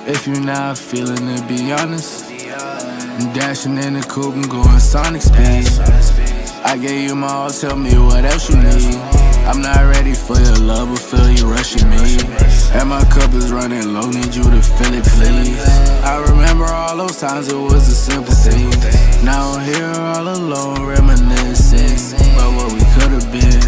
If you're not feeling it, be honest. I'm dashing in the coupe and going Sonic speed. I gave you my all, tell me what else you need. I'm not ready for your love, but feel you rushing me. And my cup is running low, need you to fill it, please. I remember all those times it was a simple thing. Now I'm here all alone, reminiscing about what we could've been,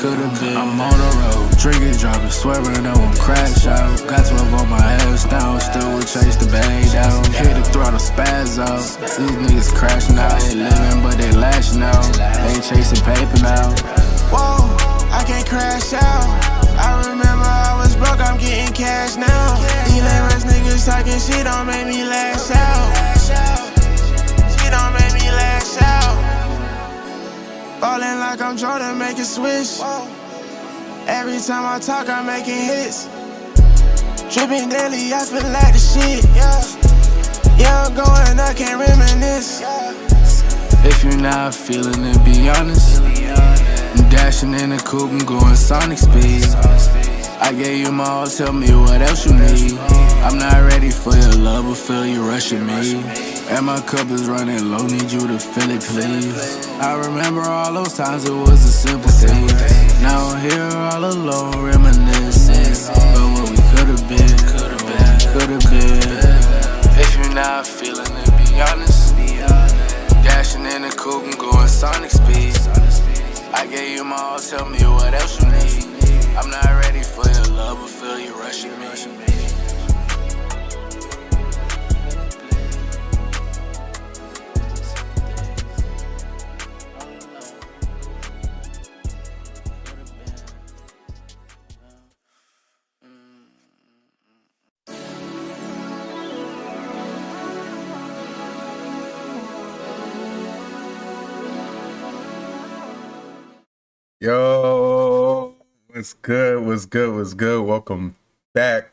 I'm on the road, drinking, driving, swerving, I won't crash out. Got 12 on my ass down, still would chase the bag down. Hit the throttle, spaz out. These niggas crashing out, they living but they lashing out. Ain't chasing paper now. Whoa, I can't crash out. I remember I was broke, I'm getting cash now. These lame ass niggas talking shit don't make me lash out. Shit don't make me lash out. Ballin' like I'm Jordan, make a switch. Every time I talk, I'm making hits. Drippin' daily, I feel like the shit. Yeah, I'm going, I can't reminisce. If you're not feeling it, be honest. I'm dashing in the coupe and going Sonic speed. I gave you my all, tell me what else you need. I'm not ready for your love, but feel you rushing me. And my cup is running low, need you to fill it, please. I remember all those times it was a simple thing. Now I'm here all alone, reminiscing about what we could've been, If you're not feeling it, be honest. Dashing in the coupe and going Sonic speed. I gave you my all, tell me what else you need. I'm not ready for your love, but feel you rushing me. Yo, what's good? Welcome back.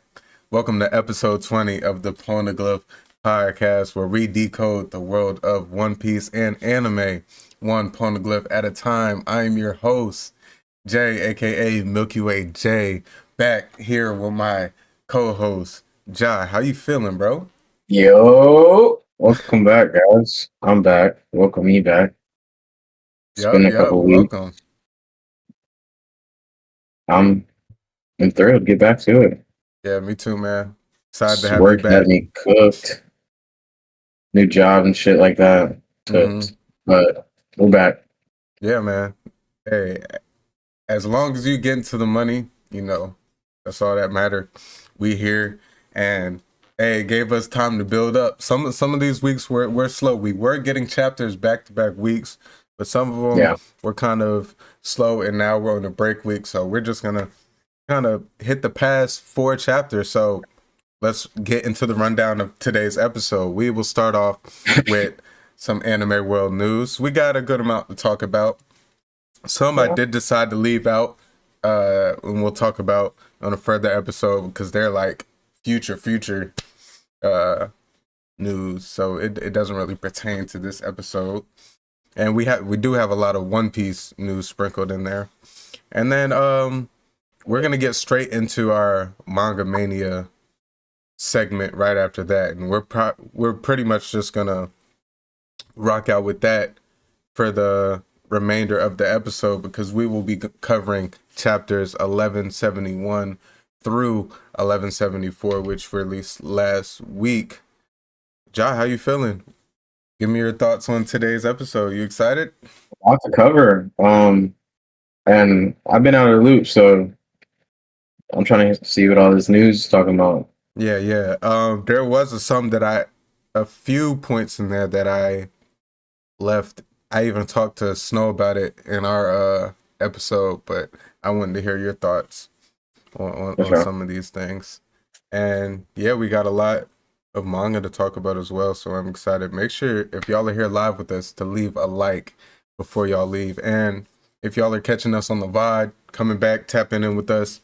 Welcome to episode 20 of the Poneglyph Podcast, where we decode the world of One Piece and anime, one poneglyph at a time. I'm your host, Jay, aka Milky Way Jay, back here with my co-host, Jai. How you feeling, bro? Yo, welcome back, guys. I'm back. Welcome me back. It's been a couple weeks. Welcome. I'm thrilled to get back to it. Yeah, me too, man. Excited to have Work you back. had me cooked. New job and shit like that. Cooked. But we're back. Yeah, man. Hey, as long as you get into the money, you know, that's all that matters. We here, and hey, it gave us time to build up. Some of these weeks we're slow. We were getting chapters back-to-back weeks, but some of them were kind of slow, and now we're on a break week, so we're just gonna kind of hit the past 4 chapters. So let's get into the rundown of today's episode. We will start off with some anime world news. We got a good amount to talk about. Some I did decide to leave out, and we'll talk about on a further episode because they're like future news, so it doesn't really pertain to this episode. And we do have a lot of One Piece news sprinkled in there. And then we're gonna get straight into our Manga Mania segment right after that, and we're pretty much just gonna rock out with that for the remainder of the episode, because we will be covering chapters 1171 through 1174, which released last week. Jai, how you feeling? Give me your thoughts on today's episode. You excited? A lot to cover. And I've been out of the loop, so I'm trying to see what all this news is talking about. Yeah. There was a few points in there that I left. I even talked to Snow about it in our episode, but I wanted to hear your thoughts on some of these things. And yeah, we got a lot of manga to talk about as well, so I'm excited. Make sure, if y'all are here live with us, to leave a like before y'all leave. And if y'all are catching us on the VOD, coming back, tapping in with us,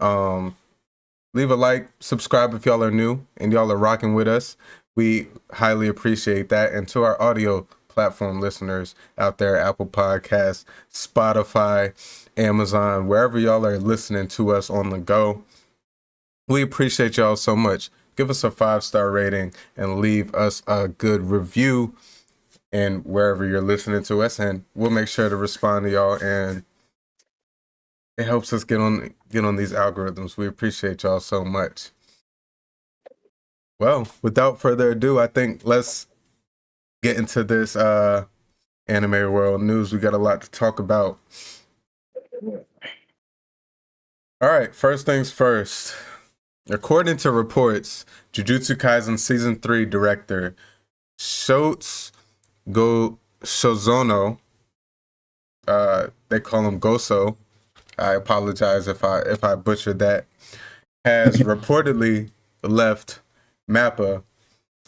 leave a like, subscribe if y'all are new and y'all are rocking with us. We highly appreciate that. And to our audio platform listeners out there, Apple Podcasts, Spotify, Amazon, wherever y'all are listening to us on the go, we appreciate y'all so much. give us a 5-star rating and leave us a good review and wherever you're listening to us, and we'll make sure to respond to y'all, and it helps us get on these algorithms. We appreciate y'all so much. Well, without further ado, I think let's get into this anime world news. We got a lot to talk about. All right, first things first. According to reports, Jujutsu Kaisen Season 3 director Shotsu Shozono, they call him Goso, I apologize if I butchered that, has reportedly left MAPPA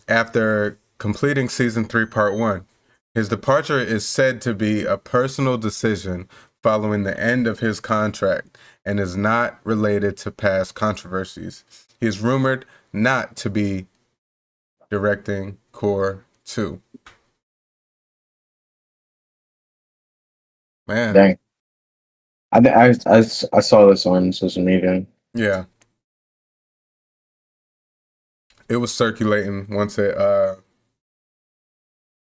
after completing Season 3 Part 1. His departure is said to be a personal decision following the end of his contract and is not related to past controversies. He is rumored not to be directing Core 2. Man. Dang. I saw this on social media. Yeah. It was circulating once it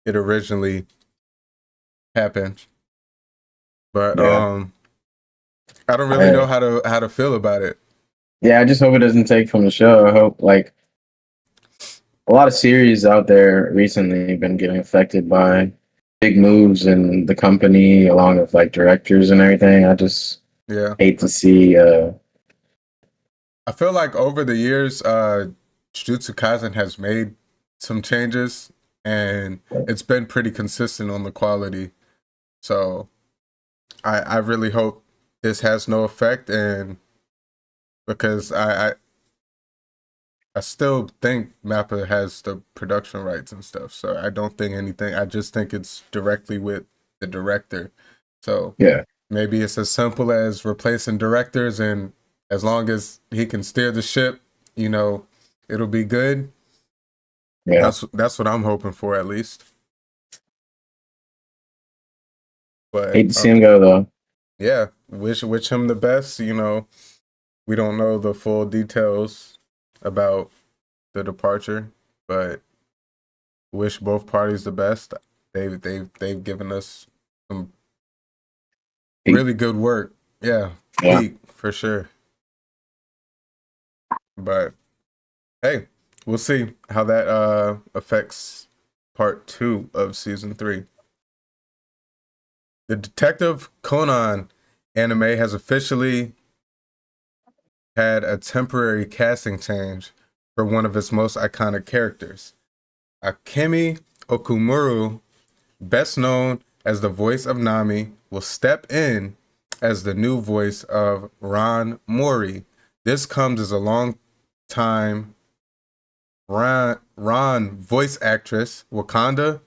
originally happened. But Yeah. I don't really know how to feel about it. Yeah, I just hope it doesn't take from the show. I hope, like, a lot of series out there recently have been getting affected by big moves in the company, along with like directors and everything. I just hate to see. I feel like over the years, Jujutsu Kaisen has made some changes, and it's been pretty consistent on the quality. So I really hope this has no effect, and because I still think MAPPA has the production rights and stuff, so I don't think anything. I just think it's directly with the director. So yeah, maybe it's as simple as replacing directors, and as long as he can steer the ship, you know, it'll be good. Yeah, that's what I'm hoping for, at least. But hate to see him go though. Yeah, wish him the best. You know, we don't know the full details about the departure, but wish both parties the best. They've given us some really good work. Yeah, peak, for sure. But hey, we'll see how that affects part 2 of season 3. The Detective Conan anime has officially had a temporary casting change for one of its most iconic characters. Akemi Okumura, best known as the voice of Nami, will step in as the new voice of Ran Mori. This comes as a long-time Ran voice actress, Wakanda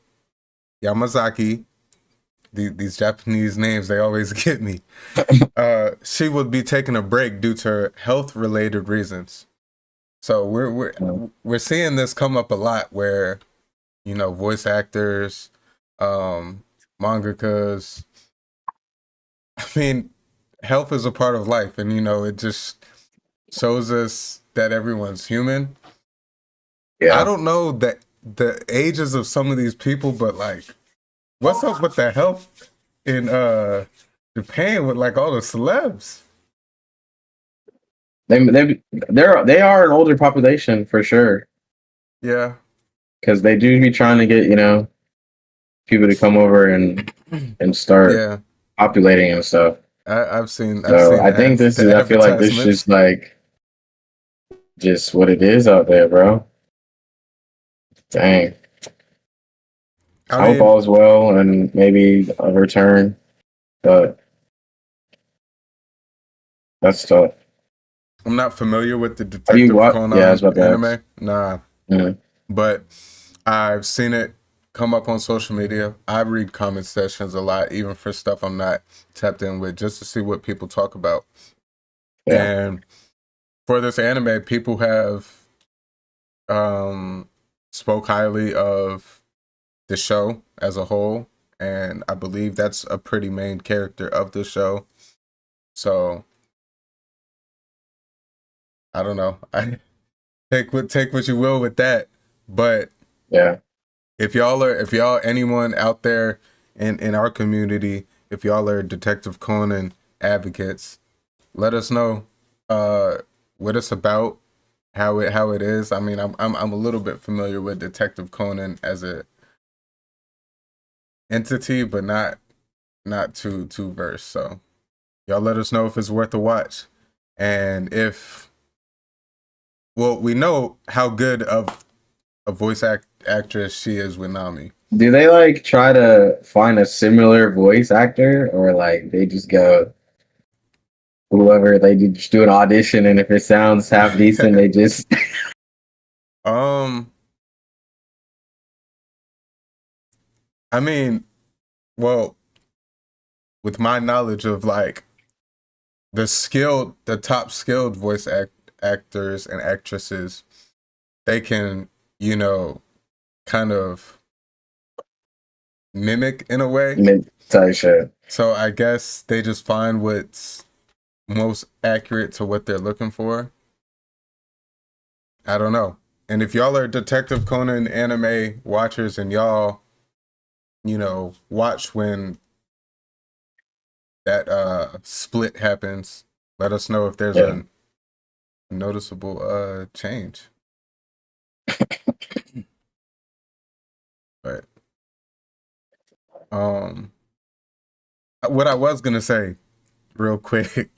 Yamazaki. These Japanese names, they always get me. She will be taking a break due to health-related reasons. So we're seeing this come up a lot, where, you know, voice actors, mangakas. I mean, health is a part of life, and you know, it just shows us that everyone's human. Yeah. I don't know the ages of some of these people, but like, what's up with the health in Japan with like all the celebs? They are an older population for sure. Yeah, because they do be trying to get, you know, people to come over and start populating and stuff. I've seen. I think this is. I feel like this is just like just what it is out there, bro. Dang. I hope all is well and maybe a return, but that's tough. I'm not familiar with the Detective Conan anime. Nah. Mm-hmm. But I've seen it come up on social media. I read comment sections a lot, even for stuff I'm not tapped in with, just to see what people talk about. Yeah. And for this anime, people have spoke highly of the show as a whole, and I believe that's a pretty main character of the show. So I don't know. take what you will with that. But Yeah. if y'all anyone out there in our community, if y'all are Detective Conan advocates, let us know what it's about, how it is. I mean, I'm a little bit familiar with Detective Conan as a entity, but not too versed. So y'all let us know if it's worth a watch, and if we know how good of a voice actress she is with Nami. Do they like try to find a similar voice actor, or like they just go whoever just do an audition, and if it sounds half decent, they just I mean, well, with my knowledge of like the top skilled voice actors and actresses, they can, kind of mimic in a way. type shit. So I guess they just find what's most accurate to what they're looking for. I don't know. And if y'all are Detective Conan anime watchers and y'all, watch when that split happens, let us know if there's a noticeable change. But what I was gonna say real quick,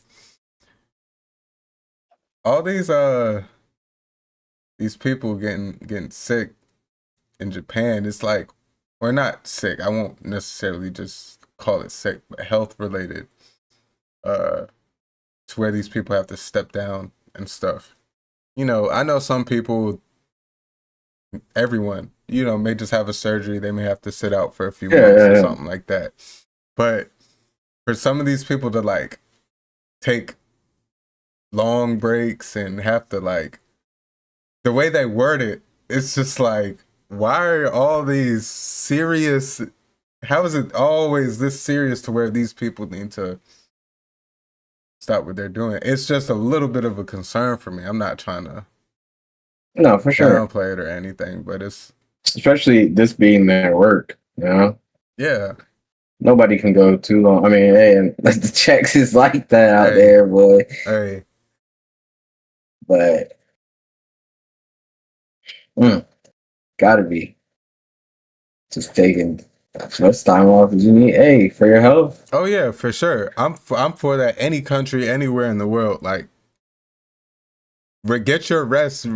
all these people getting sick in Japan, it's like, or not sick, I won't necessarily just call it sick, but health related, to where these people have to step down and stuff. I know some people, everyone, may just have a surgery, they may have to sit out for a few months or something like that. But for some of these people to like take long breaks and have to like, the way they word it, it's just like, why are all these serious? How is it always this serious to where these people need to stop what they're doing? It's just a little bit of a concern for me. I'm not trying to for sure downplay it or anything, but it's especially this being their work, Yeah. Nobody can go too long. I mean, hey, and the checks is like that out there, boy. Hey. But gotta be just taking as much time off as you need. Hey, for your health. Oh yeah, for sure. I'm for that. Any country, anywhere in the world, like get your rest.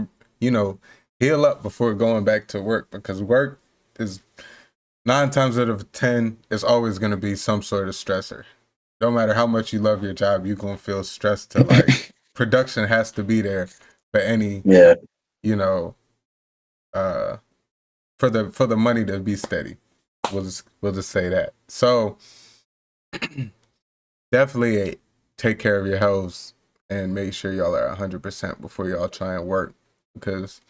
Heal up before going back to work, because work is 9 times out of 10 is always going to be some sort of stressor. No matter how much you love your job, you're going to feel stressed to like production has to be there for any for the money to be steady. We'll just say that. So definitely take care of your health and make sure y'all are 100% before y'all try and work, because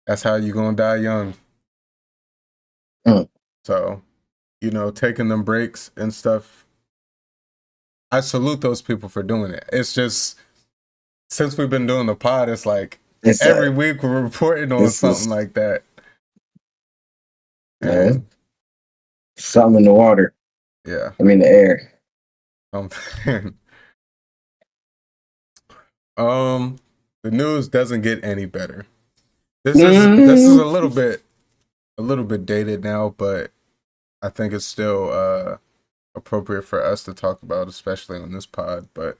that's how you're gonna die young. So, taking them breaks and stuff, I salute those people for doing it. It's just, since we've been doing the pod, it's like every week we're reporting on something like that. Yeah. Something in the water. Yeah. I mean the air. The news doesn't get any better. This is a little bit dated now, but I think it's still appropriate for us to talk about, especially on this pod. But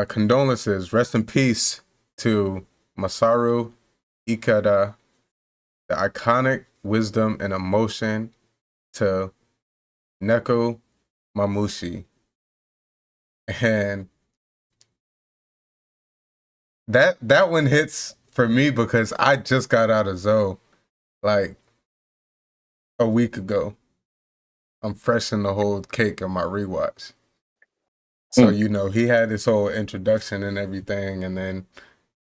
condolences, rest in peace to Masaru Ikeda, the iconic wisdom and emotion to Neko Mamushi. And that one hits for me because I just got out of Zoe like a week ago. I'm fresh in the whole cake of my rewatch. So, he had this whole introduction and everything, and then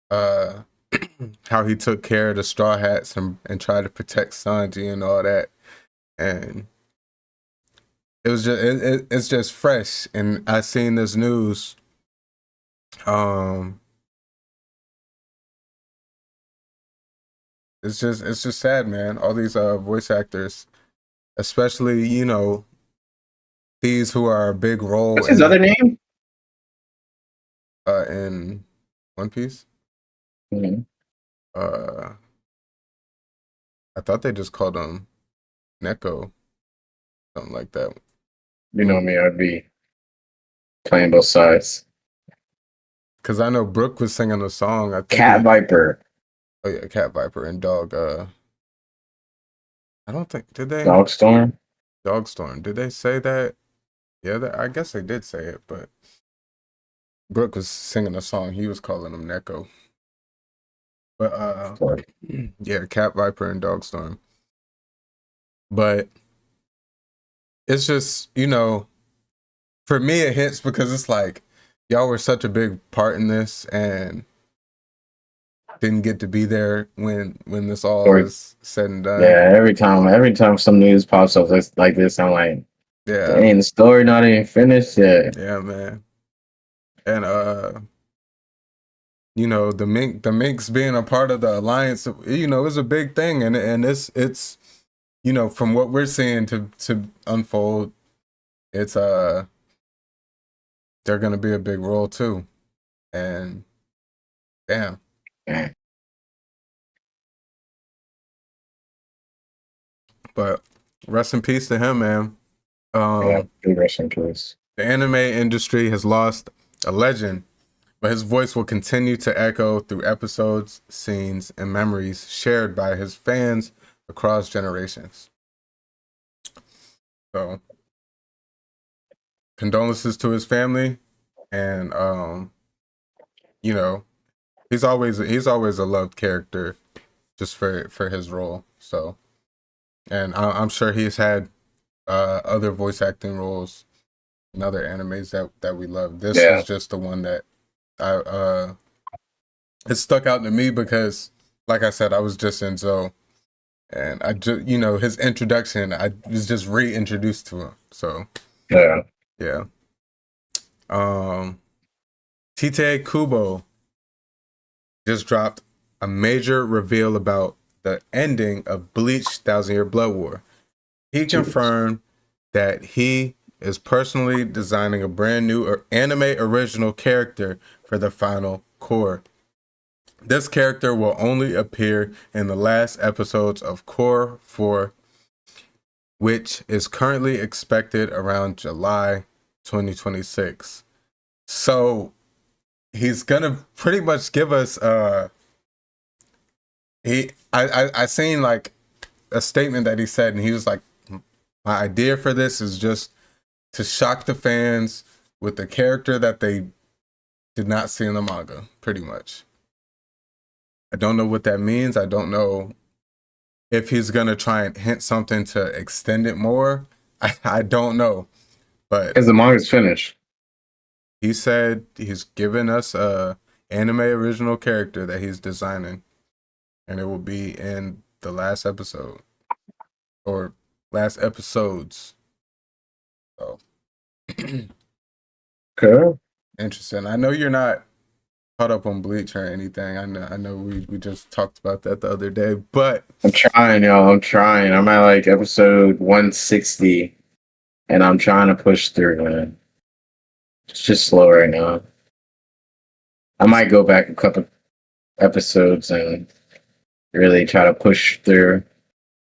how he took care of the Straw Hats and tried to protect Sanji and all that. And it was just it's just fresh. And I seen this news it's just sad, man. All these voice actors, especially, you know, these who are a big role What's his other name? in One Piece. Mhm. I thought they just called him Neko, something like that. You know me, I'd be playing both sides. Because I know Brooke was singing a song. I think Cat Viper. Oh yeah, Cat Viper and Dog. I don't think did they Dogstorm. Dogstorm. Did they say that? Yeah, I guess they did say it, but Brooke was singing a song. He was calling him Neko. But yeah, Cat Viper and Dogstorm. But it's just, you know, for me it hits because it's like y'all were such a big part in this and didn't get to be there when this all is said and done. Yeah, every time some news pops up like this, I'm like, Yeah. dang, the story not even finished yet. Yeah, man. And you know, the Minks being a part of the alliance, you know, is a big thing, and it's you know, from what we're seeing to unfold, it's they're gonna be a big role too, and damn. Yeah. But rest in peace to him, man. Rest in peace. The anime industry has lost a legend, but his voice will continue to echo through episodes, scenes, and memories shared by his fans across generations. So, condolences to his family, and you know, he's always a loved character, just for his role. So, and I'm sure he's had other voice acting roles in other animes that we love. This is just the one that it stuck out to me because, like I said, I was just in Zoe, and I just, you know, his introduction, I was just reintroduced to him. So yeah. Tite Kubo just dropped a major reveal about the ending of Bleach 1,000-Year Blood War. He confirmed that he is personally designing a brand new anime original character for the final core. This character will only appear in the last episodes of Core 4, which is currently expected around July 2026. So he's gonna pretty much give us I seen like a statement that he said, and he was like, my idea for this is just to shock the fans with the character that they did not see in the manga, pretty much. I don't know what that means. I don't know if he's gonna try and hint something to extend it more. I don't know, but because the manga's finished. He said he's given us a anime original character that he's designing, and it will be in the last episode or last episodes. So, Cool. Interesting. I know you're not caught up on Bleach or anything. I know we just talked about that the other day, but I'm trying, y'all. I'm trying. I'm at like episode 160, and I'm trying to push through, man. It's just slow right now. I might go back a couple episodes and really try to push through.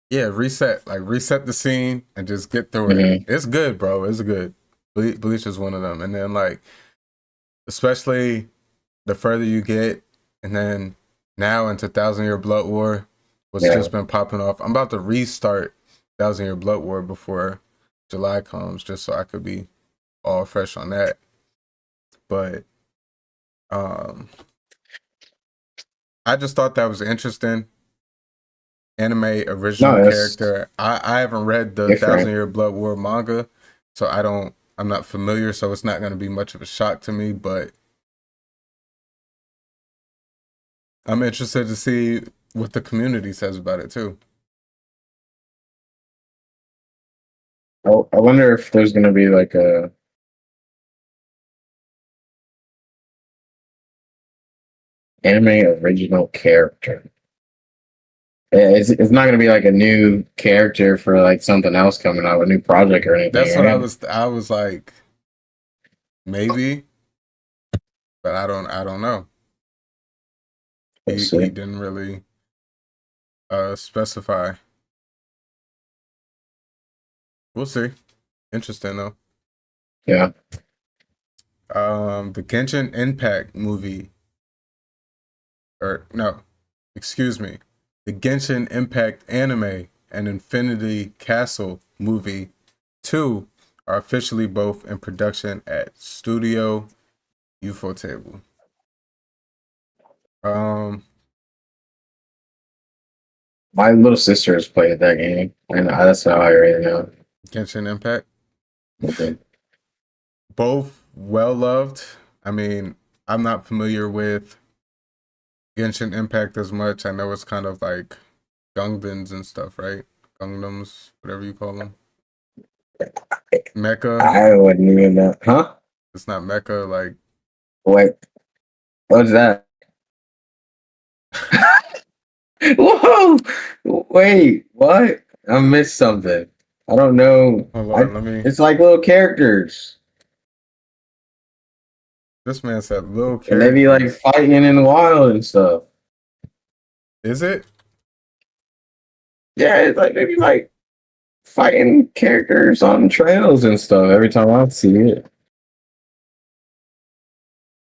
Yeah, reset the scene and just get through it. It's good, bro. It's good. Bleach is one of them, and then like, especially the further you get, and then now into 1,000-Year Blood War, what's just been popping off. I'm about to restart 1,000-Year Blood War before July comes, just so I could be all fresh on that. But I just thought that was interesting. Anime original character. I haven't read the 1,000-Year Blood War manga, so I'm not familiar, so it's not going to be much of a shock to me, but I'm interested to see what the community says about it too. I wonder if there's going to be like a anime original character. Yeah, it's not gonna be like a new character for like something else coming out, a new project or anything. That's what right? I was like, maybe, but I don't know. We'll He see. didn't really specify. We'll see. Interesting though. Yeah. The Genshin Impact movie, or no, excuse me, the Genshin Impact anime and Infinity Castle movie 2 are officially both in production at Studio Ufotable. My little sister has played that game, and that's how I already know. Genshin Impact. Okay. Both well loved. I mean, I'm not familiar with Genshin Impact as much. I know it's kind of like Gungans and stuff, right? Gundams, whatever you call them. Mecha. I wouldn't even know. Huh? It's not mecha, like Wait. What's that? Whoa! Wait, what? I missed something. I don't know. hold on, let me. It's like little characters. This man said little And they be characters. like fighting in the wild and stuff. Is it? Yeah, it's like they be like fighting characters on trails and stuff every time I see it.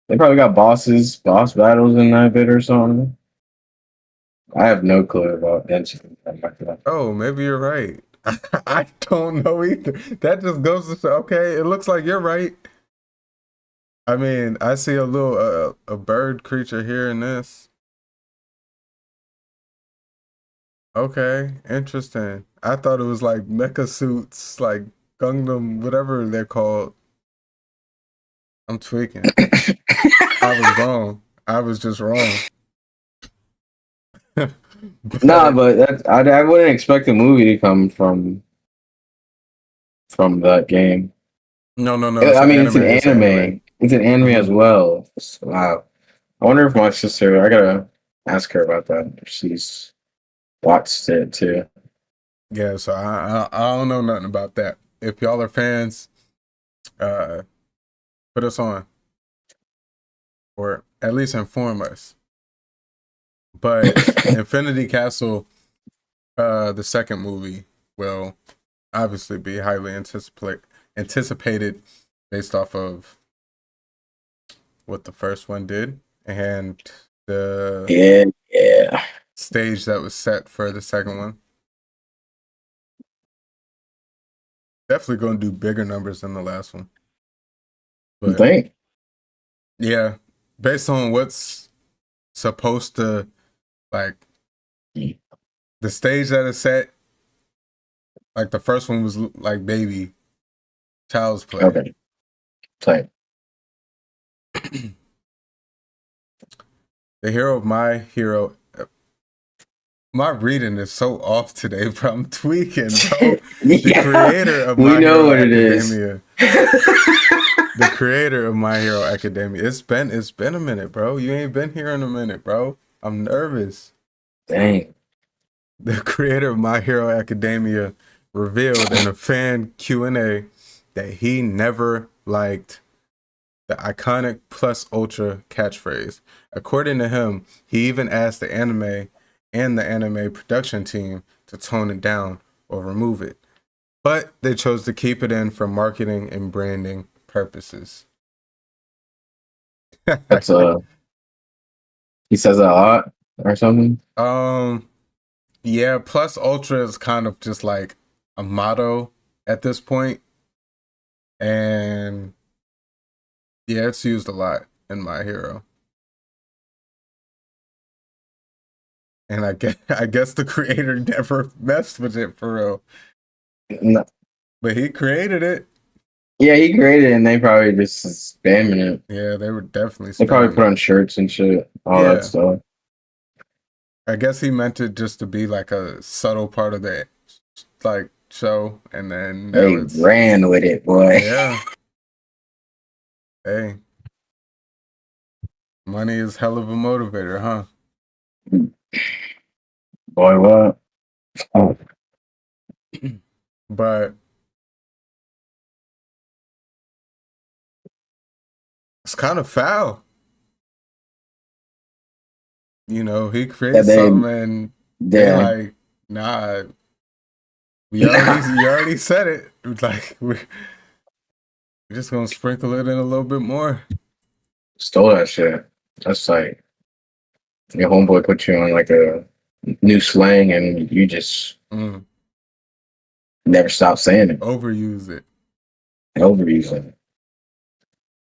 They probably got boss battles in that bit or something. I have no clue about Genshin. Oh, maybe you're right. I don't know either. That just goes to say, okay, it looks like you're right. I mean, I see a little a bird creature here in this. Okay, interesting. I thought it was like mecha suits, like Gundam, whatever they're called. I'm tweaking. I was wrong. I was just wrong. Nah, but that's, I wouldn't expect a movie to come from that game. No. I mean, it's an anime. It's an anime as well. Wow. I wonder if my sister. I gotta ask her about that. If she's watched it too. Yeah, so I don't know nothing about that. If y'all are fans, put us on, or at least inform us. But Infinity Castle, the second movie, will obviously be highly anticipated based off of what the first one did and the Yeah. stage that was set for the second one. Definitely going to do bigger numbers than the last one. You think? Yeah, based on what's supposed to, like, the stage that is set, like the first one was like baby, child's play. Okay. Type. The hero of my hero. My reading is so off today, bro. I'm tweaking, bro. The creator of My Hero Academia. The creator of My Hero Academia. It's been a minute, bro. You ain't been here in a minute, bro. I'm nervous. Dang. The creator of My Hero Academia revealed in a fan Q&A that he never liked the iconic Plus Ultra catchphrase. According to him, he even asked the anime and the anime production team to tone it down or remove it. But they chose to keep it in for marketing and branding purposes. That's he says that a lot or something. Yeah, Plus Ultra is kind of just like a motto at this point. And yeah, it's used a lot in My Hero. And I guess the creator never messed with it for real. No. But he created it. Yeah, he created it and they probably just spamming it. Yeah, they were definitely spamming They probably put it. on shirts and shit, all Yeah. that stuff. I guess he meant it just to be like a subtle part of the like show, and then now They ran with it, boy. Yeah. Hey. Money is hell of a motivator, huh? Boy, what? Oh, But it's kind of foul. You know, he yeah, creates something and they yeah. like, nah, you already said it. Like we're just gonna sprinkle it in a little bit more. Stole that shit. That's like your homeboy put you on like a new slang, and you just never stop saying it. Overuse it. Overusing it.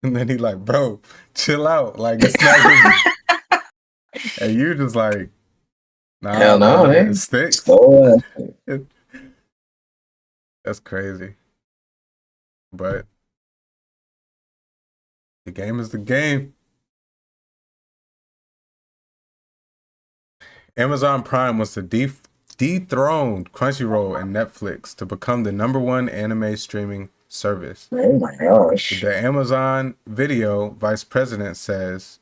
And then he like, bro, chill out. Like it's not even and you just like, nah, Hell no, man, man. it sticks. Stole that shit. That's crazy. But the game is the game. Amazon Prime wants to dethrone Crunchyroll and Netflix to become the #1 anime streaming service. Oh my gosh. The Amazon Video vice president says,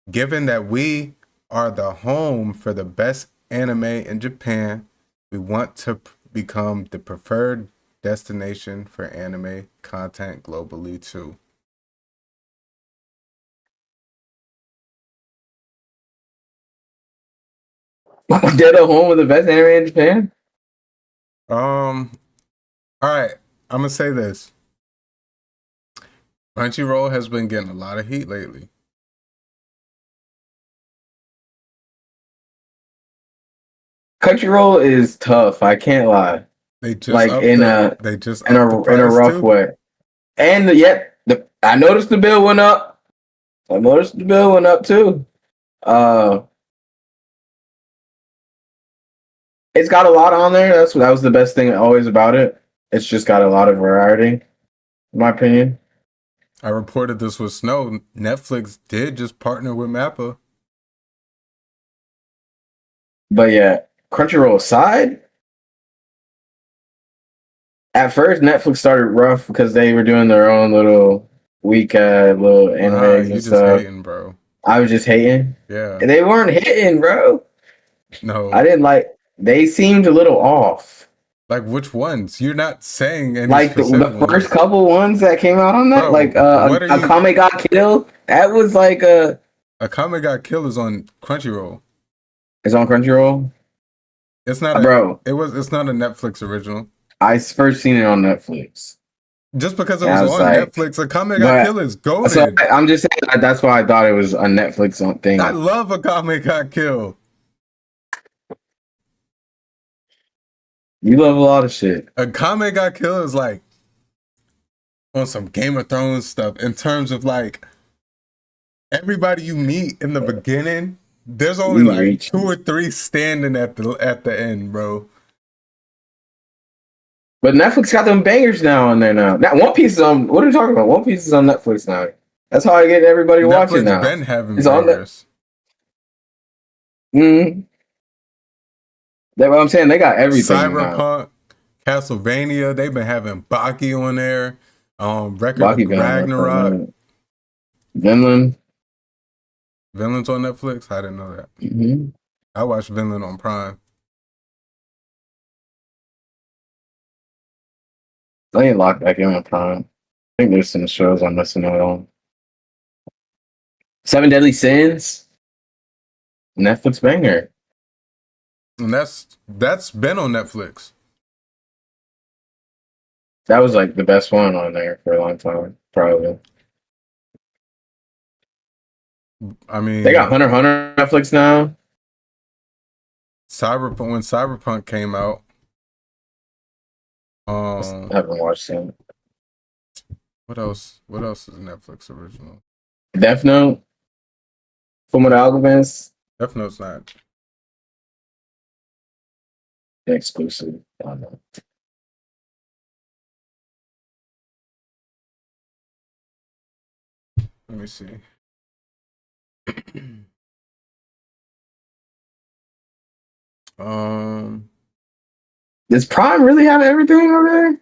given that we are the home for the best anime in Japan, we want to become the preferred destination for anime content globally too. They're the home of the best anime in Japan? All right, I'm gonna say this. Crunchyroll has been getting a lot of heat lately. Crunchyroll is tough. I can't lie. They just Like in a rough way. And I noticed the bill went up. I noticed the bill went up too. It's got a lot on there. That was the best thing always about it. It's just got a lot of variety, in my opinion. I reported this with Snow. Netflix did just partner with Mappa. But yeah, Crunchyroll aside, at first Netflix started rough because they were doing their own little weak little animes and stuff. Hating, bro. I was just hating. Yeah. And they weren't hitting, bro. No. I didn't like. They seemed a little off. Like which ones? You're not saying any like the first couple ones that came out on that, bro, like Akame got killed. That was like Akame got killed is on Crunchyroll. It's on Crunchyroll. It's not bro. It's not a Netflix original. I first seen it on Netflix. Just because it was on Netflix, Akame got killed is goated. So I'm just saying that's why I thought it was a Netflix thing. I love Akame got killed. You love a lot of shit. Akame got killed is like on some Game of Thrones stuff in terms of like everybody you meet in the beginning. There's only like 2 or 3 standing at the end, bro. But Netflix got them bangers now on there now. Now One Piece is on. What are you talking about? One Piece is on Netflix now. That's how I get everybody watching now. Netflix been having it's bangers. That's what I'm saying. They got everything. Cyberpunk, Castlevania. They've been having Baki on there. Record of Ragnarok. Vinland. Vinland's on Netflix. I didn't know that. Mm-hmm. I watched Vinland on Prime. I ain't locked back in on Prime. I think there's some shows I'm missing out on. 7 Deadly Sins. Netflix banger. And that's been on Netflix. That was like the best one on there for a long time, probably. I mean, they got Hunter x Hunter on Netflix now. When Cyberpunk came out. I haven't watched it. What else? What else is Netflix original? Death Note. Fullmetal Alchemist. Death Note's not exclusive. I don't know. Let me see. Does Prime really have everything over there?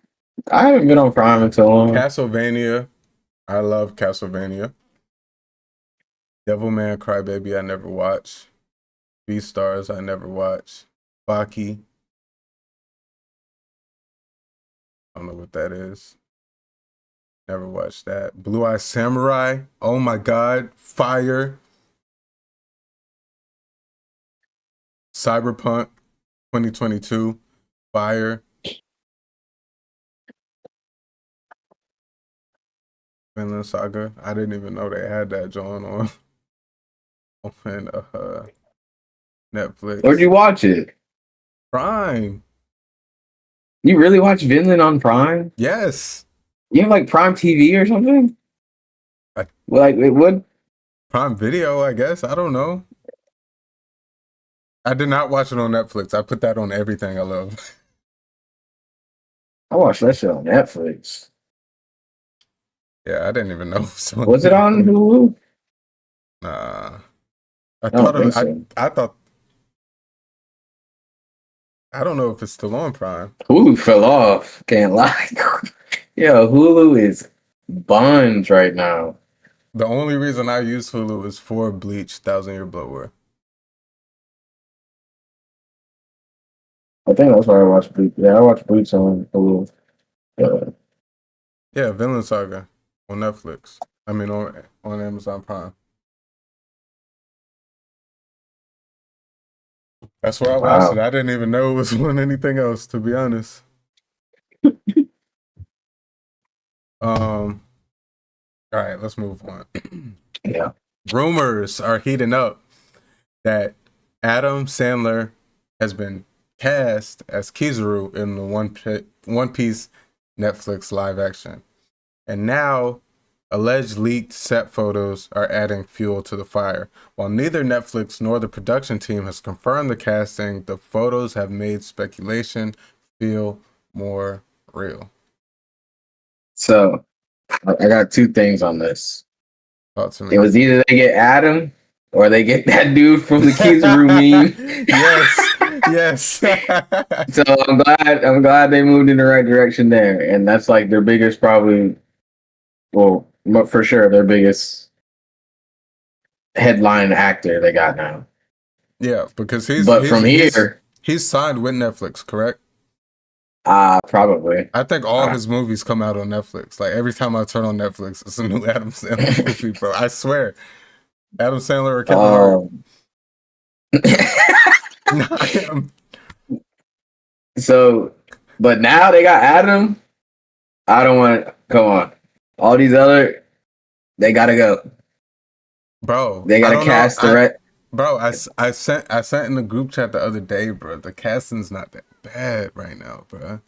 I haven't been on Prime until long. Castlevania. I love Castlevania. Devilman Crybaby I never watched. Beastars I never watched. Baki. I don't know what that is. Never watched that. Blue Eye Samurai. Oh my god. Fire. Cyberpunk 2022. Fire. Vinland Saga. I didn't even know they had that John on Netflix. Where'd you watch it? Prime. You really watch Vinland on Prime? Yes. You have like Prime TV or something? Like it would Prime Video, I guess. I don't know. I did not watch it on Netflix. I put that on everything I love. I watched that shit on Netflix. Yeah, I didn't even know. Was it on Hulu? Nah. I don't think so. I thought. I don't know if it's still on Prime. Hulu fell off. Can't lie. Yo, Hulu is buns right now. The only reason I use Hulu is for Bleach 1000 Year Blood War. I think that's why I watched Bleach. Yeah, I watched Bleach on Hulu. Yeah, Vinland Saga on Netflix. I mean, on Amazon Prime. That's where I watched it. I didn't even know it was on anything else, to be honest. All right, let's move on. Yeah. Rumors are heating up that Adam Sandler has been cast as Kizaru in the One Piece Netflix live action. And now, alleged leaked set photos are adding fuel to the fire. While neither Netflix nor the production team has confirmed the casting, the photos have made speculation feel more real. So, I got two things on this. Talk to me. It was either they get Adam or they get that dude from the Kizaru meme. Yes. So I'm glad they moved in the right direction there, and that's like their biggest, probably, well, for sure their biggest headline actor they got now. Yeah, because he's signed with Netflix, correct? Probably. I think all his movies come out on Netflix. Like every time I turn on Netflix, it's a new Adam Sandler movie, bro. I swear. Adam Sandler or Kevin Hart. So, but now they got Adam. I don't want to. Come on. All these other, they gotta go. Bro. They gotta cast the right. Bro, I sent in the group chat the other day, bro. The casting's not that bad right now, bro.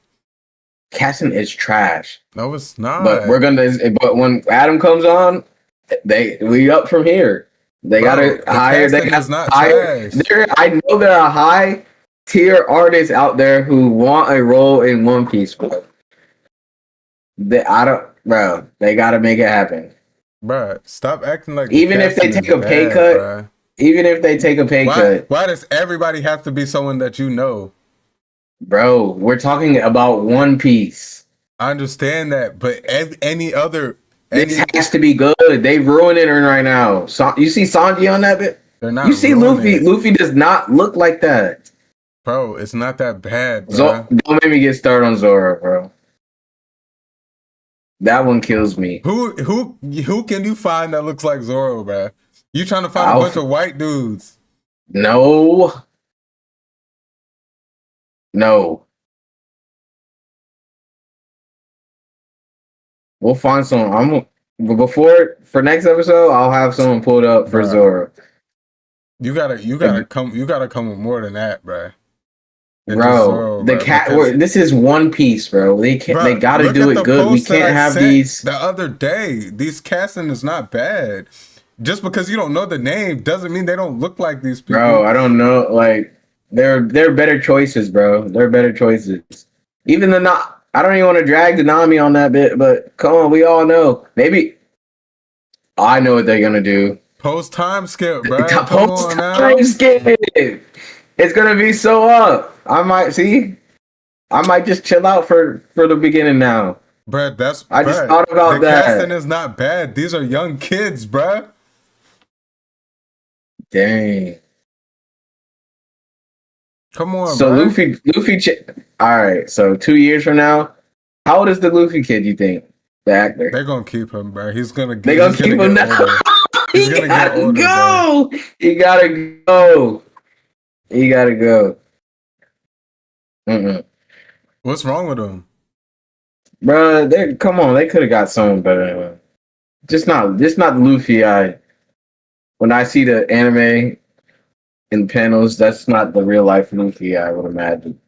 Casting is trash. No, it's not. But but when Adam comes on, we up from here. They gotta hire. They got hire. I know there are high tier artists out there who want a role in One Piece, bro. They gotta make it happen. Bro, stop acting like even if they take a pay cut. Bro. Even if they take a pay cut. Why does everybody have to be someone that you know? Bro, we're talking about One Piece. I understand that, but any other... This has to be good. They ruining it right now. You see Sanji on that bit? They're not. You see Luffy. Luffy does not look like that. Bro, it's not that bad, bro. Don't make me get started on Zoro, bro. That one kills me. Who can you find that looks like Zoro, bro? You trying to find a bunch of white dudes? No. We'll find someone. For next episode, I'll have someone pulled up for Zoro. You gotta come with more than that, bro. Bro, this is One Piece, bro. They gotta do it good. We can't have these. The other day, these casting is not bad. Just because you don't know the name doesn't mean they don't look like these people. Bro, I don't know. Like they're better choices, bro. They're better choices. Even I don't even want to drag the Nami on that bit, but come on, we all know. Maybe I know what they're gonna do. Post time skip, bro. Post time skip. It's gonna be so up. I might just chill out for the beginning now. Bruh, just thought about that. The casting is not bad. These are young kids, bruh. Dang. Come on, So bro. Luffy. All right. So 2 years from now, how old is the Luffy kid? You think the actor? They're gonna keep him, bro. He's gonna They gonna keep him now. older. He's He gonna gotta get older, go. He gotta go. He gotta go. What's wrong with him? Bro, come on. They could have got someone better than him. Just not the Luffy. When I see the anime in panels, that's not the real life Luffy. I would imagine.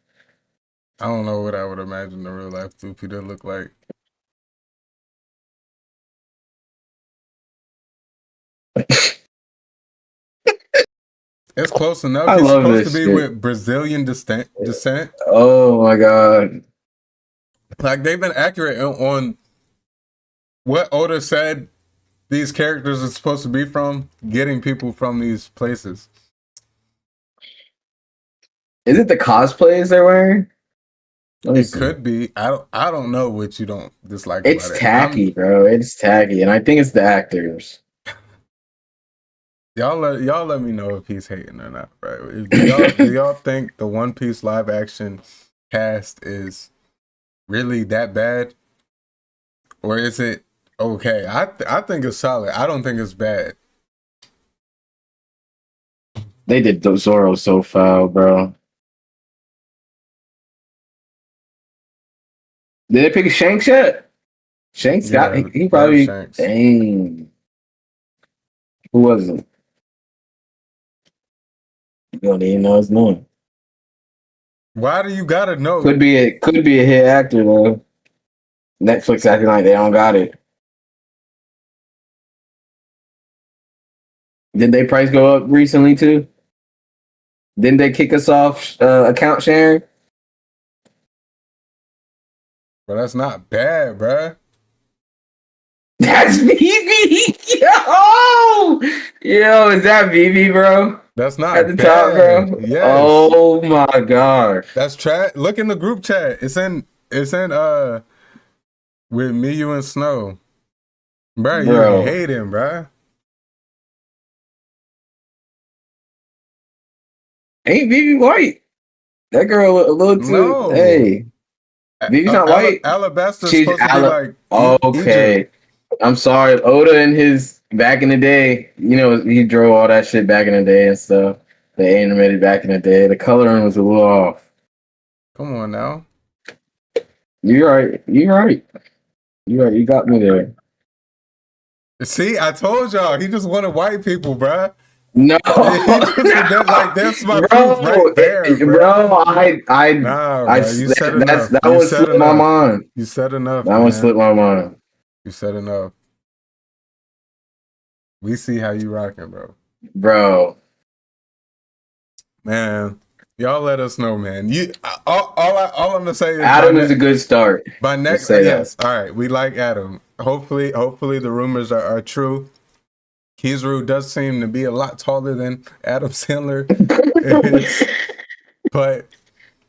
I don't know what I would imagine the real life Luffy to look like. It's close enough. I He's love supposed this to be shit. with Brazilian descent. Oh my god. Like they've been accurate on what Oda said these characters are supposed to be from, getting people from these places. Is it the cosplays they're wearing? It could be. I don't know what you don't dislike It's about it. tacky, bro. It's tacky. And I think it's the actors. Y'all let me know if he's hating or not, right? Do y'all think the One Piece live action cast is really that bad? Or is it okay? I think it's solid. I don't think it's bad. They did Zoro so foul, bro. Did they pick Shanks yet? Shanks he probably Shanks. Dang. Who was it? You don't even know his name. Why do you gotta know? Could be a hit actor though. Netflix acting like they don't got it. Did they price go up recently too? Didn't they kick us off account sharing? But that's not bad, bruh. That's BB. Yo, is that BB, bro? That's not At the bad. top, bro. Yes. Oh my god. That's trash. Look in the group chat. It's in with me, you, and Snow. Bro, you hate him, bro. Ain't BB white? That girl a little too. No. Hey, BB's not white. Alabaster's She's supposed to be like okay. Egypt. I'm sorry, Oda and his back in the day. You know, he drew all that shit back in the day and stuff. They animated back in the day. The coloring was a little off. Come on now. You're right. You got me there. See, I told y'all he just wanted white people, bruh. No, that's my proof right there, bro. You said enough. That one slipped my mind. You said enough. That one slipped my mind. You said enough. We see how you rocking, bro. Man, y'all let us know, man. All I'm gonna say is Adam is a good start. By next, yes. All right, we like Adam. Hopefully the rumors are true. Kizaru does seem to be a lot taller than Adam Sandler is, but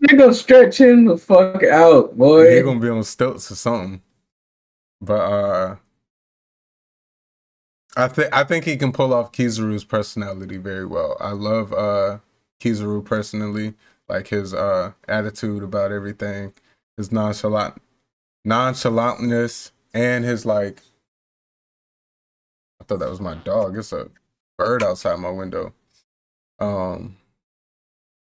they're gonna stretch him the fuck out, boy. He's gonna be on stilts or something. But I think he can pull off Kizaru's personality very well. I love Kizaru personally, like his attitude about everything, his nonchalantness, and his like. I thought that was my dog. It's a bird outside my window.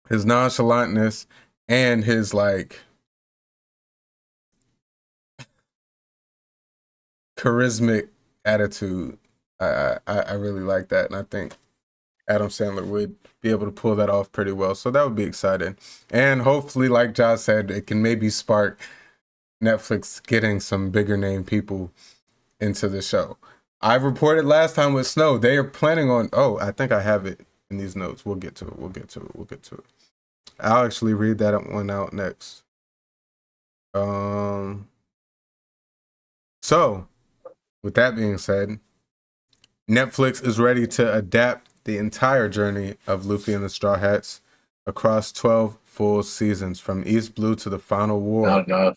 His nonchalantness and his like charismatic attitude. I really like that, and I think Adam Sandler would be able to pull that off pretty well. So that would be exciting. And hopefully, like Josh said, it can maybe spark Netflix getting some bigger name people into the show. I reported last time with Snow, they are planning on, I think I have it in these notes. We'll get to it. I'll actually read that one out next. So, with that being said, Netflix is ready to adapt the entire journey of Luffy and the Straw Hats across 12 full seasons, from East Blue to the Final War. Not enough.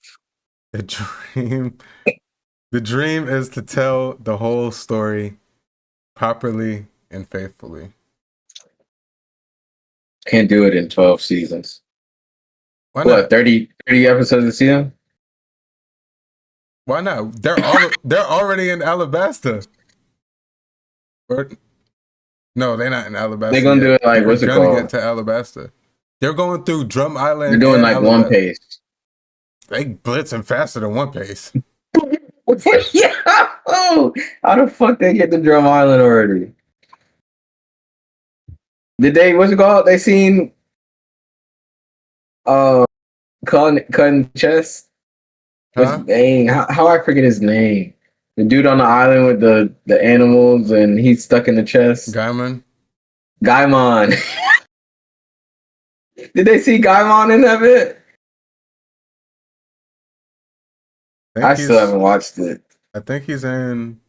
The dream is to tell the whole story properly and faithfully. Can't do it in 12 seasons. Why What, not? 30 episodes a season? Why not? They're already in Alabasta. Or no, they're not in They're Alabasta gonna do yet. it like, They're what's it gonna get called? to Alabasta. They're going through Drum They're Island doing and like One Alabasta. Piece. They blitzing faster than One Piece. Yeah. Oh, how the fuck they get to Drum Island already? Did they? What's it called? They seen uh cutting chest. What's Huh? dang? How I forget his name? The dude on the island with the animals and he's stuck in the chest. Gaiman? Gaimon. Did they see Gaimon in that bit? I still haven't watched it. I think he's in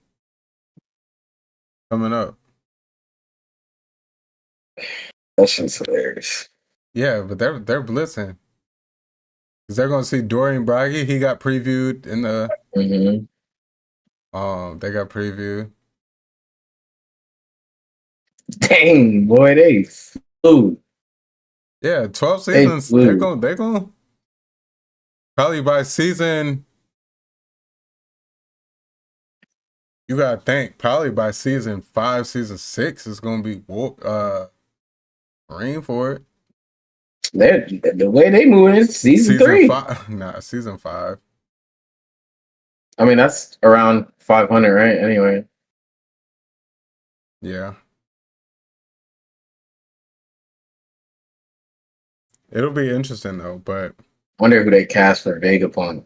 coming up. That shit's hilarious. Yeah, but they're blitzing. Cause they're gonna see Dorian Bragi. He got previewed in the Mm-hmm. they got previewed. Dang, boy, they flew. Yeah, 12 They seasons. flew. They're going probably by season. You gotta think probably by season 5, season 6 is gonna be Marine for it. The way they move is season 3. 5. Nah, season 5. I mean, that's around 500, right? Anyway, Yeah. It'll be interesting though, but wonder who they cast for Vegapunk.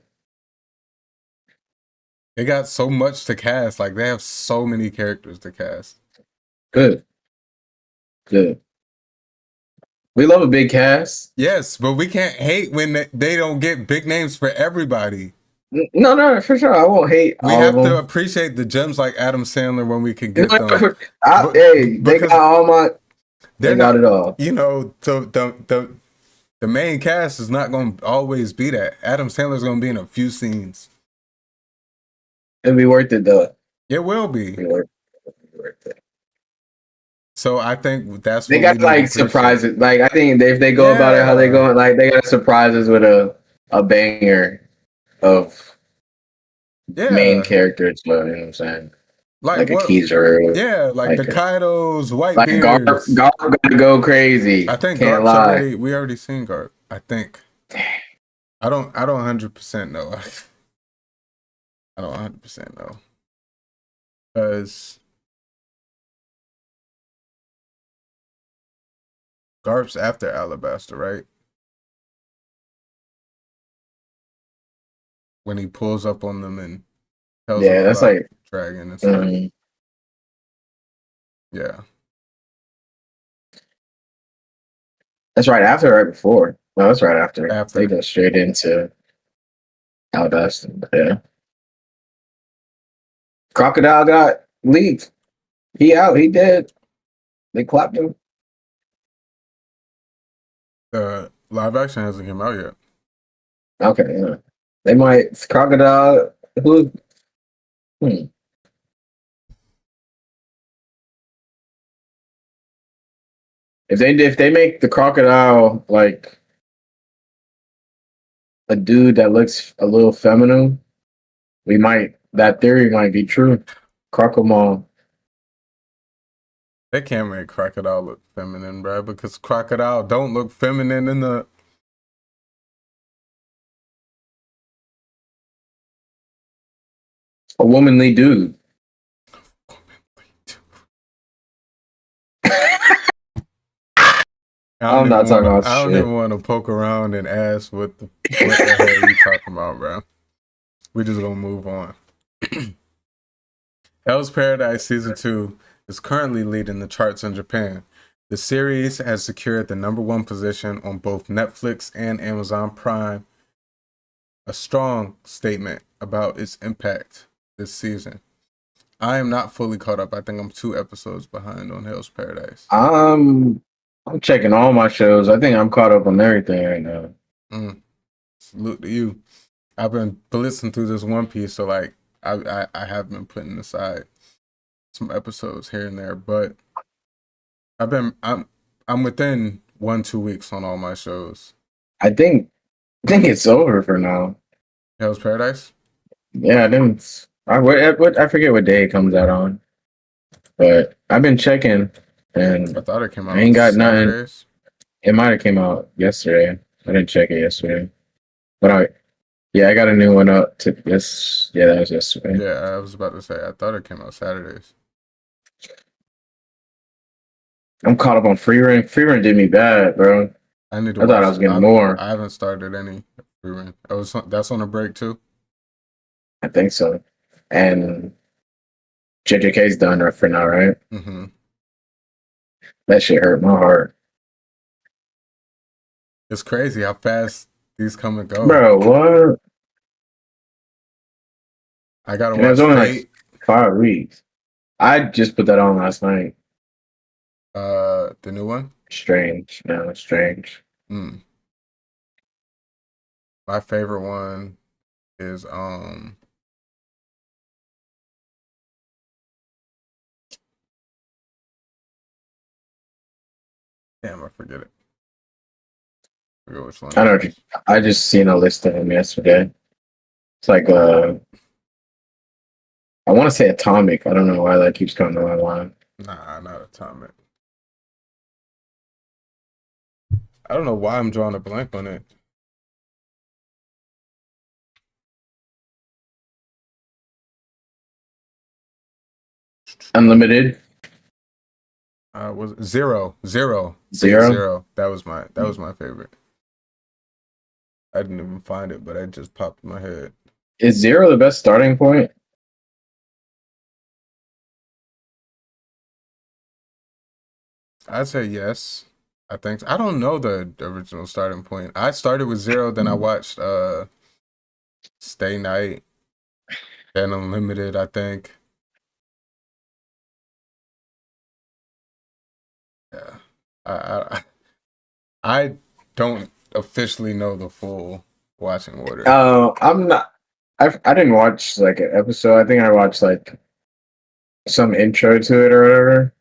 they got so much to cast. Like they have so many characters to cast. Good. We love a big cast. Yes, but we can't hate when they don't get big names for everybody. No, for sure. I won't hate. We all have of to them. appreciate the gems like Adam Sandler when we can get them. Hey, they got all my. They got it all. You know, the main cast is not going to always be that. Adam Sandler's going to be in a few scenes. It'll be worth it though. It will be. It'll be worth it. So I think that's They what got we like need to appreciate. surprises. Like I think if they go about it how they go, like they got surprises with a banger of main characters. You know what I'm saying? Like a Keezer. Yeah, like the Kaidos, White like Beards. Garp gonna go crazy. I think Can't Garp's lie. we already seen Garp. I think. I don't 100% know. I don't 100% know. Because Garp's after Alabasta, right? When he pulls up on them and tells them that's about like Dragon and stuff. Yeah. That's right after, or right before. No, that's right after. After. They go straight into Alabasta. Yeah. Crocodile got leaked. He out. He dead. They clapped him. The live action hasn't come out yet. Okay, yeah. They might Crocodile. Who? If they make the Crocodile like a dude that looks a little feminine, that theory might be true. Crocomole. They can't make Crocodile look feminine, bro, because Crocodile don't look feminine in the. A womanly dude. I'm not talking about shit. I don't even want to poke around and ask what the hell are you talking about, bro. We just gonna move on. Hell's Paradise Season 2 is currently leading the charts in Japan. The series has secured the #1 position on both Netflix and Amazon Prime. A strong statement about its impact this season. I am not fully caught up. I think I'm 2 episodes behind on Hell's Paradise. I'm checking all my shows. I think I'm caught up on everything right now. Salute to you. I've been blitzing through this One Piece, so like I have been putting aside some episodes here and there, but I'm within 1-2 weeks on all my shows. I think I think it's over for now. Hell's Paradise? Yeah, I didn't. I forget what day it comes out on, but I've been checking, and I thought it came out I ain't got nothing. Saturdays. It might have came out yesterday. I didn't check it yesterday, but I got a new one up to this. Yeah, that was yesterday. Yeah, I was about to say, I thought it came out Saturdays. I'm caught up on Free Run. Free Run did me bad, bro. I need to I thought I was getting more. I haven't started any rerun. That's on a break too. I think so. And JJK's done for now, right? Mm-hmm. That shit hurt my heart. It's crazy how fast these come and go. Bro, what? I gotta And it watch was only Fate. like 5 weeks. I just put that on last night. The new one. Strange. No, it's strange. My favorite one is damn, I forget it. I forget which one. I don't know. I just seen a list of them yesterday. It's like I want to say Atomic. I don't know why that keeps coming to my mind. Nah, not Atomic. I don't know why I'm drawing a blank on it. Unlimited. Was it Zero. Zero? That was my favorite. I didn't even find it, but it just popped in my head. Is Zero the best starting point? I'd say yes. I think so. I don't know the original starting point. I started with Zero, then I watched Stay Night, then Unlimited, I think. Yeah. I don't officially know the full watching order. I'm not. I didn't watch like an episode. I think I watched like some intro to it or whatever.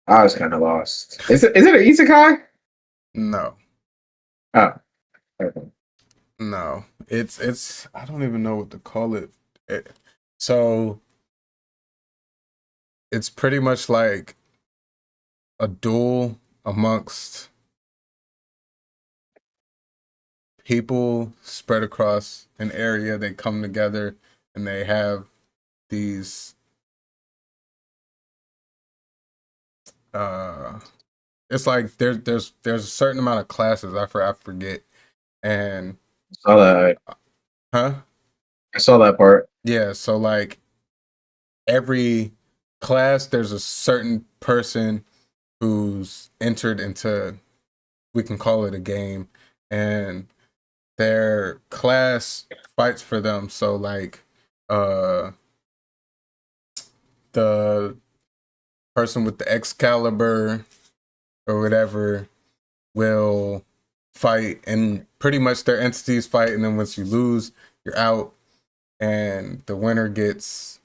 I was kind of lost. Is it an isekai? No. Oh. Okay. No. It's I don't even know what to call it. So it's pretty much like a duel amongst people spread across an area. They come together and they have these it's like there's a certain amount of classes. I forget. And I saw that. huh? I saw that part. Yeah, so like every class there's a certain person who's entered into, we can call it a game, and their class fights for them. So like the person with the Excalibur or whatever will fight, and pretty much their entities fight, and then once you lose, you're out, and the winner gets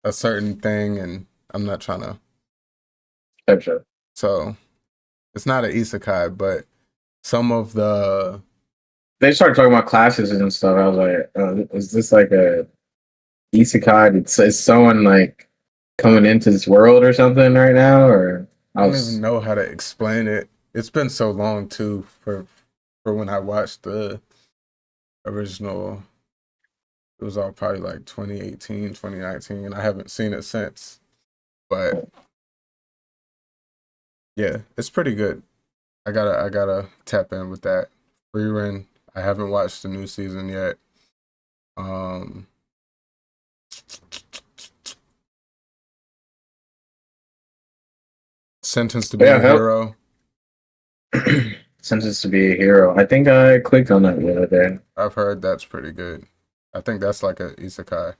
a certain thing, and I'm not trying to. Gotcha. So it's not an isekai, but some of the They started talking about classes and stuff. I was like, is this like a isekai? Is someone like coming into this world or something right now? Or I don't even know how to explain it. It's been so long too for when I watched the original. It was all probably like 2018, 2019, and I haven't seen it since. But yeah, it's pretty good. I gotta tap in with that. Rerun. I haven't watched the new season yet. Sentenced to be a hero. Sentenced to be a hero. I think I clicked on that the other day. I've heard that's pretty good. I think that's like a isekai.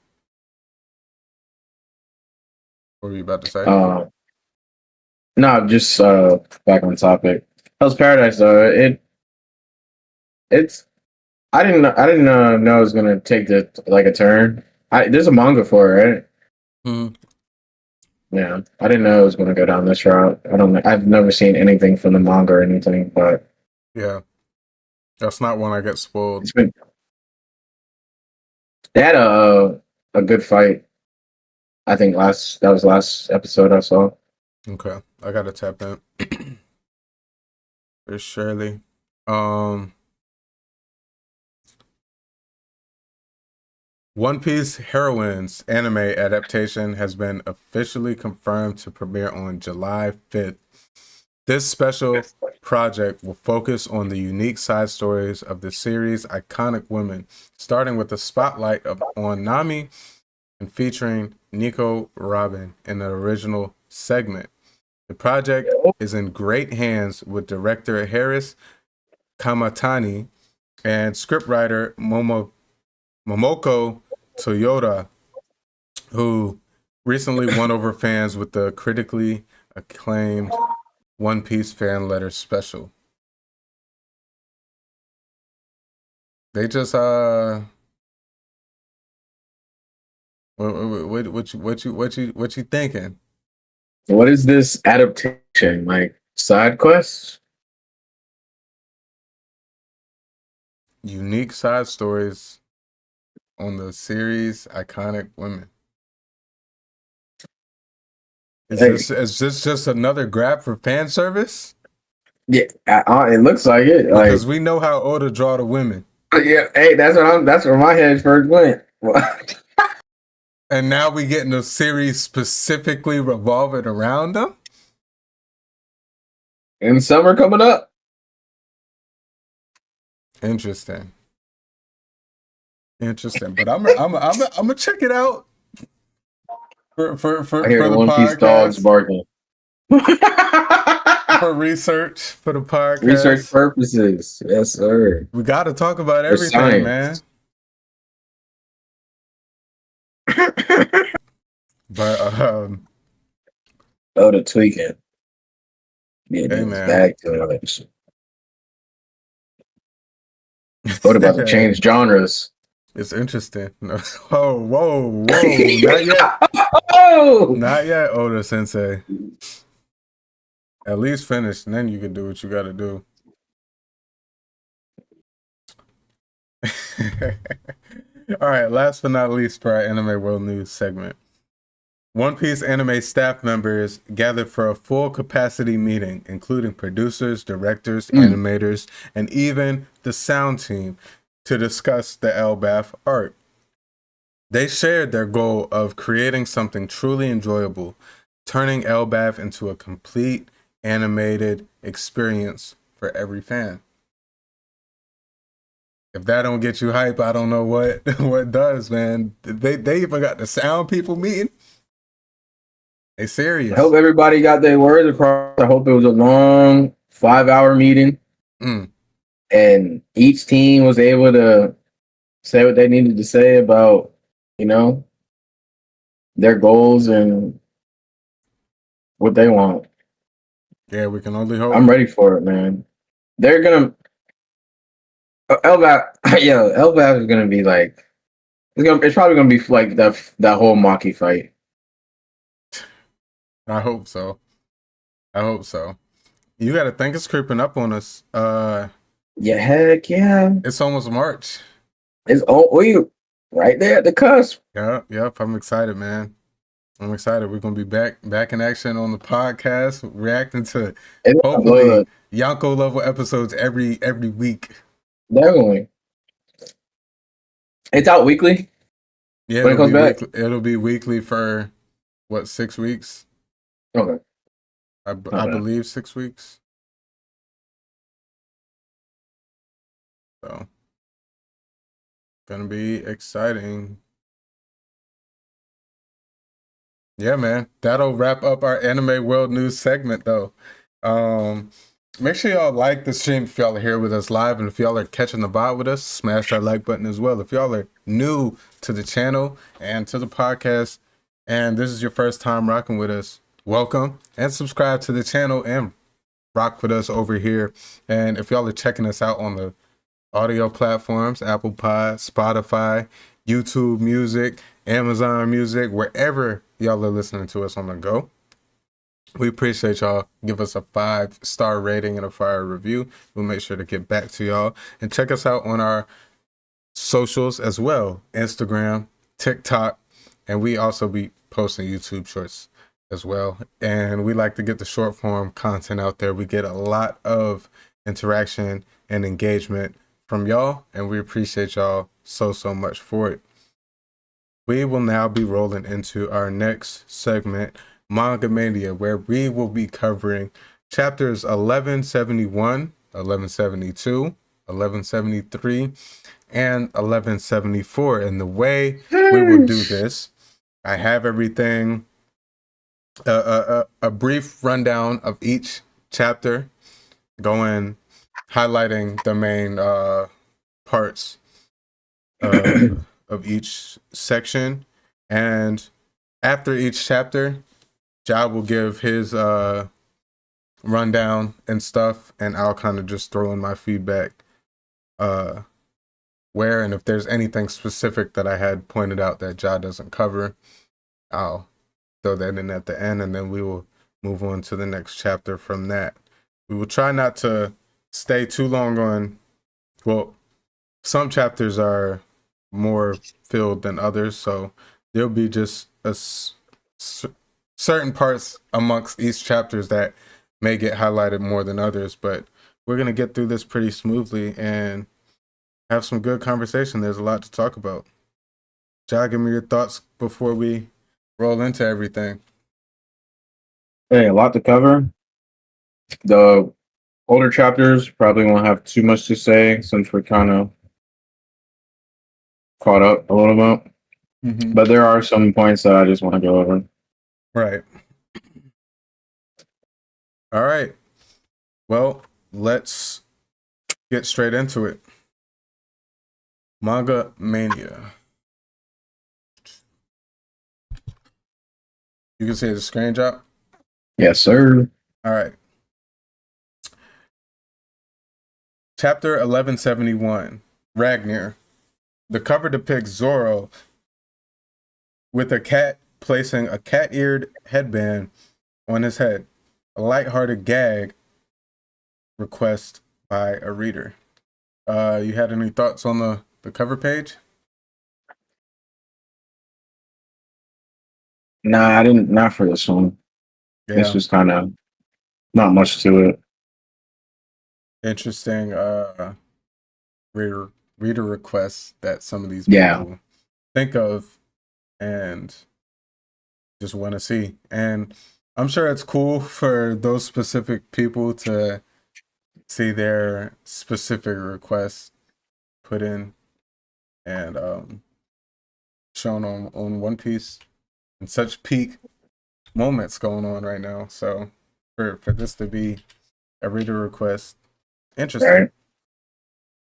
What were you about to say? No, just back on topic. Hell's Paradise though. It's I didn't know it was gonna take a turn. There's a manga for it, right? Mm-hmm. Yeah, I didn't know it was gonna go down this route. I've never seen anything from the manga or anything, but Yeah, that's not one I get spoiled. It's been they had a good fight. I think that was last episode I saw. Okay, I gotta tap in. There's Shirley. One Piece Heroines anime adaptation has been officially confirmed to premiere on July 5th. This special project will focus on the unique side stories of the series' iconic women, starting with a spotlight on Nami and featuring Nico Robin in the original segment. The project is in great hands with director Harris Kamatani and scriptwriter Momoko Toyota, who recently won over fans with the critically acclaimed One Piece fan letter special. They just what you thinking? What is this adaptation? Like side quests? Unique side stories on the series' iconic women. Is this just another grab for fan service? Yeah, it looks like it. Because we know how Oda draw the women. Yeah, hey, that's where my head first went. And now we getting a series specifically revolving around them. And summer coming up. Interesting. But I'm gonna check it out for I hear the One Piece dogs barking. For research for the podcast. Research purposes, yes, sir. We got to talk about everything, man. But the tweaking. Yeah, hey, man. Back to it. What about to change genres? It's interesting. Whoa. Not yet. Oh! Not yet, Oda Sensei. At least finish, and then you can do what you got to do. All right, last but not least for our Anime World News segment. One Piece anime staff members gathered for a full capacity meeting, including producers, directors, animators, and even the sound team, to discuss the Elbaph art. They shared their goal of creating something truly enjoyable, turning Elbaph into a complete animated experience for every fan. If that don't get you hype, I don't know what does, man. They even got the sound people meeting. They serious. I hope everybody got their words across. I hope it was a long 5-hour meeting. And each team was able to say what they needed to say about, their goals and what they want. Yeah, we can only hope. I'm ready for it, man. They're gonna Elbaph is gonna be like it's probably gonna be like that whole Maki fight. I hope so. You gotta think it's creeping up on us. Yeah, heck yeah. It's almost March. It's right there at the cusp. Yep. I'm excited, man. I'm excited. We're gonna be back in action on the podcast, reacting to hopefully Yonko level episodes every week. Definitely. It's out weekly. Yeah, when it comes back, it'll be weekly for 6 weeks? Okay. I believe 6 weeks. So, gonna be exciting. Yeah, man. That'll wrap up our Anime World News segment, though. Make sure y'all like the stream if y'all are here with us live, and if y'all are catching the vibe with us, smash that like button as well. If y'all are new to the channel and to the podcast, and this is your first time rocking with us, welcome, and subscribe to the channel and rock with us over here. And if y'all are checking us out on the audio platforms, Apple Pod, Spotify, YouTube Music, Amazon Music, wherever y'all are listening to us on the go, We appreciate y'all. Give us a 5-star rating and a fire review. We'll make sure to get back to y'all. And check us out on our socials as well. Instagram, TikTok, and we also be posting YouTube shorts as well. And we like to get the short form content out there. We get a lot of interaction and engagement from y'all, and we appreciate y'all so much for it. We will now be rolling into our next segment, Manga Mania, where we will be covering chapters 1171, 1172, 1173, and 1174. And the way we will do this, I have everything, a brief rundown of each chapter, highlighting the main parts of each section. And after each chapter, Ja will give his rundown and stuff, and I'll kind of just throw in my feedback where, and if there's anything specific that I had pointed out that Ja doesn't cover, I'll throw that in at the end, and then we will move on to the next chapter from that. We will try not to stay too long on, well, some chapters are more filled than others, so there'll be just certain parts amongst each chapters that may get highlighted more than others, but we're going to get through this pretty smoothly and have some good conversation. There's a lot to talk about. Ja, give me your thoughts before we roll into everything. Hey, a lot to cover. The older chapters probably won't have too much to say since we're kind of caught up a little bit. Mm-hmm. But there are some points that I just want to go over. Right. All right. Well, let's get straight into it. Manga Mania. You can see the screen drop? Yes, sir. All right. Chapter 1171, Ragnir. The cover depicts Zoro with a cat placing a cat-eared headband on his head. A lighthearted gag request by a reader. You had any thoughts on the cover page? Nah, I didn't. Not for this one. Yeah. It's just kind of not much to it. Interesting reader requests that some of these people think of and just want to see. And I'm sure it's cool for those specific people to see their specific requests put in and shown on One Piece, and such peak moments going on right now. So for this to be a reader request, interesting.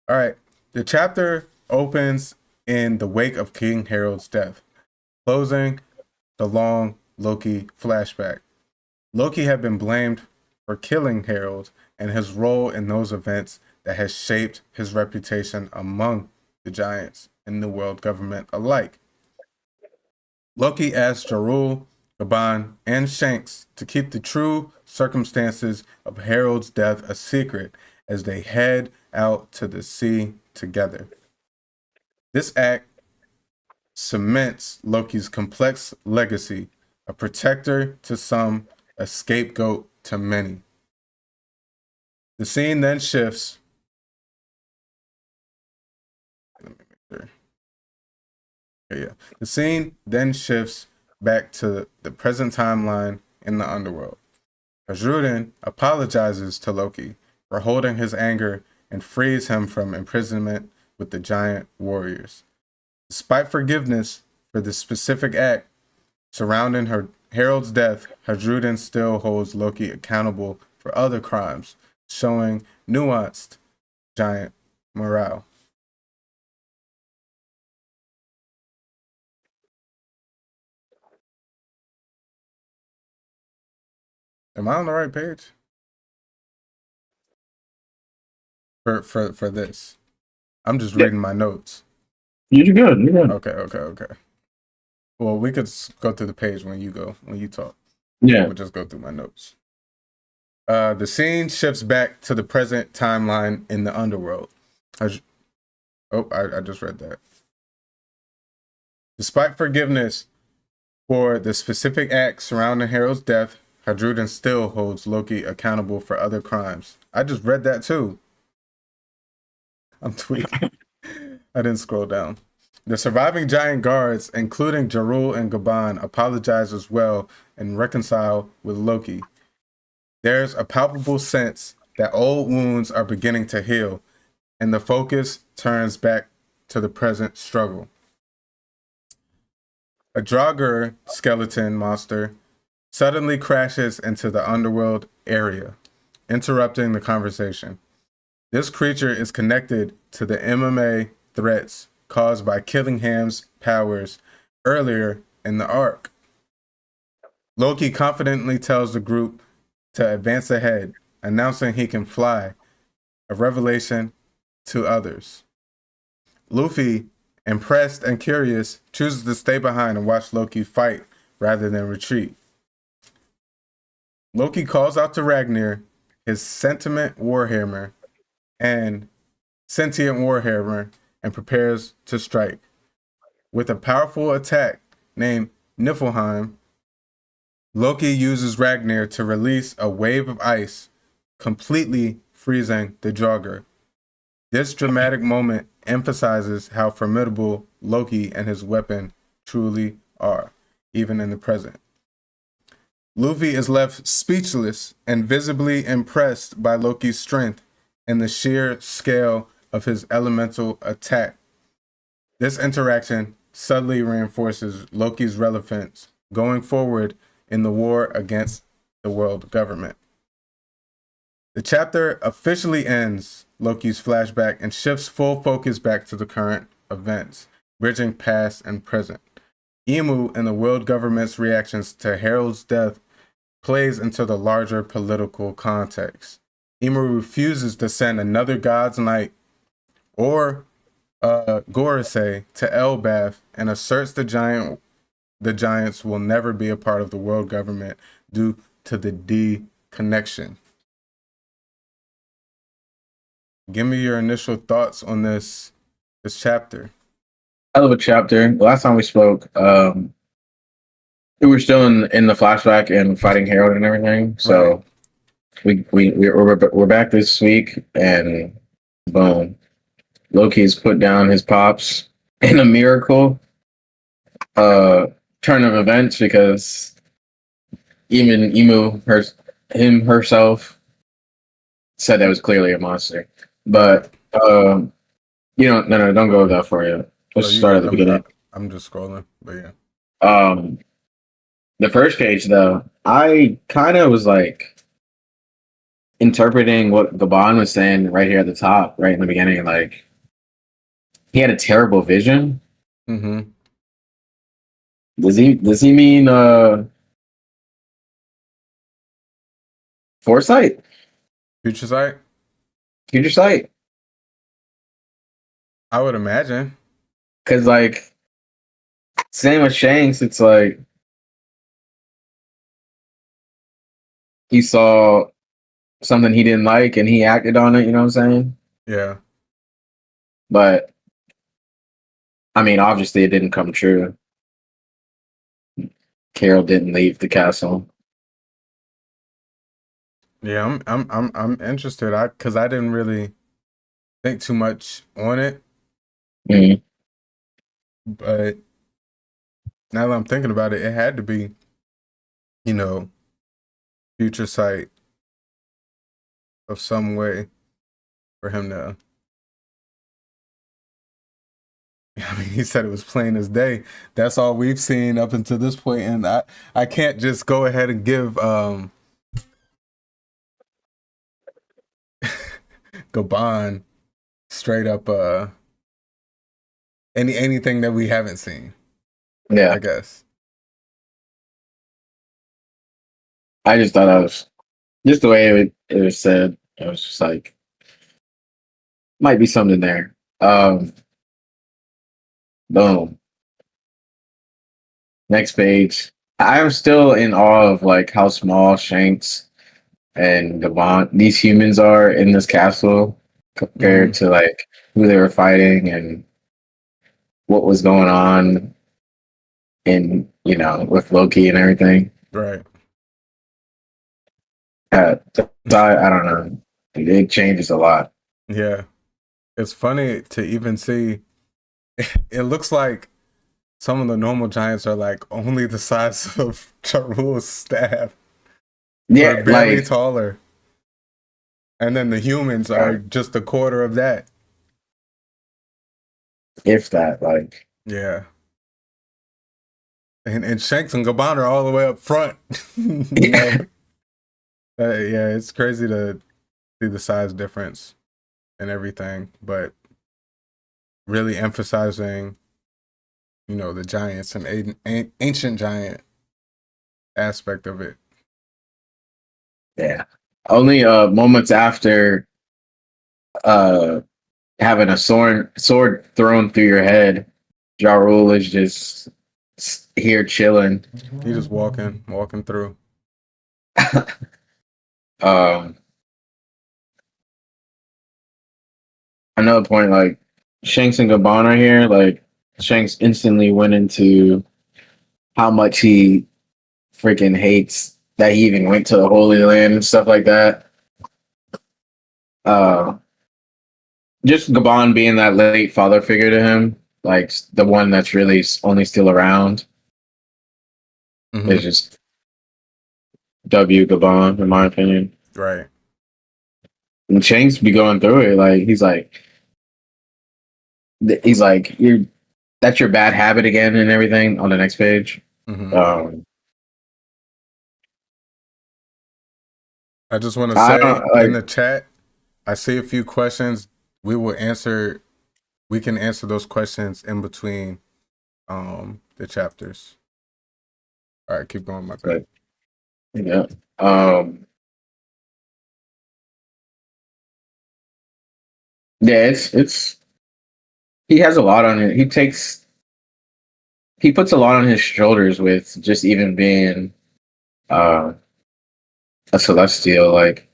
All right. The chapter opens in the wake of King Harold's death, closing the long Loki flashback. Loki had been blamed for killing Harold and his role in those events that has shaped his reputation among the giants and the world government alike. Loki asked Jarul, Gaban, and Shanks to keep the true circumstances of Harold's death a secret as they head out to the sea together. This act cements Loki's complex legacy, a protector to some, a scapegoat to many. The scene then shifts. Let me make sure. Yeah. The scene then shifts back to the present timeline in the underworld. Azrudin apologizes to Loki for holding his anger and frees him from imprisonment with the giant warriors. Despite forgiveness for the specific act surrounding Harold's death, Azrudin still holds Loki accountable for other crimes, showing nuanced giant morale. Am I on the right page? For this. I'm just reading my notes. You're good. Okay. Well, we could go through the page when you talk. Yeah. We'll just go through my notes. The scene shifts back to the present timeline in the underworld. I just read that. Despite forgiveness for the specific acts surrounding Harald's death, Hadrudin still holds Loki accountable for other crimes. I just read that too. I'm tweaking. I didn't scroll down. The surviving giant guards, including Jarul and Gaban, apologize as well and reconcile with Loki. There's a palpable sense that old wounds are beginning to heal, and the focus turns back to the present struggle. A Draugr skeleton monster suddenly crashes into the underworld area, interrupting the conversation. This creature is connected to the MMA threats caused by Killingham's powers earlier in the arc. Loki confidently tells the group to advance ahead, announcing he can fly, a revelation to others. Luffy, impressed and curious, chooses to stay behind and watch Loki fight rather than retreat. Loki calls out to Ragnir, his sentient warhammer, and prepares to strike. With a powerful attack named Niflheim, Loki uses Ragnir to release a wave of ice, completely freezing the Draugr. This dramatic moment emphasizes how formidable Loki and his weapon truly are, even in the present. Luffy is left speechless and visibly impressed by Loki's strength and the sheer scale of his elemental attack. This interaction subtly reinforces Loki's relevance going forward in the war against the world government. The chapter officially ends Loki's flashback and shifts full focus back to the current events, bridging past and present. Emu and the world government's reactions to Harald's death plays into the larger political context. Emu refuses to send another God's Knight or Gorosei to Elbaph and asserts the giants will never be a part of the world government due to the D connection. Give me your initial thoughts on this chapter. Hell of a chapter. Last time we spoke, we were still in the flashback and fighting Harold and everything. So we're back this week, and boom, Loki's put down his pops in a miracle turn of events, because even Emu herself said that was clearly a monster. But no, don't go with that for you. Let's start at the beginning. I'm just scrolling, but yeah. The first page though, I kind of was like interpreting what Gaban was saying right here at the top, right in the beginning. Like, he had a terrible vision. Mm-hmm. Does he mean foresight? Future sight? Future sight? I would imagine. Because, like, same with Shanks, it's like he saw something he didn't like and he acted on it, you know what I'm saying? Yeah. But, I mean, obviously it didn't come true. Carol didn't leave the castle. Yeah, I'm interested. Because I didn't really think too much on it. Mm-hmm. But now that I'm thinking about it, it had to be, future sight of some way for him to. I mean, he said it was plain as day. That's all we've seen up until this point, and I can't just go ahead and give Gaban straight up anything that we haven't seen. Yeah, I guess. I just thought that was just the way it was said. It was just like, might be something there. Boom. Next page. I'm still in awe of like how small Shanks and Gabon these humans are in this castle compared to like who they were fighting and what was going on in with Loki and everything. Right. I don't know. It changes a lot. Yeah. It's funny to even see. It looks like some of the normal giants are like only the size of Charul's staff. Yeah, Or barely like taller. And then the humans are just a quarter of that. if that, like Yeah. And Shanks and Gabon are all the way up front. yeah. Yeah, it's crazy to see the size difference and everything, but really emphasizing, the giants and ancient giant aspect of it. Yeah. Only moments after having a sword thrown through your head, Ja Rule is just here chilling. He just walking through. Another point, like Shanks and Gabon are here. Like Shanks instantly went into how much he freaking hates that he even went to the Holy Land and stuff like that. Just Gabon being that late father figure to him, like the one that's really only still around, is just W Gabon, in my opinion. Right. And Shanks be going through it, like he's like that's your bad habit again and everything on the next page. I just want to say in the chat, I see a few questions. We can answer those questions in between the chapters. All right, keep going, my bad. Yeah. Yeah, it's he has a lot on it. He puts a lot on his shoulders with just even being a celestial. Like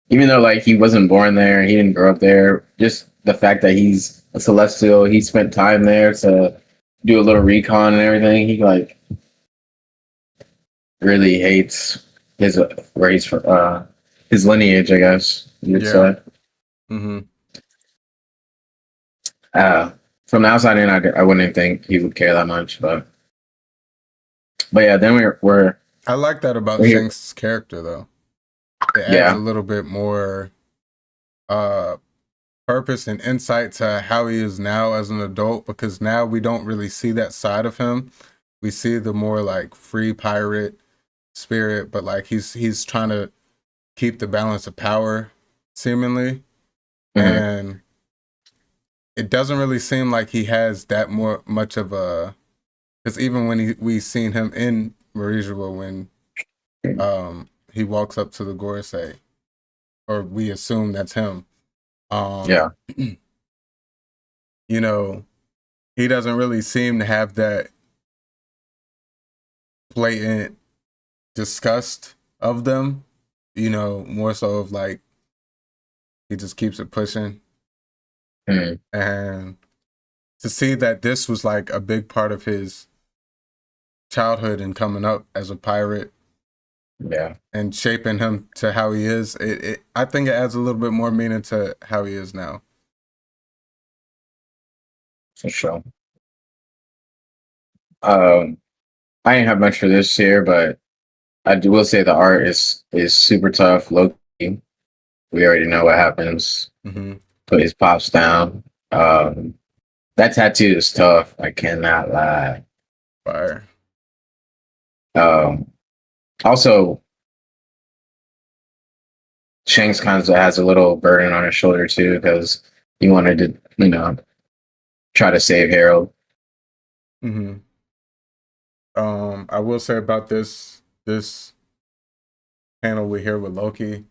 even though like he wasn't born there, he didn't grow up there, just the fact that he's a celestial, he spent time there to do a little recon and everything. He like really hates his race for his lineage, I guess you'd say. From the outside in, I wouldn't think he would care that much, but yeah. Then we're I like that about Shanks' character, though. It adds a little bit more purpose and insight to how he is now as an adult, because now we don't really see that side of him. We see the more like free pirate spirit, but like he's trying to keep the balance of power, seemingly, and it doesn't really seem like he has that much of a. Because even when we seen him in Marijua, when he walks up to the Gorosei, or we assume that's him. He doesn't really seem to have that blatant disgust of them. More so of like he just keeps it pushing. And to see that this was like a big part of his childhood and coming up as a pirate, and shaping him to how he is, I think it adds a little bit more meaning to how he is now. For sure. I didn't have much for this year, but I will say the art is super tough. Loki, we already know what happens. Put his pops down. That tattoo is tough. I cannot lie. Fire. Also, Shanks kind of has a little burden on his shoulder too, because he wanted to, try to save Harold. I will say about this panel we hear with Loki,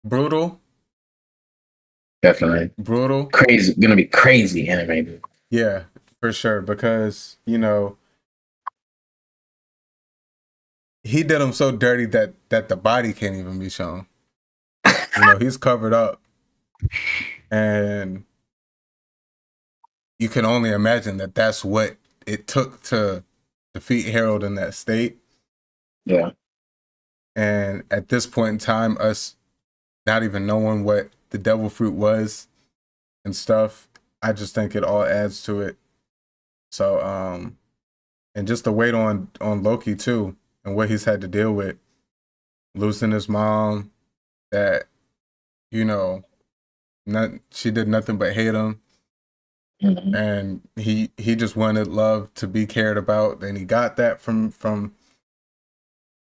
brutal. Definitely Brutal. Crazy. Gonna be crazy animated. Yeah, For sure, because he did him so dirty that the body can't even be shown. He's covered up, and you can only imagine that that's what it took to defeat Harold in that state. Yeah. And at this point in time, us not even knowing what the devil fruit was and stuff, I just think it all adds to it. So, and just the weight on Loki too, and what he's had to deal with, losing his mom, that she did nothing but hate him. Mm-hmm. And he just wanted love, to be cared about, and he got that from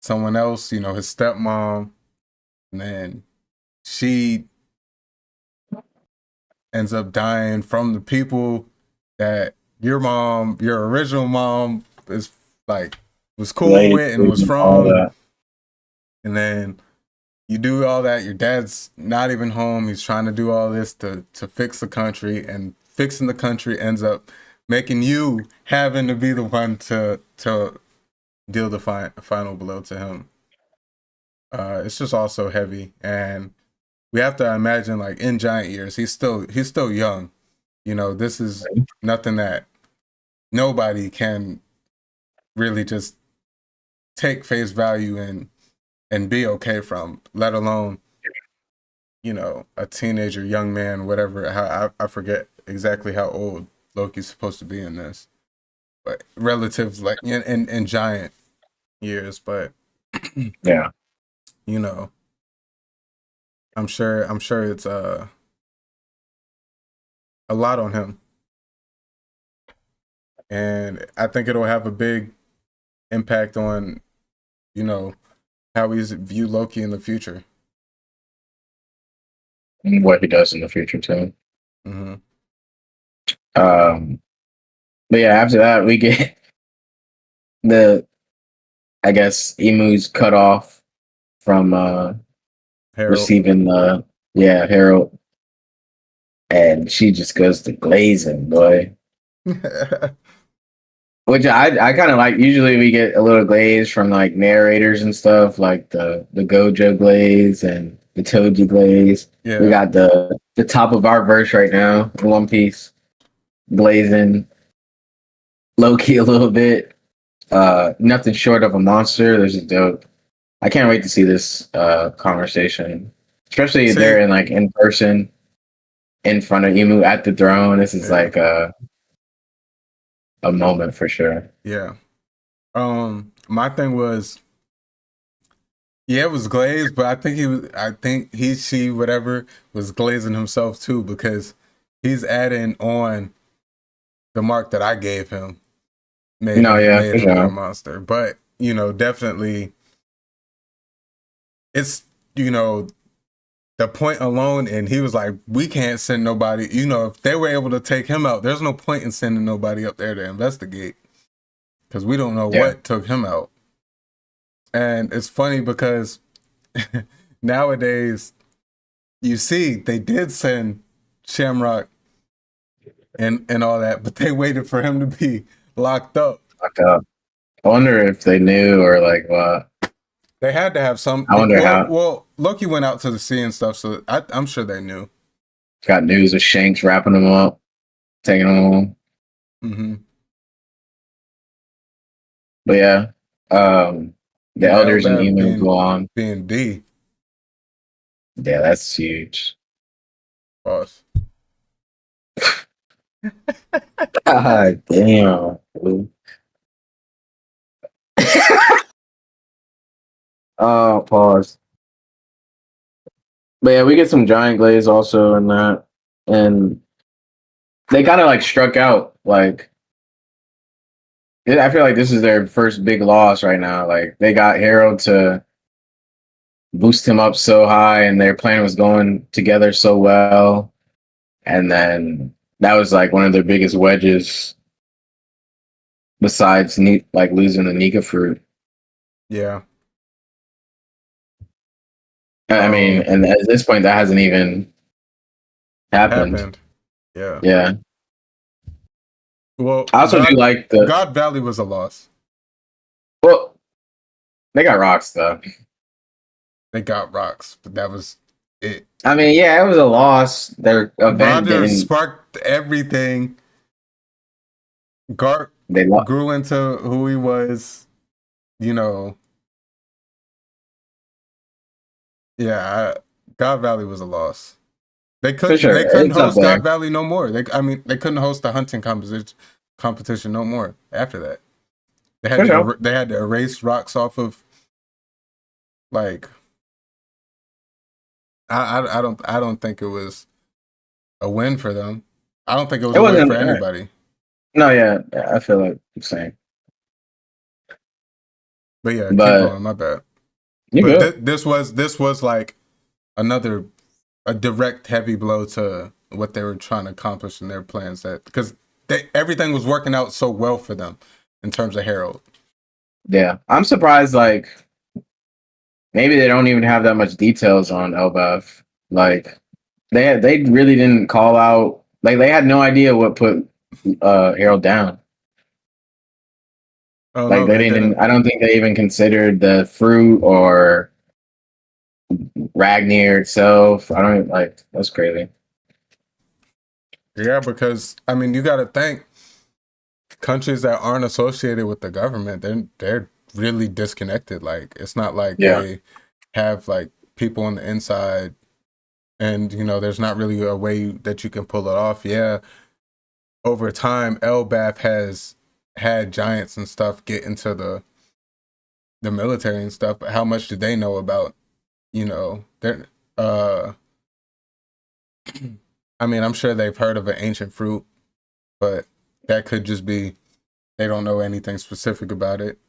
someone else, his stepmom, and then she ends up dying from the people that your original mom was cool with and was from. And then you do all that, your dad's not even home, he's trying to do all this to fix the country, and fixing the country ends up making you having to be the one to deal the final blow to him. It's just also heavy, and we have to imagine, like, in giant years, he's still young. This is nothing that nobody can really just take face value and be okay from, let alone a teenager, young man, whatever. I forget exactly how old Loki's supposed to be in this, but relative, like, in giant years. But yeah, I'm sure it's a lot on him, and I think it'll have a big impact on how we view Loki in the future, and what he does in the future too. Mm-hmm. But yeah, after that we get I guess Emu's cut off from Harold. Receiving Harold, and she just goes to glazing, boy. Which I kind of like. Usually we get a little glaze from like narrators and stuff, like the Gojo glaze and the Toji glaze. Yeah. We got the top of our verse right now in One Piece, glazing Loki a little bit. Nothing short of a monster. This is dope. I can't wait to see this conversation, especially if they're in person, in front of Emu at the throne. This is like a moment for sure. Yeah. My thing was, it was glazed, but I think she whatever was glazing himself too, because he's adding on the mark that I gave him. Made him a monster, but definitely, it's the point alone, and he was like, we can't send nobody. If they were able to take him out, there's no point in sending nobody up there to investigate, because we don't know what took him out. And it's funny because nowadays, you see, they did send Shamrock and all that, but they waited for him to be locked up. I wonder if they knew, or like what. They had to have some. I wonder how. Well, Loki went out to the sea and stuff, so I'm sure they knew. Got news of Shanks wrapping them up, taking them home. Mm-hmm. But yeah, the elders and Emu go on. Being D. Yeah, that's huge. Boss. God damn. Pause. But yeah, we get some giant glaze also in that, and they kind of like struck out. Like, I feel like this is their first big loss right now. Like, they got Harold to boost him up so high, and their plan was going together so well, and then that was like one of their biggest wedges, besides like losing the Nika fruit. Yeah. I mean, and at this point, that hasn't even happened. Yeah. Yeah. Well, I also do like the. God Valley was a loss. Well, they got rocks though. They got rocks, but that was it. I mean, yeah, it was a loss. Their event Roger didn't. sparked everything. Garp They grew into who he was. You know. Yeah, God Valley was a loss. They couldn't. sure. They couldn't It's up host there. God Valley no more. They couldn't host the hunting competition no more after that. They had For to, sure. they had to erase rocks off of. Like, I don't think it was a win for them. I don't think it was a win for anybody. No, yeah, I feel like I'm saying. But yeah, But keep going. My bad. you But good. this was like a direct heavy blow to what they were trying to accomplish in their plans. That because everything was working out so well for them in terms of Herald. Yeah, I'm surprised. Like, maybe they don't even have that much details on Elbaph. Like, they really didn't call out. Like, they had no idea what put Harold down. Oh Like, no, they didn't. I don't think they even considered the fruit or Ragnir itself. I don't like. That's crazy. Yeah, because I mean, you got to think countries that aren't associated with the government, they're really disconnected. Like, it's not like they have like people on the inside, and you know, there's not really a way that you can pull it off. Yeah, over time, Elbaph has had giants and stuff get into the military and stuff, but how much do they know about, you know, their I mean, I'm sure they've heard of an ancient fruit, but that could just be they don't know anything specific about it.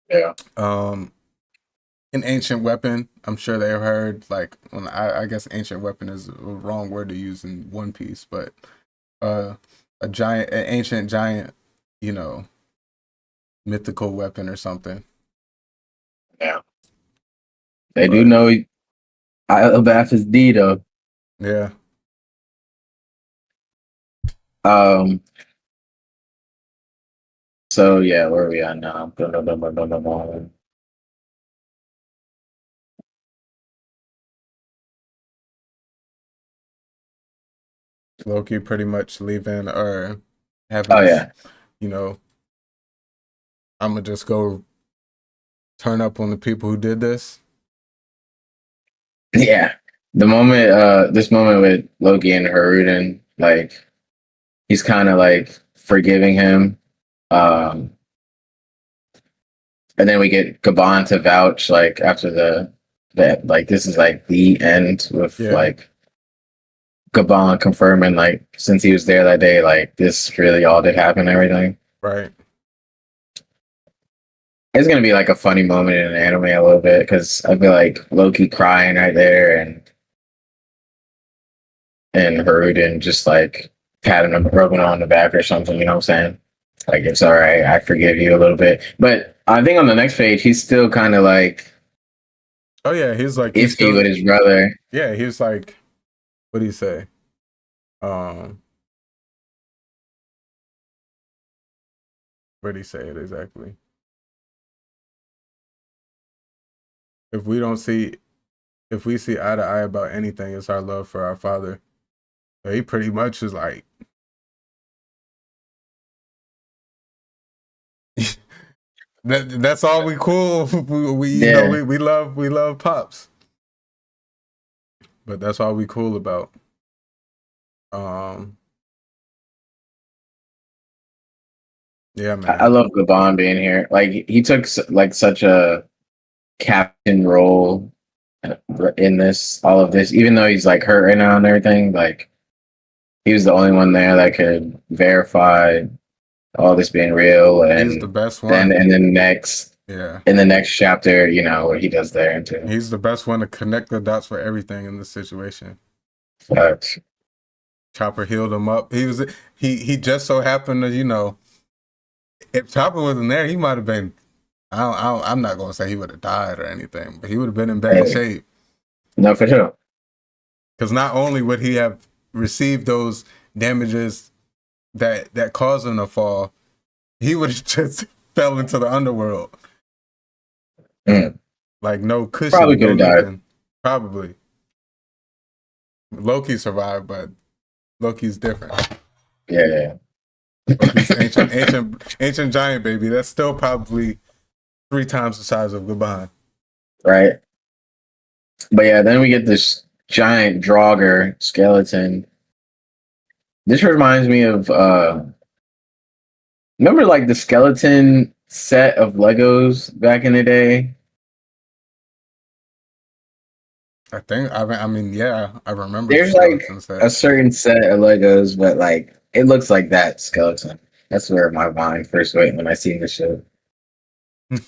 Yeah. An ancient weapon, I'm sure they've heard, like, when I guess ancient weapon is a wrong word to use in One Piece, but an ancient giant, you know, mythical weapon or something. Yeah. They do know Elbaph is D though. Yeah. So yeah, where are we at now? Loki pretty much leaving or having you know, I'm gonna just go turn up on the people who did this. Yeah. The moment this moment with Loki and Haruden, like he's kind of like forgiving him. And then we get Gabon to vouch like after that like this is like the end with like Gabon confirming like since he was there that day, like this really all did happen and everything. Right. It's gonna be like a funny moment in an anime a little bit because I feel like Loki crying right there and Haruden just like patting him, rubbing him on the back or something. You know what I'm saying? Like it's all right, I forgive you a little bit. But I think on the next page he's still kind of like, oh yeah, he's like iffy with his brother. Yeah, he's like, what do you say? Where do you say it exactly? If we see eye to eye about anything, it's our love for our father. So he pretty much is like, that's all we cool. You know, we love Pops, but that's all we cool about. Yeah, man. I love Gabon being here. Like he took like such a captain role in all of this, even though he's like hurt right now and everything. Like he was the only one there that could verify all this being real, and he's the best one. And then next, in the next chapter, you know what he does there too. He's the best one to connect the dots for everything in this situation. Facts. Chopper healed him up. He just so happened to, you know, if Chopper wasn't there, he might have been. I'm not gonna say he would have died or anything, but he would have been in bad shape. No, for sure. Because not only would he have received those damages that caused him to fall, he would have just fell into the underworld. Like no cushion, Probably could have died. Probably. Loki survived, but Loki's different. Yeah. Loki's ancient giant baby. That's still probably 3 times the size of Gaban. Right. But yeah, then we get this giant Draugr skeleton. This reminds me of remember like the skeleton set of Legos back in the day? I mean, yeah, I remember. There's like a certain set of Legos, but like it looks like that skeleton. That's where my mind first went when I seen the show.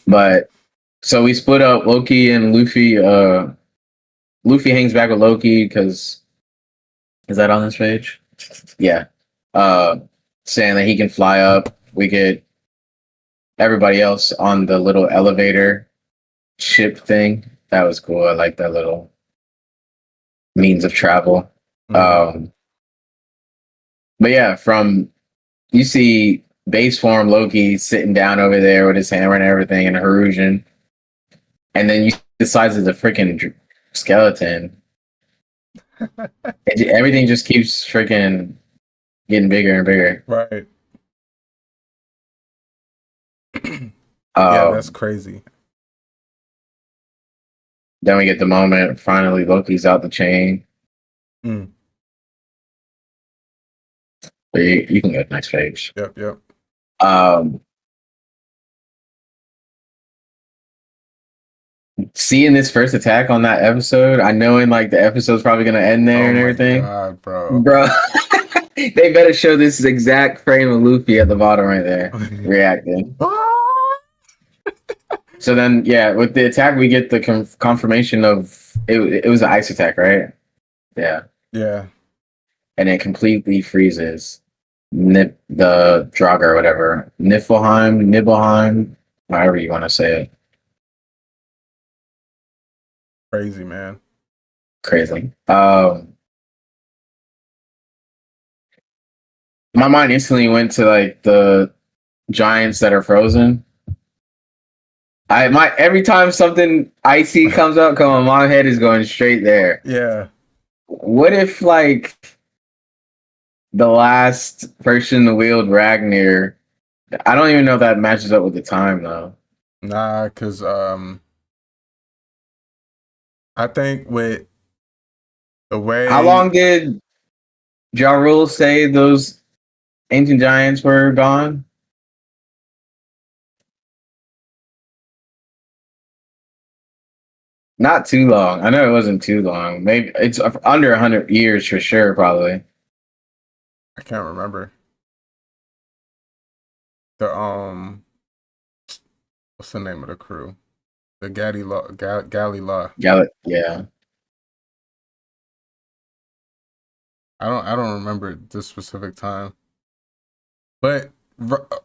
But so we split up Loki and Luffy. Luffy hangs back with Loki because is that on this page? Yeah. Saying that he can fly up. We get everybody else on the little elevator ship thing. That was cool. I like that little means of travel. But yeah, you see base form Loki sitting down over there with his hammer and everything and Harujan. And then you see the size of the freaking skeleton. Everything just keeps freaking getting bigger and bigger. Right. Yeah, that's crazy. Then we get the moment, finally Loki's out the chain. But you can go to the next page. Yep. Seeing this first attack on that episode, I knowing like the episode's probably gonna end there and everything. God, bro. They better show this exact frame of Luffy at the bottom right there, reacting. So then, yeah, with the attack, we get the confirmation of it was an ice attack, right? Yeah. And it completely freezes the Draugr or whatever. Nibelheim, however you want to say it. Crazy, man. Crazy. My mind instantly went to like the giants that are frozen. Every time something icy comes up, my head is going straight there. Yeah. What if like the last person to wield Ragnir? I don't even know if that matches up with the time though. Nah, because I think with the way. How long did Ja Rule say those ancient giants were gone? Not too long. I know it wasn't too long. Maybe it's under 100 years for sure, probably. I can't remember. What's the name of the crew? The Galley Law. Yeah. I don't remember this specific time. But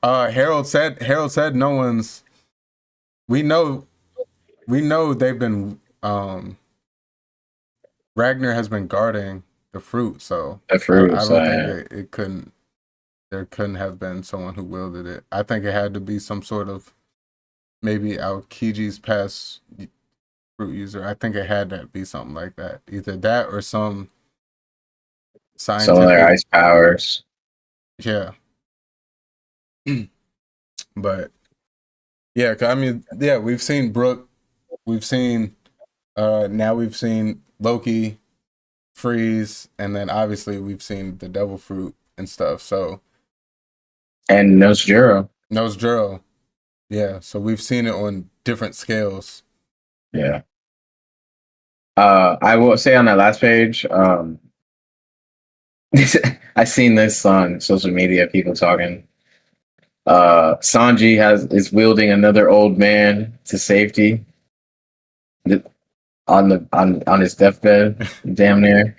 Harold said no one's. We know they've been Ragnir has been guarding the fruit, so the fruit. I don't think there couldn't have been someone who wielded it. I think it had to be some sort of maybe Aokiji's past fruit user. I think it had to be something like that. Either that or some scientific. Some of their ice powers. Yeah. But yeah, I mean, yeah, we've seen Brook. We've seen now we've seen Loki freeze, and then obviously we've seen the devil fruit and stuff. So and Nosjuro. Yeah, so we've seen it on different scales. Yeah. I will say on that last page, I seen this on social media, people talking. Sanji is wielding another old man to safety on his deathbed, damn near.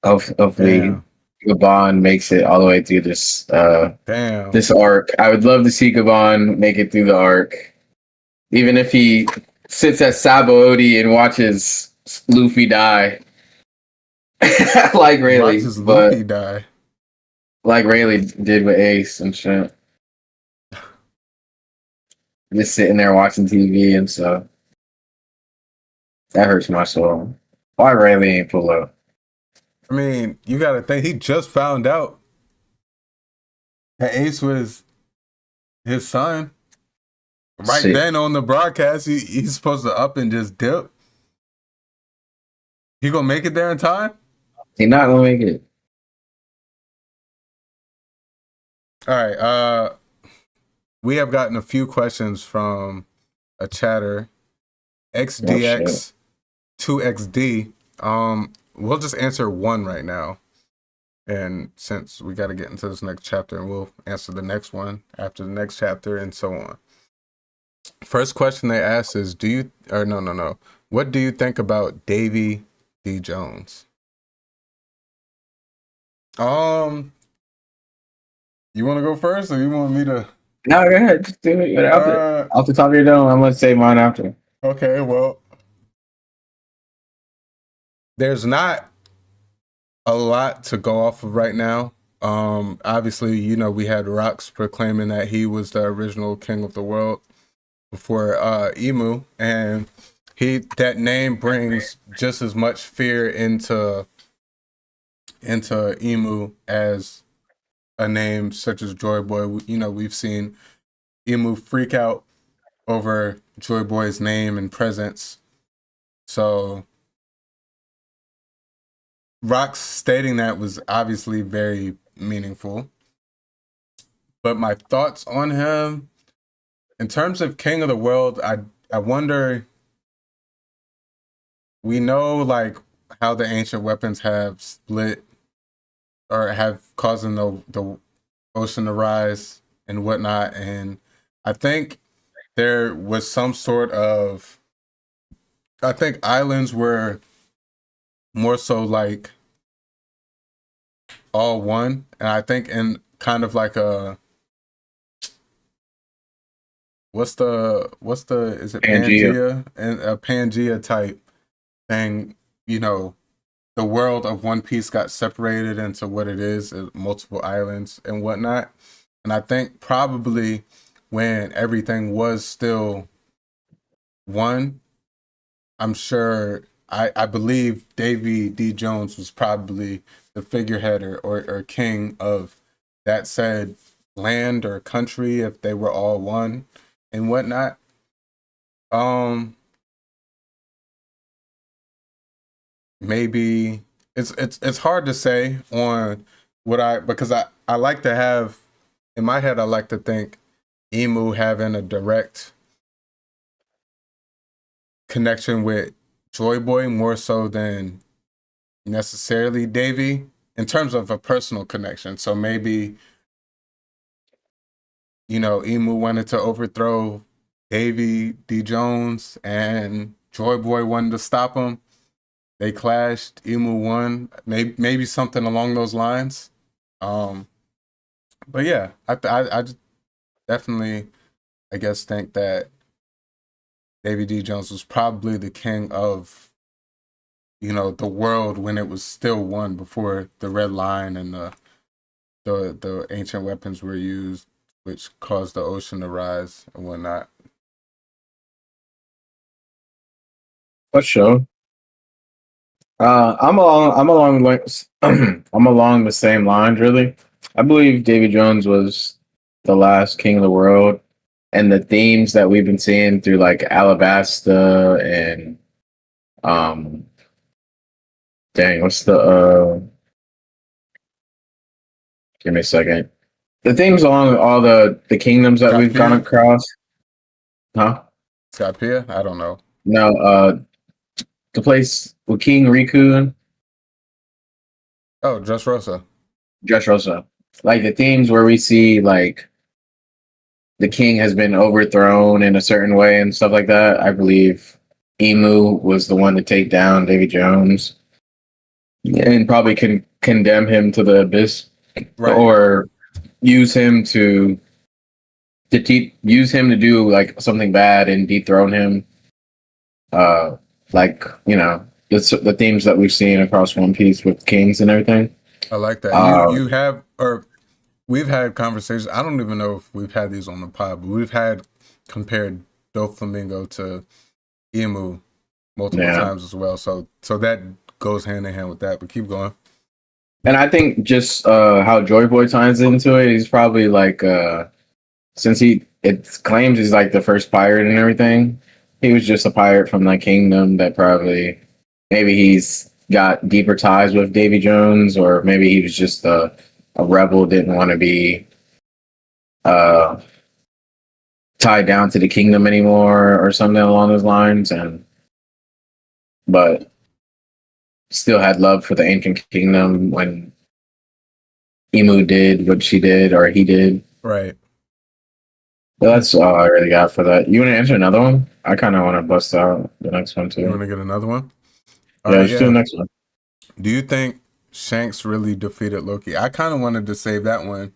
Hopefully, Gabon makes it all the way through this this arc. I would love to see Gabon make it through the arc, even if he sits at Sabaody and watches Luffy die. Like really, Luffy die. like Rayleigh did with Ace and shit. Just sitting there watching TV and stuff. That hurts my soul. Why Rayleigh ain't pull up? I mean, you gotta think he just found out that Ace was his son. Right Shit. then on the broadcast, he's supposed to up and just dip. He gonna make it there in time? He not gonna make it. All right. We have gotten a few questions from a chatter, XDX2XD. We'll just answer one right now, and since we got to get into this next chapter, and we'll answer the next one after the next chapter, and so on. First question they asked is, what do you think about Davy D. Jones? You want to go first, or you want me to? No, go ahead. Just do it. Off the top of your dome, I'm gonna say mine after. Okay, well, there's not a lot to go off of right now. Obviously, we had Rox proclaiming that he was the original king of the world before Emu, and that name brings just as much fear into Emu as a name such as Joy Boy. We've seen Emu freak out over Joy Boy's name and presence. So Rox stating that was obviously very meaningful. But my thoughts on him, in terms of King of the World, I wonder, we know like how the ancient weapons have split or have causing the ocean to rise and whatnot. And I think there was some sort of, I think islands were more so like all one. And I think in kind of like a, is it Pangea? And a Pangea type thing, the world of One Piece got separated into what it is, multiple islands and whatnot. And I think probably when everything was still one, I'm sure, I believe Davy D. Jones was probably the figurehead or king of that said land or country if they were all one and whatnot. Maybe it's hard to say on because I like to have in my head, I like to think Emu having a direct connection with Joy Boy more so than necessarily Davy in terms of a personal connection. So maybe Emu wanted to overthrow Davy D. Jones and Joy Boy wanted to stop him. They clashed. Emu won. Maybe something along those lines. But yeah, I definitely, I guess, think that Davy D. Jones was probably the king of, the world when it was still one before the Red Line and the ancient weapons were used, which caused the ocean to rise and whatnot. For sure. I'm along the same lines, really. I believe Davy Jones was the last king of the world, and the themes that we've been seeing through like Alabasta and what's the give me a second. The themes along all the kingdoms that we've gone across. Huh? Skypea? I don't know. No, the place with King Riku. Oh, Dressrosa. Dressrosa. Like the themes where we see like the king has been overthrown in a certain way and stuff like that. I believe Emu was the one to take down Davy Jones and probably can condemn him to the abyss, right, or use him to do like something bad and dethrone him. The themes that we've seen across One Piece with kings and everything. I like that. You have, or we've had conversations. I don't even know if we've had these on the pod, but we've had compared Doflamingo to Emu multiple times as well. So that goes hand in hand with that. But keep going. And I think just how Joy Boy ties into it, he's probably like since it claims he's like the first pirate and everything, he was just a pirate from the kingdom that probably maybe he's got deeper ties with Davy Jones, or maybe he was just a rebel, didn't want to be tied down to the kingdom anymore or something along those lines, but still had love for the ancient kingdom when Emu did what she did or he did. Right. So that's all I really got for that. You want to answer another one? I kind of want to bust out the next one too. You want to get another one? All right, let's do the next one. Do you think Shanks really defeated Loki? I kind of wanted to save that one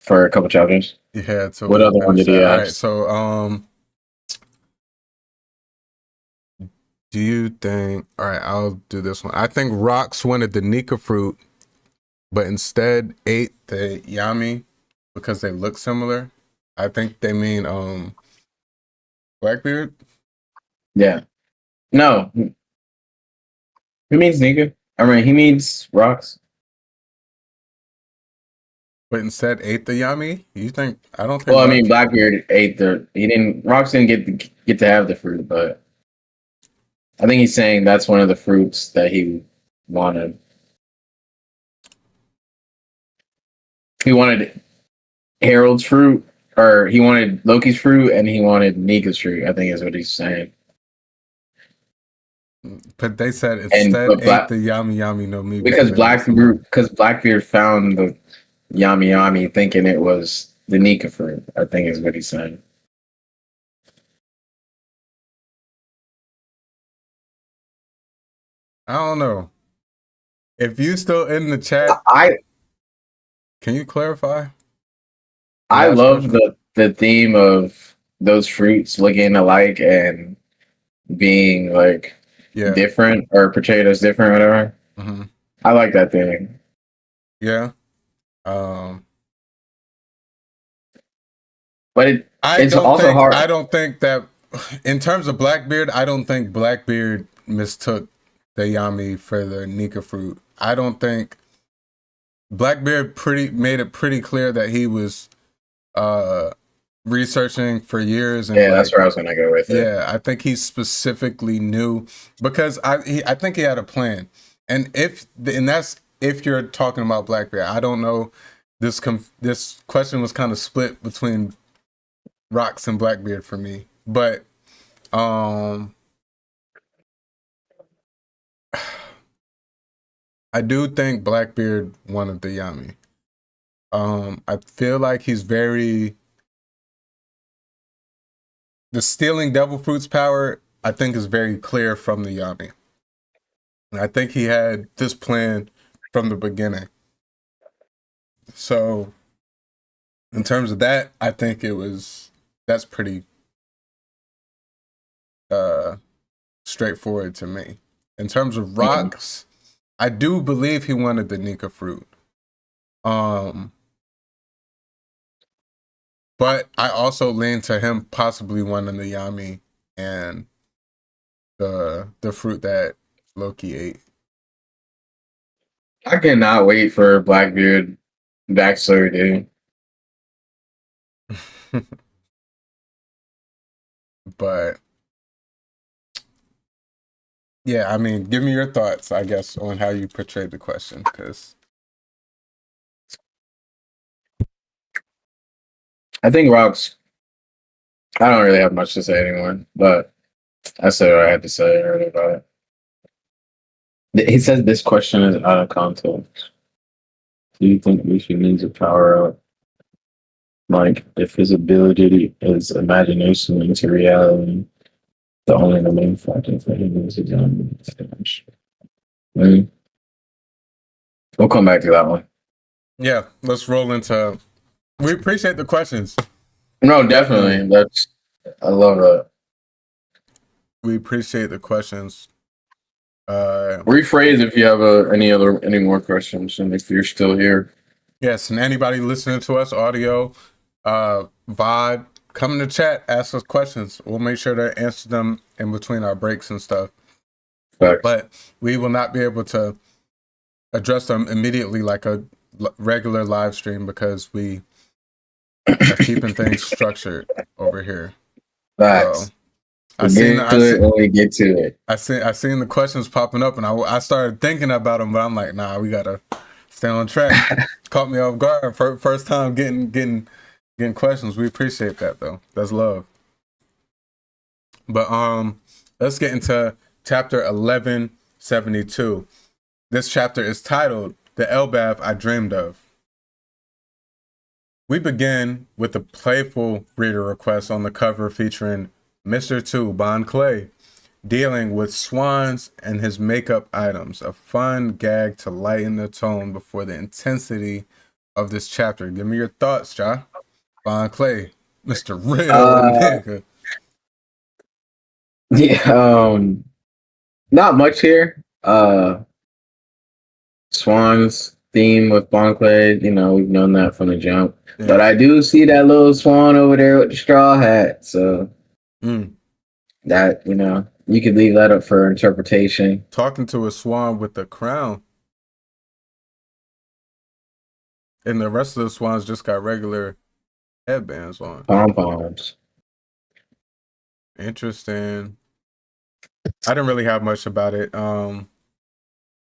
for a couple chapters. Yeah. So what other one did he ask? All right. So do you think? All right, I'll do this one. I think Rox wanted the Nika fruit, but instead ate the Yami because they look similar. I think they mean Blackbeard. Yeah. No. He means Nika. I mean, he means Rox. But instead ate the Yami. You think? I don't think. Well, I mean, Blackbeard ate the. He didn't. Rox didn't get to have the fruit, but I think he's saying that's one of the fruits that he wanted. He wanted Harold's fruit, or he wanted Loki's fruit, and he wanted Nika's fruit. I think is what he's saying. But they said instead ate the Yami Yami no Mi. Because Blackbeard found the Yami Yami thinking it was the Nika fruit, I think is what he's saying. I don't know. If you still in the chat, can you clarify? I love the theme of those fruits looking alike and being like different or portrayed as different, or whatever. Mm-hmm. I like that thing. Yeah. But it's also hard. I don't think that in terms of Blackbeard, I don't think Blackbeard mistook the Yami for the Nika fruit. I don't think Blackbeard made it pretty clear that he was researching for years. And that's where I was gonna go with it. Yeah, I think he specifically knew because I think he had a plan. And that's if you're talking about Blackbeard. I don't know. This question was kind of split between Rox and Blackbeard for me, but I do think Blackbeard wanted the Yami. I feel like he's the stealing devil fruits power, I think, is very clear from the Yami. And I think he had this plan from the beginning. So in terms of that, I think that's pretty straightforward to me. In terms of Rox, I do believe he wanted the Nika fruit. But I also lean to him possibly wanting the Yami and the fruit that Loki ate. I cannot wait for Blackbeard backstory, dude. But yeah, I mean, give me your thoughts, I guess, on how you portrayed the question, because I think Rox. I don't really have much to say anymore, but I said what I had to say earlier about it. He says this question is out of context. Do you think Luffy needs a power up? Like, if his ability is imagination into reality, the main factor for him is his own stage. We'll come back to that one. Yeah, let's roll into. We appreciate the questions. No, definitely. I love that. We appreciate the questions. Rephrase if you have any more questions, and if you're still here. Yes, and anybody listening to us, audio, VOD, come in the chat, ask us questions. We'll make sure to answer them in between our breaks and stuff. Facts. But we will not be able to address them immediately like a regular live stream because we are keeping things structured over here. Facts. So, I seen the questions popping up, and I started thinking about them, but I'm like, nah, we gotta stay on track. Caught me off guard. First time getting questions. We appreciate that though. That's love. But let's get into chapter 1172. This chapter is titled "The Elbaph I Dreamed of." We begin with a playful reader request on the cover featuring Mr. 2, Bon Clay, dealing with swans and his makeup items, a fun gag to lighten the tone before the intensity of this chapter. Give me your thoughts, Ja. Bon Clay, Mr. Real nigga. Yeah, not much here. Swans theme with Bon Clay, we've known that from the jump. Yeah. But I do see that little swan over there with the straw hat, so that, you could leave that up for interpretation. Talking to a swan with a crown. And the rest of the swans just got regular headbands on. Pom-poms. Interesting. I didn't really have much about it. Bon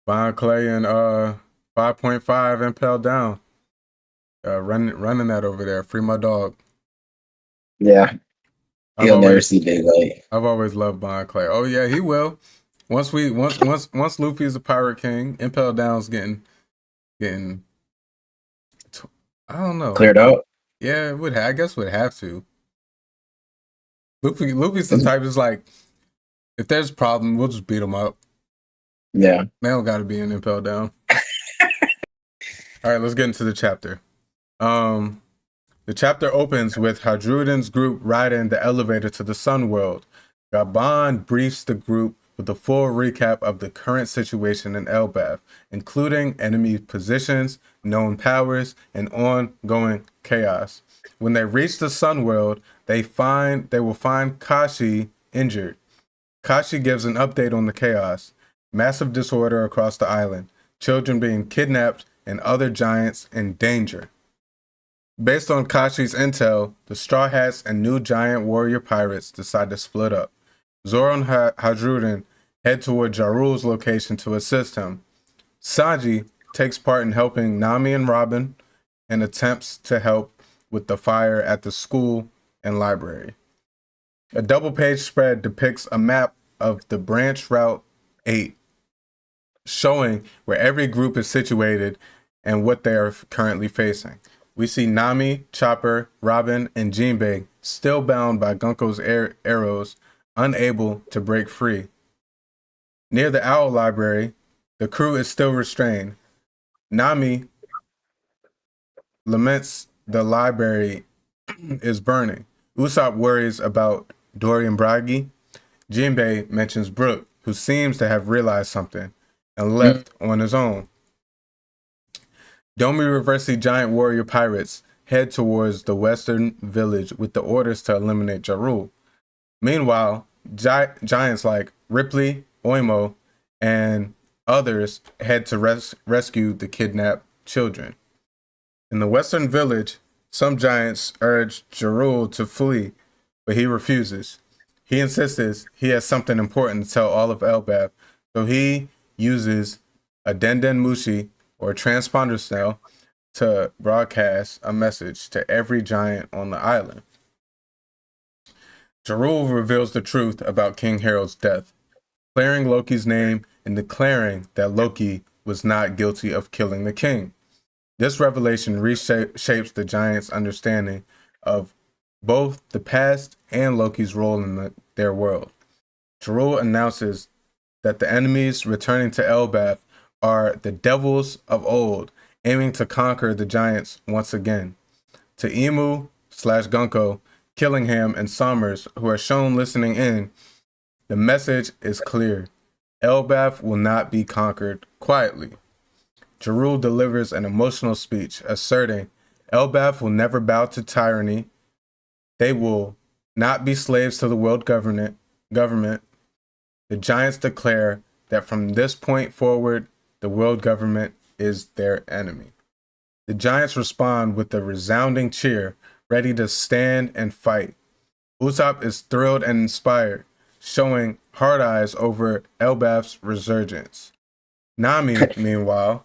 Clay and 5.5 Impel Down. Running that over there. Free my dog. Yeah. He'll never see daylight. I've always loved Bon Clay. Oh yeah, he will. Once Luffy's a pirate king, Impel Down's getting I don't know. Cleared out? Yeah, it would I guess would have to. Luffy's the type is like, if there's a problem, we'll just beat him up. Yeah. They don't gotta be an Impel Down. All right, let's get into the chapter. The chapter opens with Hadruden's group riding the elevator to the Sun World. Gabon briefs the group with a full recap of the current situation in Elbaph, including enemy positions, known powers, and ongoing chaos. When they reach the Sun World, they will find Kashi injured. Kashi gives an update on the chaos. Massive disorder across the island. Children being kidnapped and other giants in danger. Based on Kashi's intel, the Straw Hats and new giant warrior pirates decide to split up. Zoro and Hadruden head toward Jarul's location to assist him. Sanji takes part in helping Nami and Robin and attempts to help with the fire at the school and library. A double-page spread depicts a map of the branch route 8, showing where every group is situated and what they are currently facing. We see Nami, Chopper, Robin, and Jinbei still bound by Gunko's arrows, unable to break free. Near the Owl Library, the crew is still restrained. Nami laments the library is burning. Usopp worries about Dorian Bragi. Jinbei mentions Brook, who seems to have realized something and left on his own. Domi Reversi giant warrior pirates head towards the western village with the orders to eliminate Jarul. Meanwhile, giants like Ripley, Oimo, and others head to rescue the kidnapped children. In the western village, some giants urge Jarul to flee, but he refuses. He insists he has something important to tell all of Elbaph, so he uses a Denden Mushi, or a transponder cell, to broadcast a message to every giant on the island. Jarul reveals the truth about King Harold's death, clearing Loki's name and declaring that Loki was not guilty of killing the king. This revelation reshapes the giants' understanding of both the past and Loki's role in their world. Jarul announces that the enemies returning to Elbaph are the devils of old, aiming to conquer the giants once again. To Emu/Gunko, Killingham, and Somers, who are shown listening in, the message is clear. Elbaph will not be conquered quietly. Jarul delivers an emotional speech asserting Elbaph will never bow to tyranny. They will not be slaves to the world government. The giants declare that from this point forward, the world government is their enemy. The giants respond with a resounding cheer, ready to stand and fight. Usopp is thrilled and inspired, showing hard eyes over Elbaph's resurgence. Nami, meanwhile,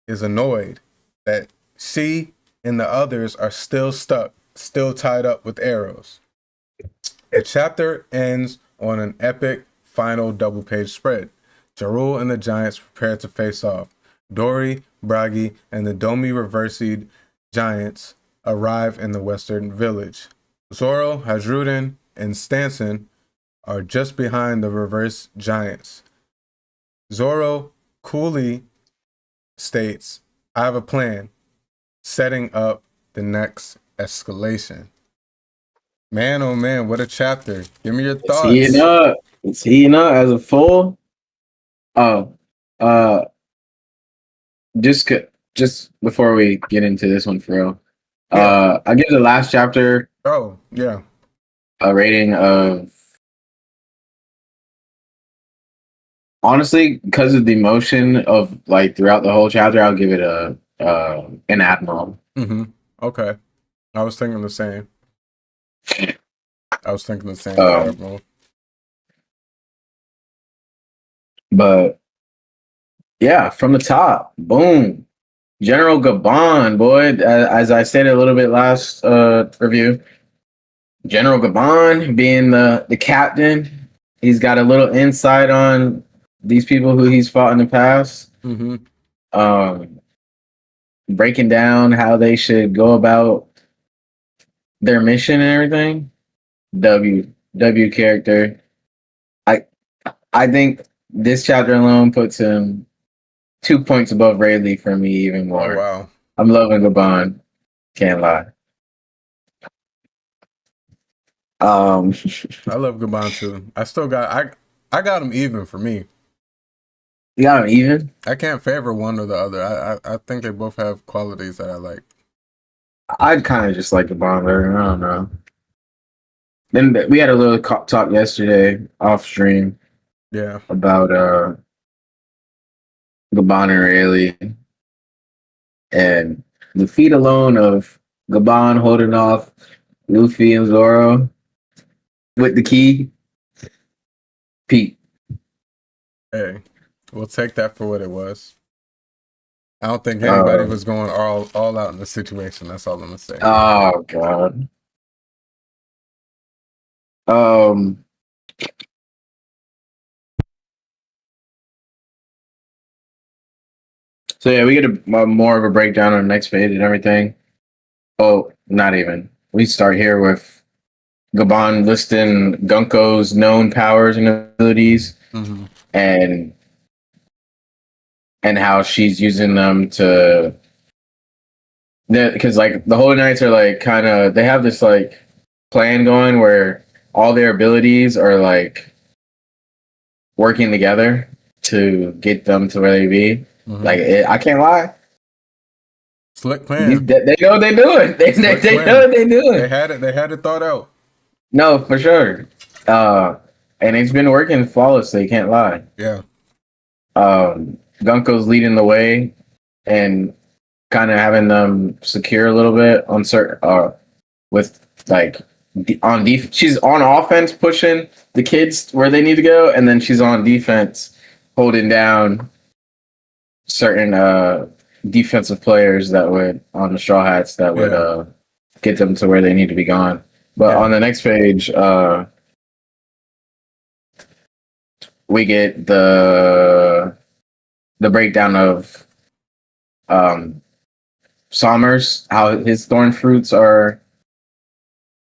is annoyed that she and the others are still stuck, still tied up with arrows. The chapter ends on an epic final double-page spread. Jarul and the giants prepare to face off. Dory, Bragi, and the Domi Reversied giants arrive in the western village. Zoro, Hajrudin, and Stanson are just behind the reverse giants. Zoro coolly states, I have a plan, setting up the next escalation. Man, oh man, what a chapter. Give me your thoughts. It's heating up as a full. Just before we get into this one for real, I give the last chapter Oh, yeah. a rating of, honestly, because of the emotion of like throughout the whole chapter, I'll give it an Admiral. Mm-hmm. Okay. I was thinking the same. Admiral. But yeah, from the top, boom. General Gabon, boy, as I said a little bit last review, General Gabon being the captain, he's got a little insight on these people who he's fought in the past. Mm-hmm. Breaking down how they should go about their mission and everything. W character. I think this chapter alone puts him 2 points above Rayleigh for me, even more. Oh, wow. I'm loving Gabon. Can't lie. I love Gabon too. I got him even for me. You got him even? I can't favor one or the other. I think they both have qualities that I like. I'd kind of just like Gabon better. I don't know. Then we had a little talk yesterday off stream. Yeah. About Gabon and Rayleigh. And the feat alone of Gabon holding off Luffy and Zoro with the key. Pete. Hey, we'll take that for what it was. I don't think anybody was going all out in the situation. That's all I'm gonna say. Oh God. So yeah, we get a more of a breakdown on the next page and everything. Oh, not even. We start here with Gabon listing Gunko's known powers and abilities, Mm-hmm. and how she's using them to. Because like the Holy Knights are like kind of, they have this like plan going where all their abilities are like working together to get them to where they be. Mm-hmm. Like I can't lie. Slick plan. They know what they're doing. They know what they're doing. They had it thought out. No, for sure. And it's been working flawlessly. Can't lie. Yeah. Gunko's leading the way and kind of having them secure a little bit on certain. With like on she's on offense pushing the kids where they need to go, and then she's on defense holding down certain defensive players that would on the Straw Hats that would get them to where they need to be gone. But on the next page, we get the breakdown of Sommers, how his thorn fruits are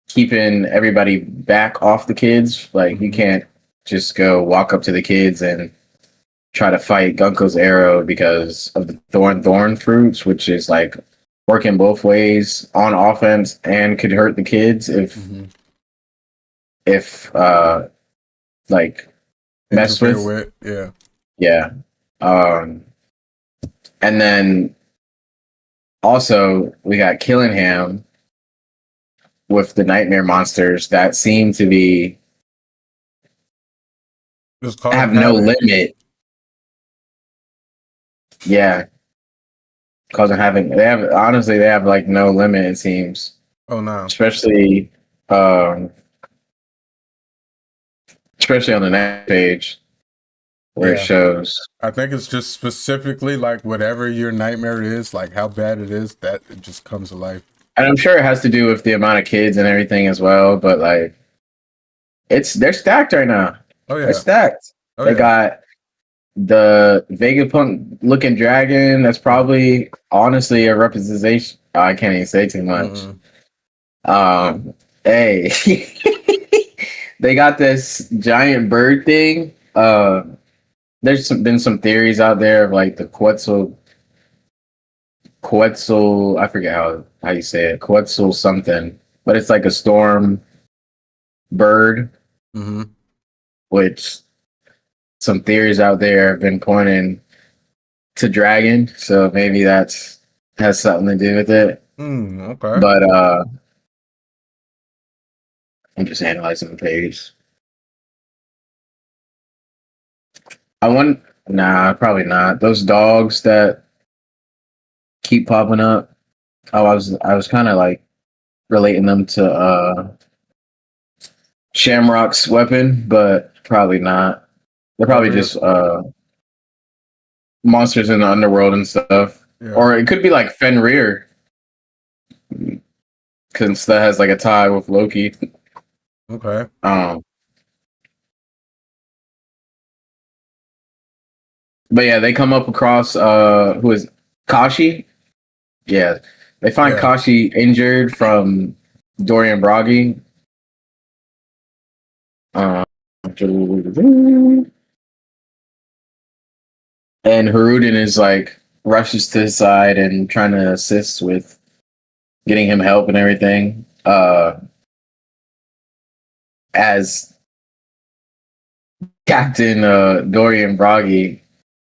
keeping everybody back off the kids. Like you can't just go walk up to the kids and try to fight Gunko's arrow because of the thorn fruits, which is like working both ways on offense and could hurt the kids if like messed with. Yeah. Yeah. And then also we got Killingham with the nightmare monsters that seem to be have no limit. Yeah. Causing havoc. They have like no limit, it seems. Oh no. Especially on the next page where it shows. I think it's just specifically like whatever your nightmare is, like how bad it is, that it just comes to life. And I'm sure it has to do with the amount of kids and everything as well, but like they're stacked right now. Oh yeah. They're stacked. They got the Vegapunk looking dragon that's probably honestly a representation. I can't even say too much. Hey. They got this giant bird thing. There's been some theories out there of like the Quetzal, I forget how you say it, Quetzal something, but it's like a storm bird, which some theories out there have been pointing to dragon, so maybe that's has something to do with it. Okay. But I'm just analyzing the page. Nah, probably not. Those dogs that keep popping up. Oh, I was kind of like relating them to Shamrock's weapon, but probably not. They're probably just monsters in the underworld and stuff. Yeah. Or it could be like Fenrir, because that has like a tie with Loki. Okay. But yeah, they come up across who is Kashi? Yeah. They find Kashi injured from Dorian Bragi. And Haruden is like rushes to his side and trying to assist with getting him help and everything. As Captain Dorian Bragi,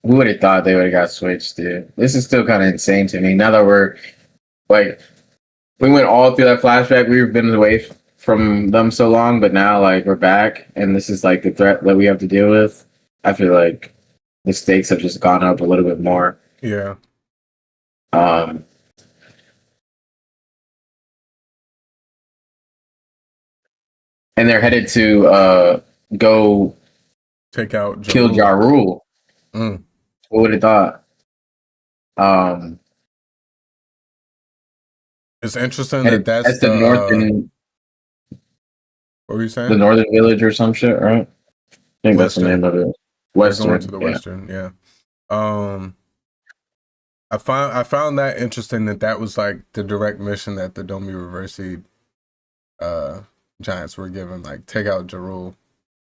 who would have thought they would have got switched, dude? This is still kind of insane to me. Now that we're like, we went all through that flashback. We've been away from them so long, but now like we're back, and this is like the threat that we have to deal with. I feel like the stakes have just gone up a little bit more. Yeah. And they're headed to go take out kill Ja Rule. What would have thought? It's interesting that that's the northern. What were you saying? The Northern Village or some shit, right? I think that's the name of it. Western. Going to the Western, yeah. I found that interesting that was like the direct mission that the Domi Reversi Giants were given, like take out Ja Rule.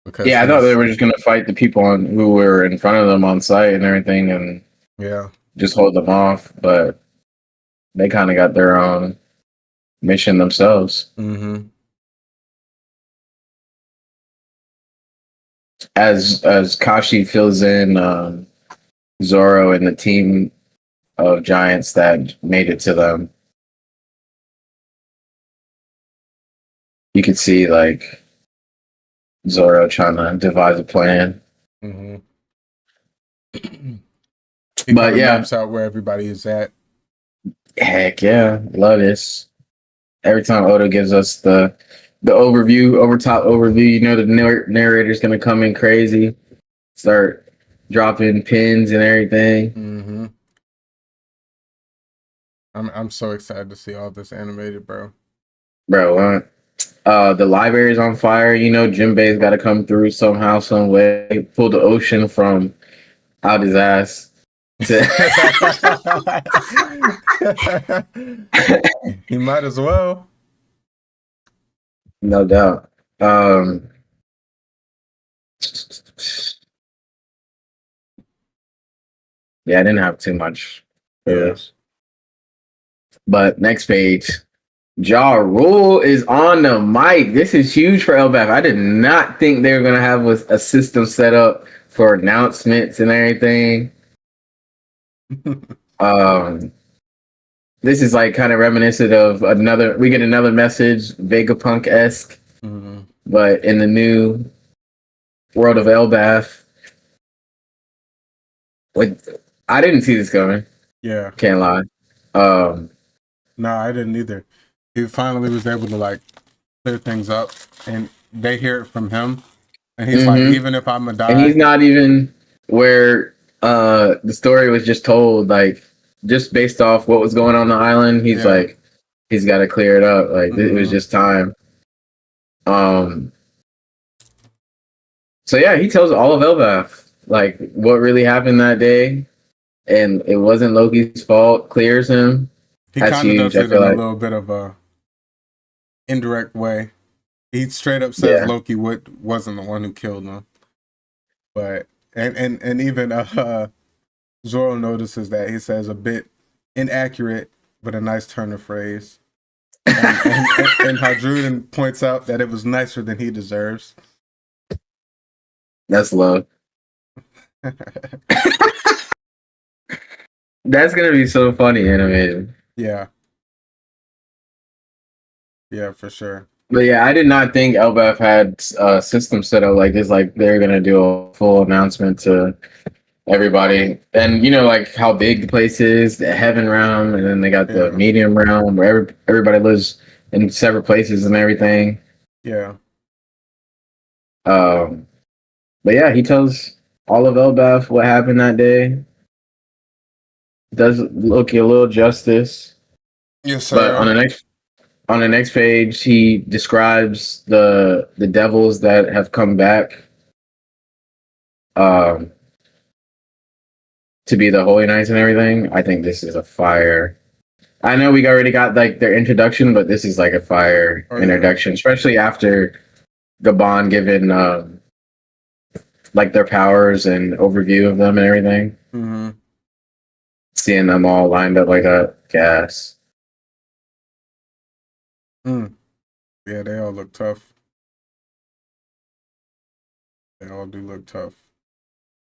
Because I thought they were just gonna fight the people who were in front of them on site and everything, and just hold them off. But they kind of got their own mission themselves. As Kashi fills in Zoro and the team of giants that made it to them, you could see like Zoro trying to devise a plan. But maps out where everybody is at. Heck yeah, love this. Every time Oda gives us the top overview, you know the narrator's gonna come in crazy, start dropping pins and everything. I'm so excited to see all this animated, bro. The library's on fire. You know, Jinbei's got to come through somehow, some way. Pull the ocean from out his ass. He might as well. No doubt. I didn't have too much for this. But next page. Ja Rule is on the mic. This is huge for Elbaph. I did not think they were going to have a system set up for announcements and everything. This is like kind of reminiscent of we get another message, Vegapunk-esque, but in the new world of Elbaph. I didn't see this coming. Yeah. Can't lie. No, I didn't either. He finally was able to like clear things up, and they hear it from him, and he's like, even if I'm gonna die, and he's not even where the story was just told, like just based off what was going on the island. He's like, he's got to clear it up. Like it was just time. So yeah, he tells all of Elbaph like what really happened that day, and it wasn't Loki's fault. Clears him. He kind of does it in a little bit of a indirect way. He straight up says Loki wasn't the one who killed him, but and even Zoro notices that. He says a bit inaccurate, but a nice turn of phrase. And Hadruden points out that it was nicer than he deserves. That's love. That's gonna be so funny animated. Yeah. Yeah, for sure. But yeah, I did not think Elbaph had a system set up like this. Like they're gonna do a full announcement to everybody, and you know, like how big the place is, the Heaven Realm, and then they got the Medium Realm where everybody lives in separate places and everything. Yeah. But yeah, he tells all of Elbaph what happened that day. Does Loki a little justice. Yes, sir. But on the next page, he describes the devils that have come back to be the Holy Knights and everything. I think this is a fire. I know we already got like their introduction, but this is like a fire introduction, especially after Gabon given like their powers and overview of them and everything. Mm-hmm. Seeing them all lined up like a gas. Yeah, they all look tough. They all do look tough.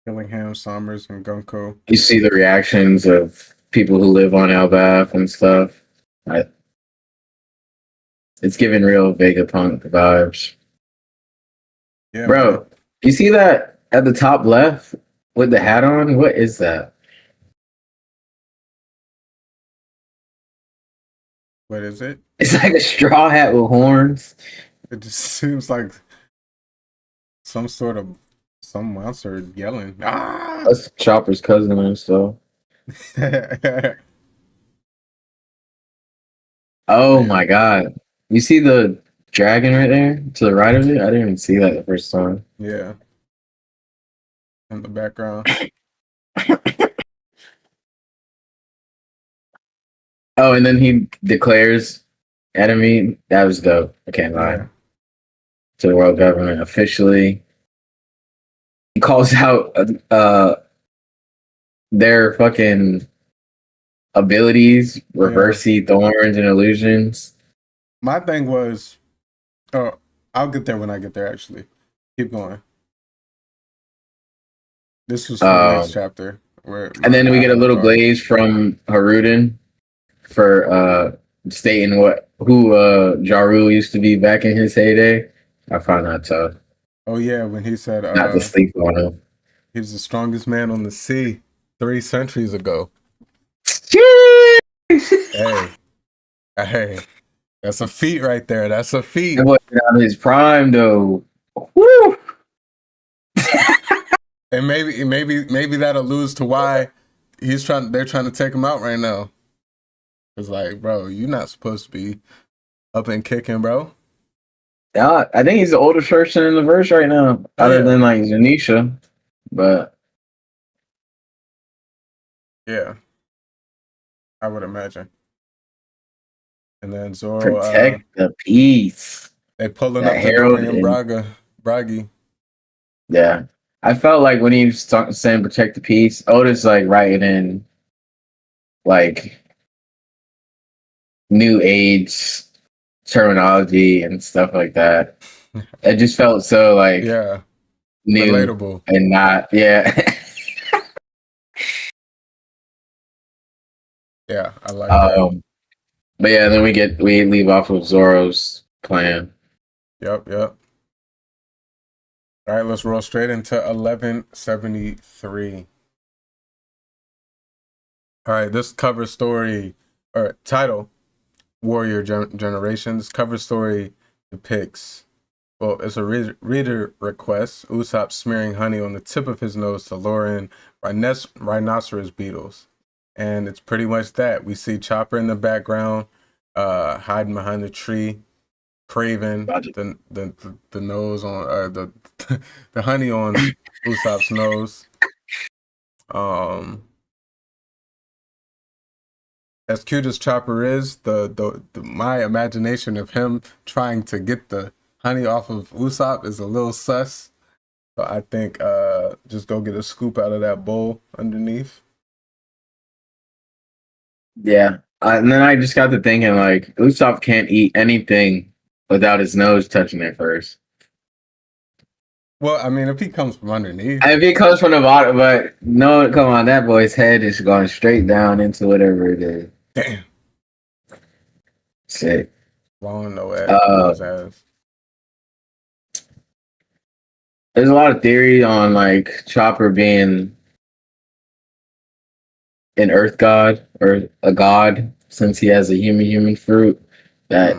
Killingham, Sommers, and Gunko. You see the reactions of people who live on Elbaph and stuff. It's giving real Vegapunk vibes. Yeah, bro, man. You see that at the top left with the hat on? What is that? What is it? It's like a straw hat with horns. It just seems like some monster yelling. Ah! That's Chopper's cousin and stuff. Oh my god. You see the dragon right there to the right of it? I didn't even see that the first time. Yeah. In the background. Oh, and then he declares enemy. That was dope. I can't lie. Yeah. To the world government officially. He calls out their fucking abilities, reversey, thorns, and illusions. My thing was, I'll get there when I get there, actually. Keep going. This was for the next chapter. And then we get a little glaze from Haruden for stating who Jaru used to be back in his heyday. I find that tough. Oh yeah, when he said not to sleep on him. He was the strongest man on the sea 3 centuries ago. Hey, that's a feat right there. That's a feat. It wasn't on his prime though. Woo! And maybe that alludes to why they're trying to take him out right now. It's like, bro, you're not supposed to be up and kicking, bro. Yeah, I think he's the oldest person in the verse right now, other than like Zanisha. But yeah, I would imagine. And then Zoro protect the peace. They pulling up to Dorian Bragi. Yeah, I felt like when he was saying protect the peace, Otis like writing in like new age terminology and stuff like that. It just felt so like new, relatable, and not Yeah, I like that. But yeah, then we leave off with Zoro's plan. Yep. All right, let's roll straight into 1173. All right, this cover story or title, Warrior Generation. This cover story depicts, well, it's a reader request, Usopp smearing honey on the tip of his nose to lure in rhinoceros beetles. And it's pretty much that. We see Chopper in the background, hiding behind the tree, craving the nose on the the honey on Usopp's nose. As cute as Chopper is, the my imagination of him trying to get the honey off of Usopp is a little sus. So I think just go get a scoop out of that bowl underneath. Yeah. And then I just got to thinking, like, Usopp can't eat anything without his nose touching it first. Well, I mean, if he comes from underneath. If he comes from the bottom, but no, come on, that boy's head is going straight down into whatever it is. Damn. Sick. Blowing no ass. There's a lot of theory on, like, Chopper being an earth god or a god since he has a human fruit that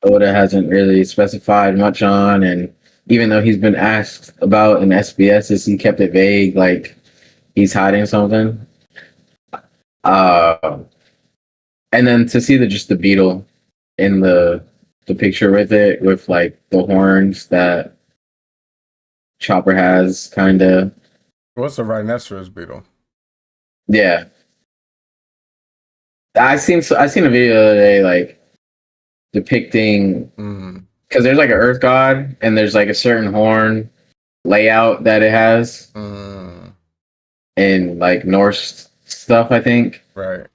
Oda hasn't really specified much on, and even though he's been asked about in SBSs, he kept it vague, like he's hiding something. And then to see just the beetle in the picture with it, with like the horns that Chopper has, kind of. What's a rhinoceros beetle? Yeah, I seen a video the other day, like depicting, because there's like an earth god and there's like a certain horn layout that it has in like Norse stuff, I think. Right.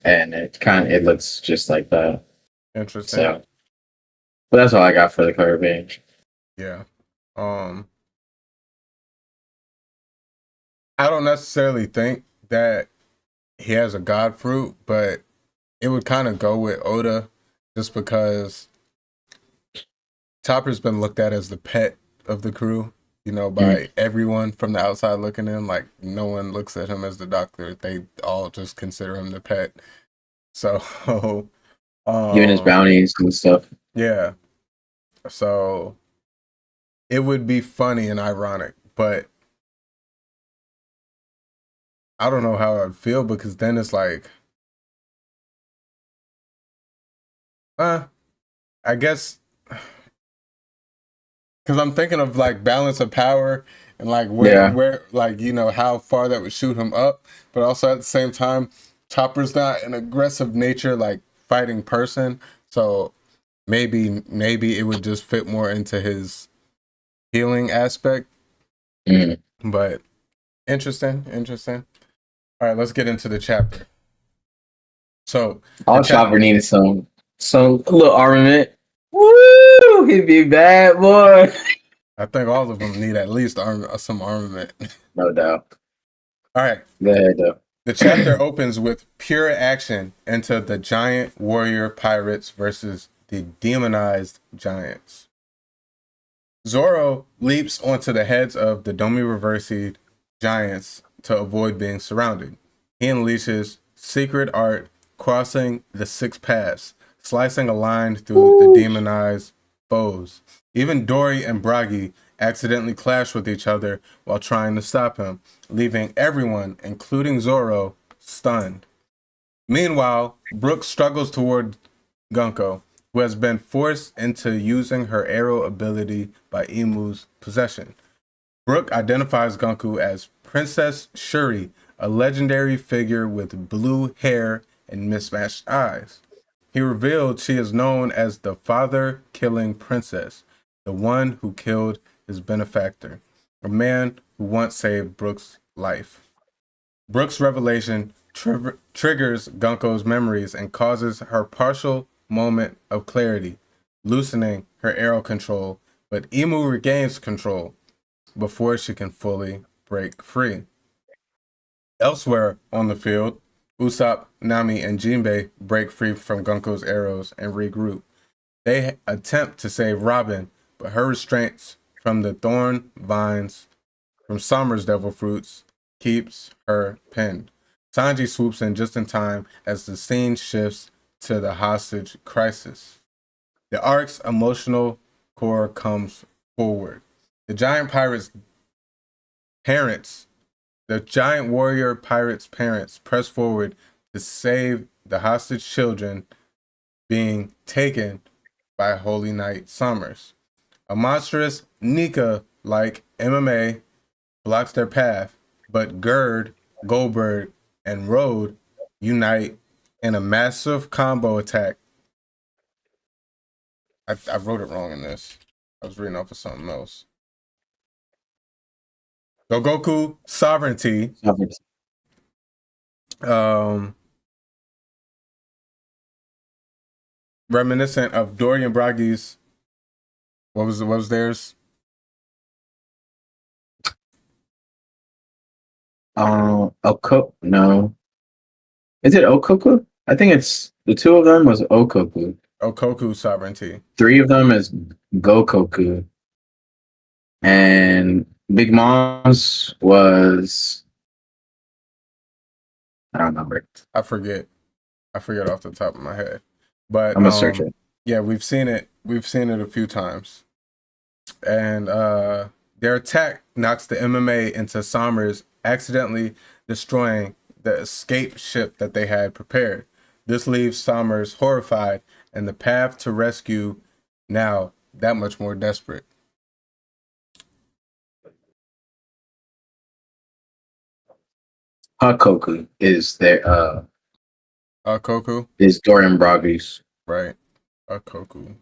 And it looks just like that. Interesting. So, but that's all I got for the cover page. Yeah. I don't necessarily think that he has a god fruit, but it would kind of go with Oda just because Chopper's been looked at as the pet of the crew, by everyone from the outside looking in. Like, no one looks at him as the doctor. They all just consider him the pet. So, even his bounties and stuff. Yeah. So, it would be funny and ironic, but I don't know how I'd feel, because then it's like, I guess, because I'm thinking of like balance of power and like where like, how far that would shoot him up, but also at the same time, Chopper's not an aggressive nature, like fighting person. So maybe it would just fit more into his healing aspect. But interesting. All right, let's get into the chapter. So all Chopper needed some little armament. Woo! He'd be bad, boy. I think all of them need at least some armament. No doubt. All right. Go ahead, though. The chapter opens with pure action into the giant warrior pirates versus the demonized giants. Zoro leaps onto the heads of the Domi Reversi giants to avoid being surrounded. He unleashes secret art, crossing the 6 paths, slicing a line through the demonized foes. Even Dory and Bragi accidentally clash with each other while trying to stop him, leaving everyone, including Zoro, stunned. Meanwhile, Brooke struggles toward Gunko, who has been forced into using her arrow ability by Imu's possession. Brooke identifies Gunko as Princess Shuri, a legendary figure with blue hair and mismatched eyes. He revealed she is known as the father-killing princess, the one who killed his benefactor, a man who once saved Brooke's life. Brooke's revelation triggers Gunko's memories and causes her partial moment of clarity, loosening her arrow control, but Imu regains control before she can fully break free. Elsewhere on the field, Usopp, Nami, and Jinbei break free from Gunko's arrows and regroup. They attempt to save Robin, but her restraints from the thorn vines from Summer's devil fruits keeps her pinned. Sanji swoops in just in time as the scene shifts to the hostage crisis. The arc's emotional core comes forward. The giant warrior pirates' parents press forward to save the hostage children being taken by Holy Knight Summers. A monstrous Nika-like MMA blocks their path, but Gerd, Goldberg, and Road unite in a massive combo attack. I wrote it wrong in this. I was reading off of something else. Goku Sovereignty. Reminiscent of Dorian Bragi's. What was theirs? No. Is it Okoku? I think it's the two of them was Okoku. Okoku Sovereignty. 3 of them is Gokoku. And Big Mom's was I don't remember. I forget off the top of my head. But I'm gonna search it. Yeah, we've seen it a few times. And their attack knocks the MMA into Sommers, accidentally destroying the escape ship that they had prepared. This leaves Sommers horrified and the path to rescue now that much more desperate. Hakoku is their Koku? is Dorian Bragi's. Right. Koku.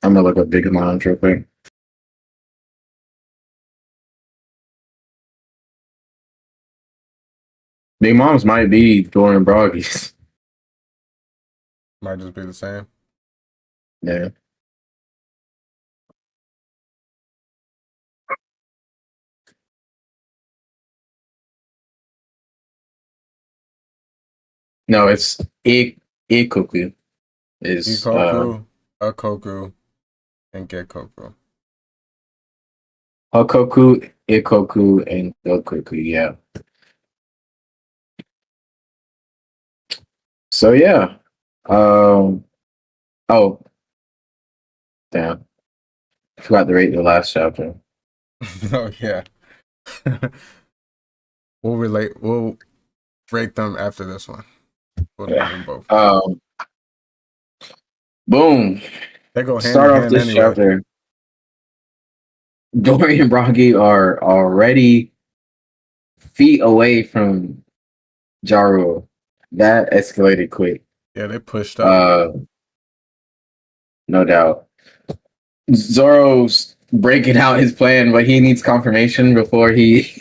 I'm gonna look up Big Mom real quick. Big Mom's might be Dorian Bragi's. Might just be the same. Yeah. No, it's Ikoku. Is Ikoku, Koku, and Gekkoku. Hakoku, Ikoku, and Gokoku, yeah. So yeah. Oh damn. I forgot to rate the last chapter. Oh yeah. We'll break them after this one. We'll do them both. Boom. They go hand Start in off hand this anyway. chapter. Dory and Bragi are already feet away from Jaru. That escalated quick. Yeah, they pushed up. No doubt. Zoro's breaking out his plan, but he needs confirmation before he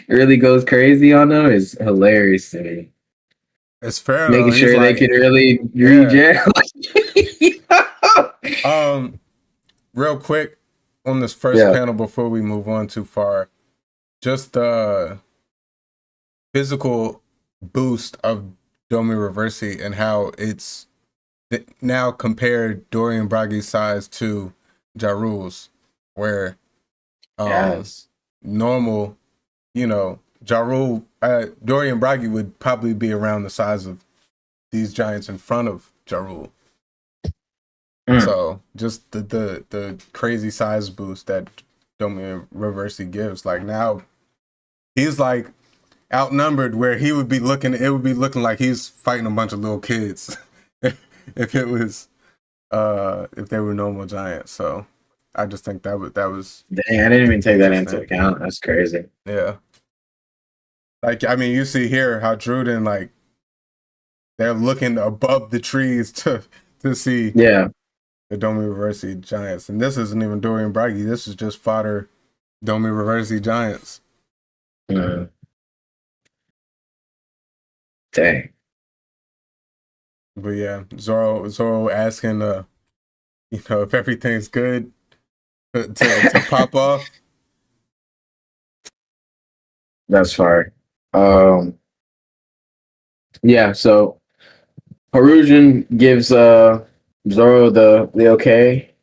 really goes crazy on them. Is hilarious to me. It's fair. Making though. sure He's they like, can really reject. Real quick on this first panel before we move on too far, just the physical boost of Domi Reversi and how it's now compared Dorian Bragi's size to Jaru's, where normal, Jaru, Dorian Bragi would probably be around the size of these giants in front of Jaru. So just the crazy size boost that Domi Reversi gives, like now he's like outnumbered where it would be looking like he's fighting a bunch of little kids if it was if they were normal giants. So I just think that was Dang, I didn't even take that into account. That's crazy. Yeah. Like, I mean, you see here how Druden, like, they're looking above the trees to see the Domi Reversi giants. And this isn't even Dorian Bragi. This is just fodder Domi Reversi giants. Dang. But yeah, Zoro asking, if everything's good to pop off. That's fire. Yeah, so Harujan gives Zoro the okay.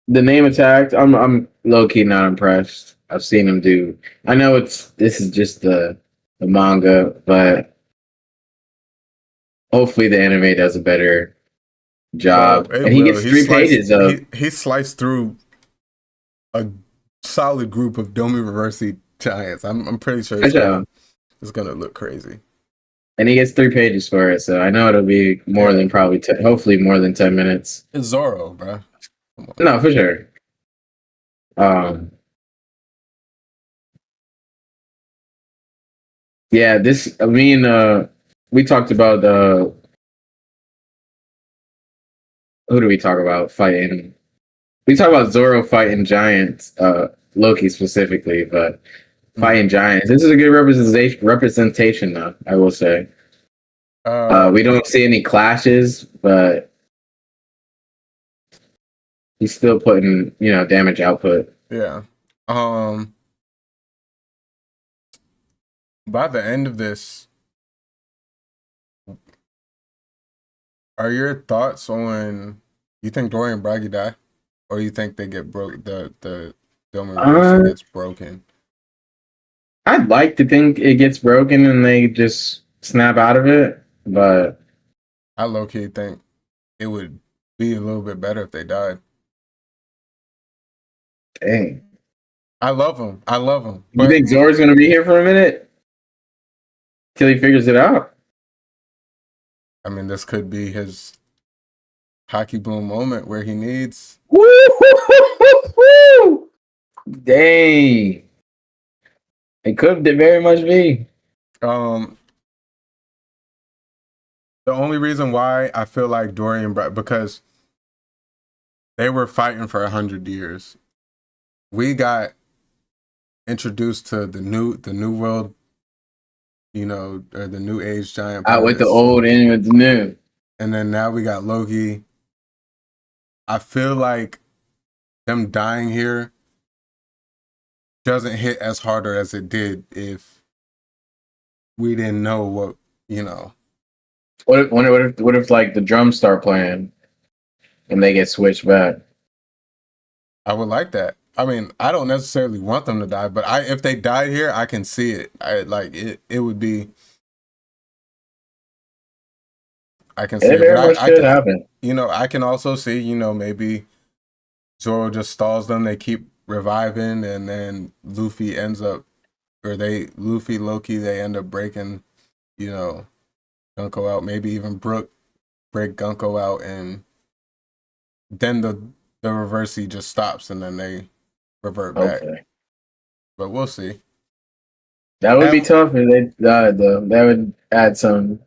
The name attack, I'm low key not impressed. I've seen him do. I know this is just the manga, but hopefully the anime does a better job. It And he will. gets 3 pages of. He sliced through a solid group of Domi Reversi giants. I'm pretty sure it's gonna look crazy. And he gets 3 pages for it, so I know it'll be more than probably hopefully more than 10 minutes. It's Zoro, bro. No, for sure. Yeah, we talked about who do we talk about fighting? We talk about Zoro fighting giants, Loki specifically, but fighting giants. This is a good representation, though, I will say. We don't see any clashes, but he's still putting, damage output. Yeah. By the end of this, are your thoughts on, you think Dorian and Bragi die? Or you think they get broke, the Domi gets broken? I'd like to think it gets broken and they just snap out of it, but I low-key think it would be a little bit better if they died. Dang. I love him. You think Zoro's going to be here for a minute? Till he figures it out? I mean, this could be his hockey boom moment where he needs. Woo! Dang. It could very much be. The only reason why I feel like Dorian, because they were fighting for 100 years. We got introduced to the new world, or the new age giant. Out with the old and with the new. And then now we got Loki. I feel like them dying here doesn't hit as harder as it did if we didn't know what. What if like the drums start playing and they get switched back? I would like that. I mean, I don't necessarily want them to die, but if they died here, I can see it. It would be. I can see it. Very much could happen. I can also see, maybe Zoro just stalls them. They keep reviving, and then Luffy ends up, Loki, they end up breaking, Gunko out. Maybe even Brook break Gunko out, and then the Reversi just stops, and then they revert back. Okay. But we'll see. That would be tough if they died, though. That would add some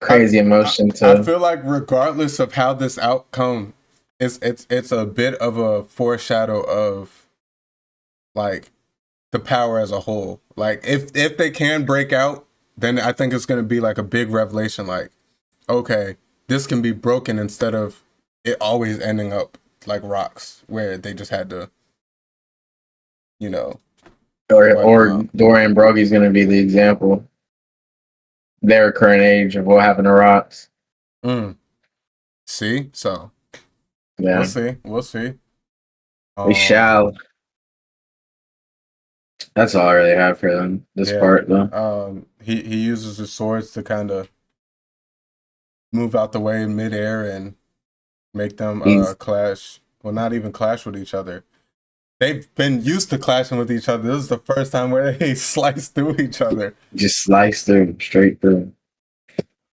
crazy emotion to. I feel like regardless of how this outcome, it's a bit of a foreshadow of like the power as a whole. Like if they can break out, then I think it's going to be like a big revelation. Like, okay, this can be broken instead of it always ending up like rocks where they just had to, Or Dorian Brogy's going to be the example. Their current age of what happened to rocks. See? So, yeah. We'll see. We shall. That's all I really have for them, this part, though. He uses his swords to kind of move out the way in midair and make them clash. Well, not even clash with each other. They've been used to clashing with each other. This is the first time where they slice through each other. Just slice through, straight through.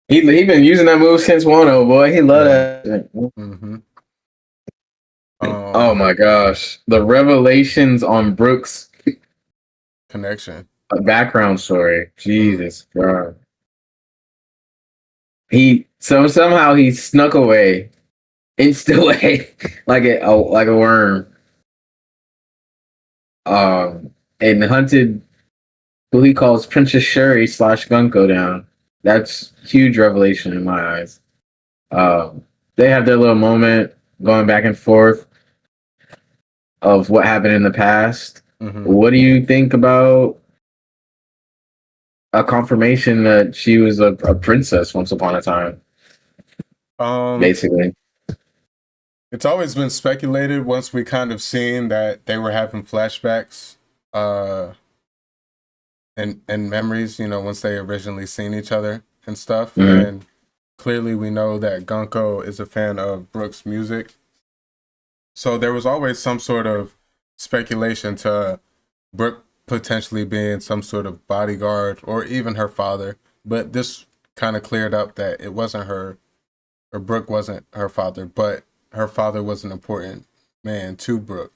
He been using that move since Wano, boy. He loved that. Mm-hmm. Oh my gosh. The revelations on Brooks' connection. Background story. Jesus God. Somehow he snuck away, inched away like a worm. And hunted who he calls Princess Shuri / Gunko down. That's huge revelation in my eyes. They have their little moment going back and forth of what happened in the past. What do you think about a confirmation that she was a princess once upon a time? Basically, it's always been speculated once we kind of seen that they were having flashbacks and memories, once they originally seen each other and stuff. And clearly we know that Gunko is a fan of Brooke's music. So there was always some sort of speculation to Brooke potentially being some sort of bodyguard or even her father. But this kind of cleared up that it wasn't her, or Brooke wasn't her father, but her father was an important man to Brooke.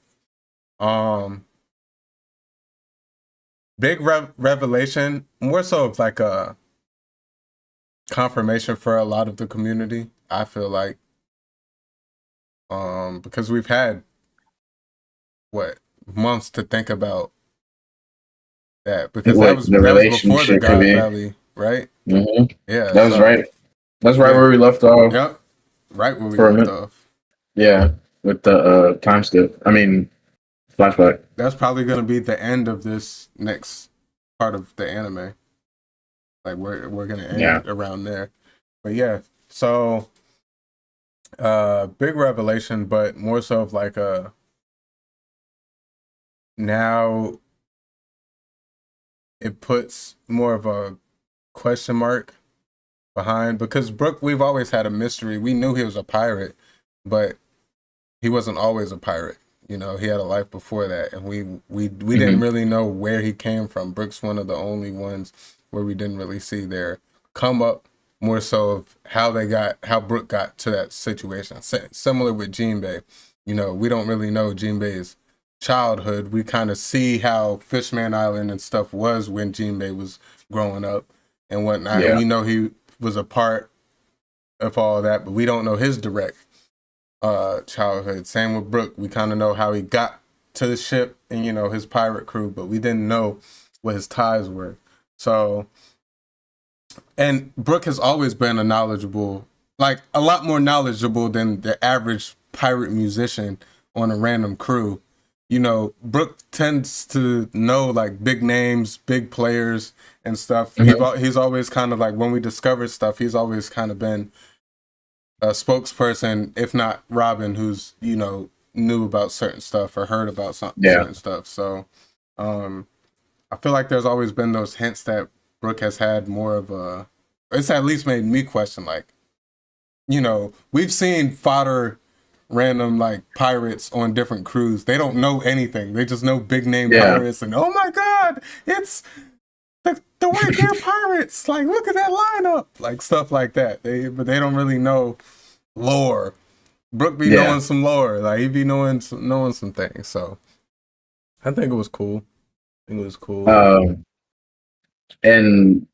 Big revelation, more so of like a confirmation for a lot of the community, I feel like. Because we've had months to think about that, because that was before the God Valley, right? Yeah, that was right. That's right where we left off. Yep, right where we left off. Yeah, with the time skip. I mean, flashback. That's probably gonna be the end of this next part of the anime. Like we're gonna end around there, but yeah. So, big revelation, but more so of like a now. It puts more of a question mark behind, because Brooke, we've always had a mystery. We knew he was a pirate, but he wasn't always a pirate. He had a life before that, and we didn't really know where he came from. Brooke's one of the only ones where we didn't really see their come up, more so of how Brooke got to that situation. Similar with Jinbei, we don't really know Jinbei's childhood. We kind of see how Fishman Island and stuff was when Jinbei was growing up and whatnot. And we know he was a part of all that, but we don't know his direct childhood. Same with Brooke. We kind of know how he got to the ship and his pirate crew, but we didn't know what his ties were. So, and Brooke has always been a lot more knowledgeable than the average pirate musician on a random crew. Brooke tends to know like big names, big players and stuff. He's always kind of like, when we discovered stuff, he's always kind of been a spokesperson, if not Robin, who's, knew about certain stuff or heard about certain stuff. So I feel like there's always been those hints that Brooke has had more of it's at least made me question, like, we've seen fodder random like pirates on different crews. They don't know anything. They just know big name pirates, and oh my god, it's the White Bear Pirates. Like, look at that lineup, like stuff like that. But they don't really know lore. Brooke be knowing some lore. Like, he be knowing some things. So I think it was cool. And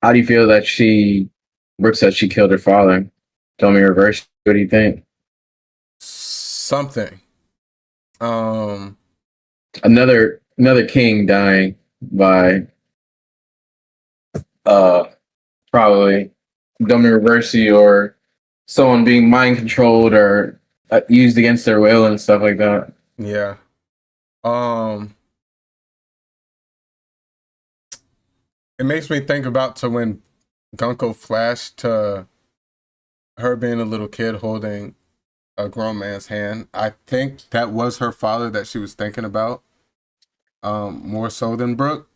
how do you feel that Brooke said she killed her father? Tell me reverse. What do you think? Something. Another king dying by probably dummy reversi, or someone being mind controlled or used against their will and stuff like that. Yeah. It makes me think about to when Gunko flashed to her being a little kid holding a grown man's hand. I think that was her father that she was thinking about, more so than Brooke,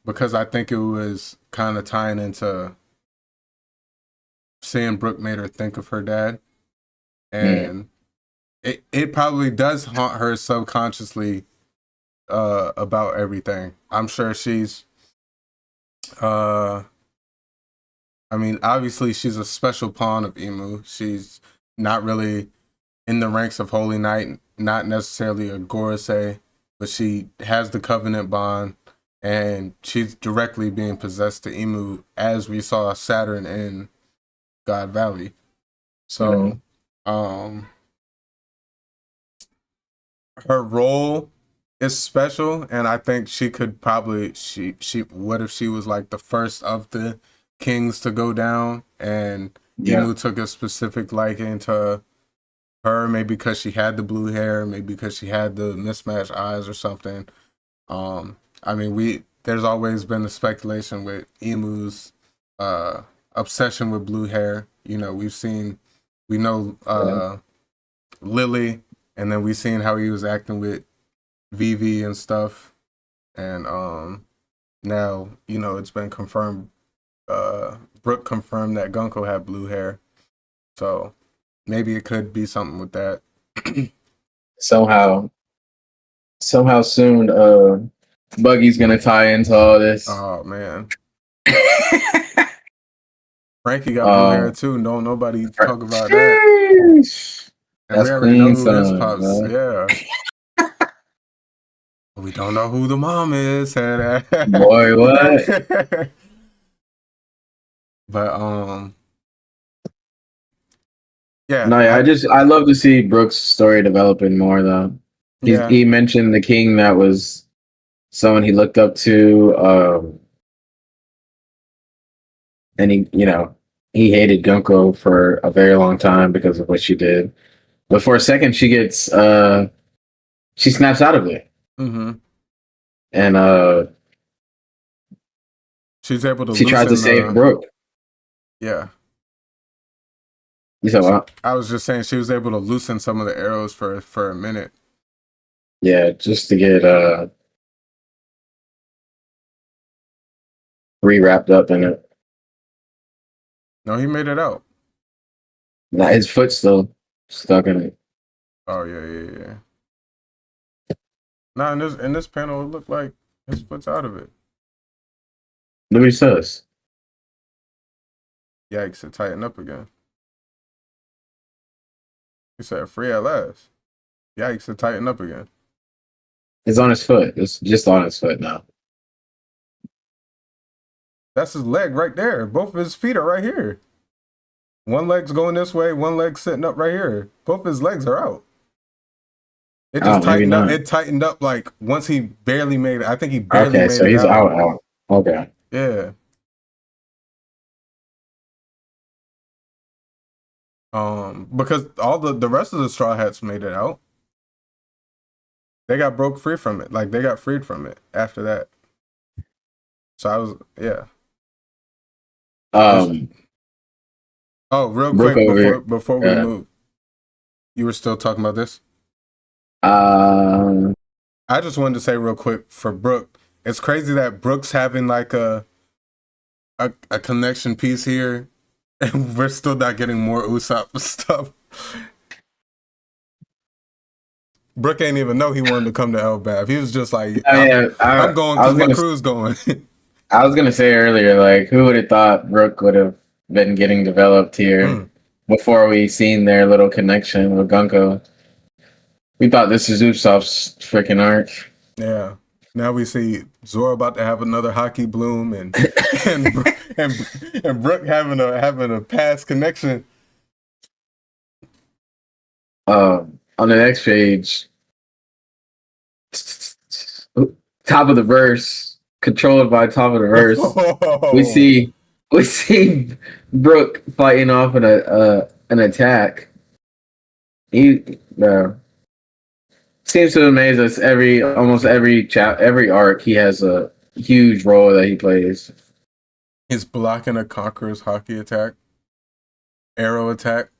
because I think it was kind of tying into seeing Brooke made her think of her dad, and it probably does haunt her subconsciously about everything. I'm sure she's obviously she's a special pawn of Imu. She's not really in the ranks of Holy Knight, not necessarily a Gorosei, but she has the Covenant bond, and she's directly being possessed to Imu, as we saw Saturn in God Valley. So, her role is special, and I think she could probably what if she was like the first of the kings to go down, and Imu took a specific liking to her, maybe because she had the blue hair, maybe because she had the mismatched eyes or something. I mean, there's always been the speculation with Emu's obsession with blue hair. You know, we know Lily, and then we seen how he was acting with Vivi and stuff, and now, you know, it's been confirmed. Brooke confirmed that Gunko had blue hair, so maybe it could be something with that. Somehow soon, Buggy's gonna tie into all this. Oh man, Frankie got blue hair too. Don't nobody talk about that. And That's we already know who his son, pops. bro. Yeah. We don't know who the mom is. Boy, what? But yeah. No, yeah, I love to see Brooke's story developing more though. He mentioned the king that was someone he looked up to, and he hated Gunko for a very long time because of what she did. But for a second, she snaps out of it, and she's able to. She tries to save Brooke. Yeah. You said what? I was just saying she was able to loosen some of the arrows for a minute. Yeah, just to get re-wrapped up in it. No, he made it out. Nah, his foot's still stuck in it. Oh yeah. Nah, in this panel, it looked like his foot's out of it. Look what he says. Yikes! It tightened up again. He said, "Free at last." Yikes! It tightened up again. It's on his foot. It's just on his foot now. That's his leg right there. Both of his feet are right here. One leg's going this way, one leg's sitting up right here. Both of his legs are out. It just tightened up. It tightened up like once he barely made it. I think he barely made it. Okay, so he's out. Okay. Yeah. Because all the rest of the Straw Hats made it out. They got broke free from it. Like, they got freed from it after that. So I was, yeah. Real quick before we move. You were still talking about this? I just wanted to say real quick for Brooke, it's crazy that Brooke's having like a connection piece here, and we're still not getting more Usopp stuff. Brooke ain't even know he wanted to come to Elbaph. He was just like, I'm going because my crew's going. I was gonna say earlier, like, who would have thought Brooke would have been getting developed here before we seen their little connection with Gunko? We thought this is Usopp's freaking arc. Yeah. Now we see Zoro about to have another hockey bloom, and Brooke having a past connection. On the next page, top of the verse, controlled by top of the verse, we see Brooke fighting off an attack. He seems to amaze us almost every arc. He has a huge role that he plays. He's blocking a Conqueror's hockey attack, arrow attack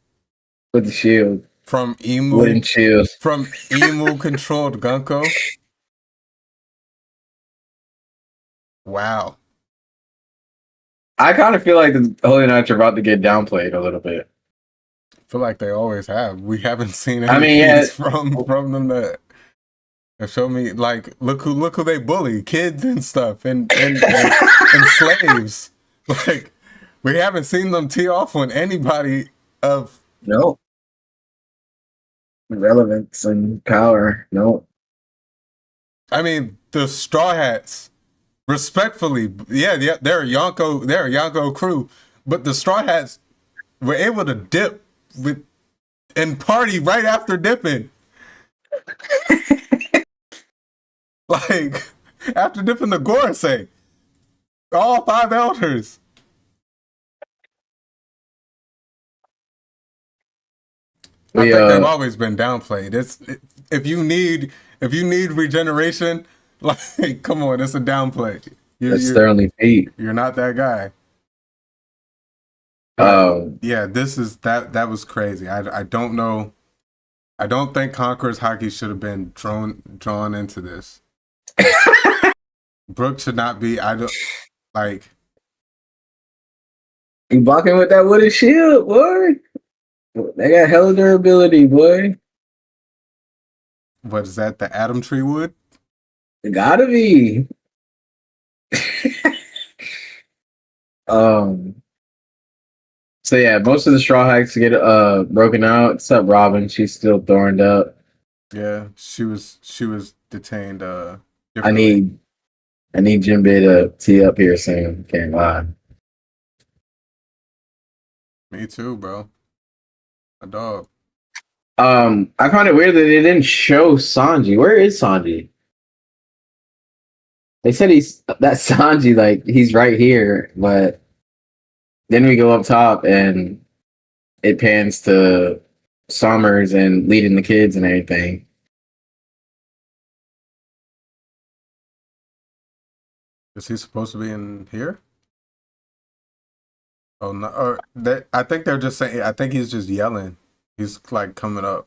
with the shield. From Emu controlled Gunko. Wow. I kind of feel like the Holy Knights are about to get downplayed a little bit. I feel like they always have. We haven't seen any from them that show me, like, look who they bully, kids and stuff, and slaves. Like, we haven't seen them tee off on anybody of relevance and power. No. I mean, the Straw Hats, respectfully, they're a Yonko crew, but the Straw Hats were able to dip and party right after dipping. Like, after dipping the Gorosei. All 5 elders. I We think they've always been downplayed. If you need regeneration, like come on, it's a downplay. that's their only feat. You're not that guy. But yeah, this is that was crazy. I don't know. I don't think Conqueror's hockey should have been drawn into this. Brooke should not be. I don't like. You blocking with that wooden shield, boy. They got hella durability, boy. What is that? The Adam Tree wood? It gotta be. So yeah, most of the Straw Hats get broken out, except Robin. She's still thorned up. Yeah, she was detained. I Differently. need Jinbei to tee up here soon. Can't lie. Me too, bro. A dog. I found it weird that they didn't show Sanji. Where is Sanji? They said that's Sanji, like he's right here, but then we go up top and it pans to Summers and leading the kids and everything. Is he supposed to be in here? Oh no! Or I think they're just saying. I think he's just yelling. He's like coming up.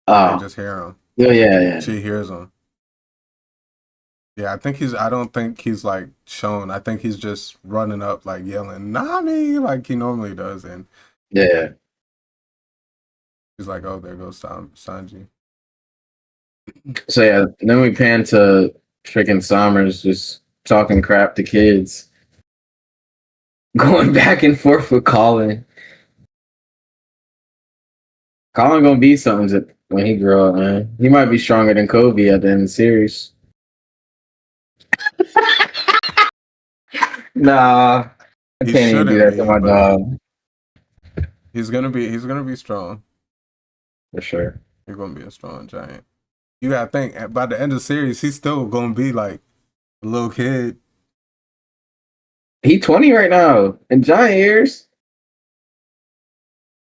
I Oh, just hear him. yeah. She hears him. Yeah, I don't think he's like shown. I think he's just running up, like yelling "Nami" like he normally does, and Yeah. he's like, "Oh, there goes Sanji." So yeah, then we pan to freaking Summers just talking crap to kids, going back and forth with Colin. Colin gonna be something when he grow up, man. He might be stronger than Kobe at the end of the series. Nah, I He can't even do shouldn't that to be, my but dog. he's gonna be strong. For sure. He's gonna be a strong giant. You gotta think by the end of the series, he's still gonna be like a little kid. He 20 right now in giant years.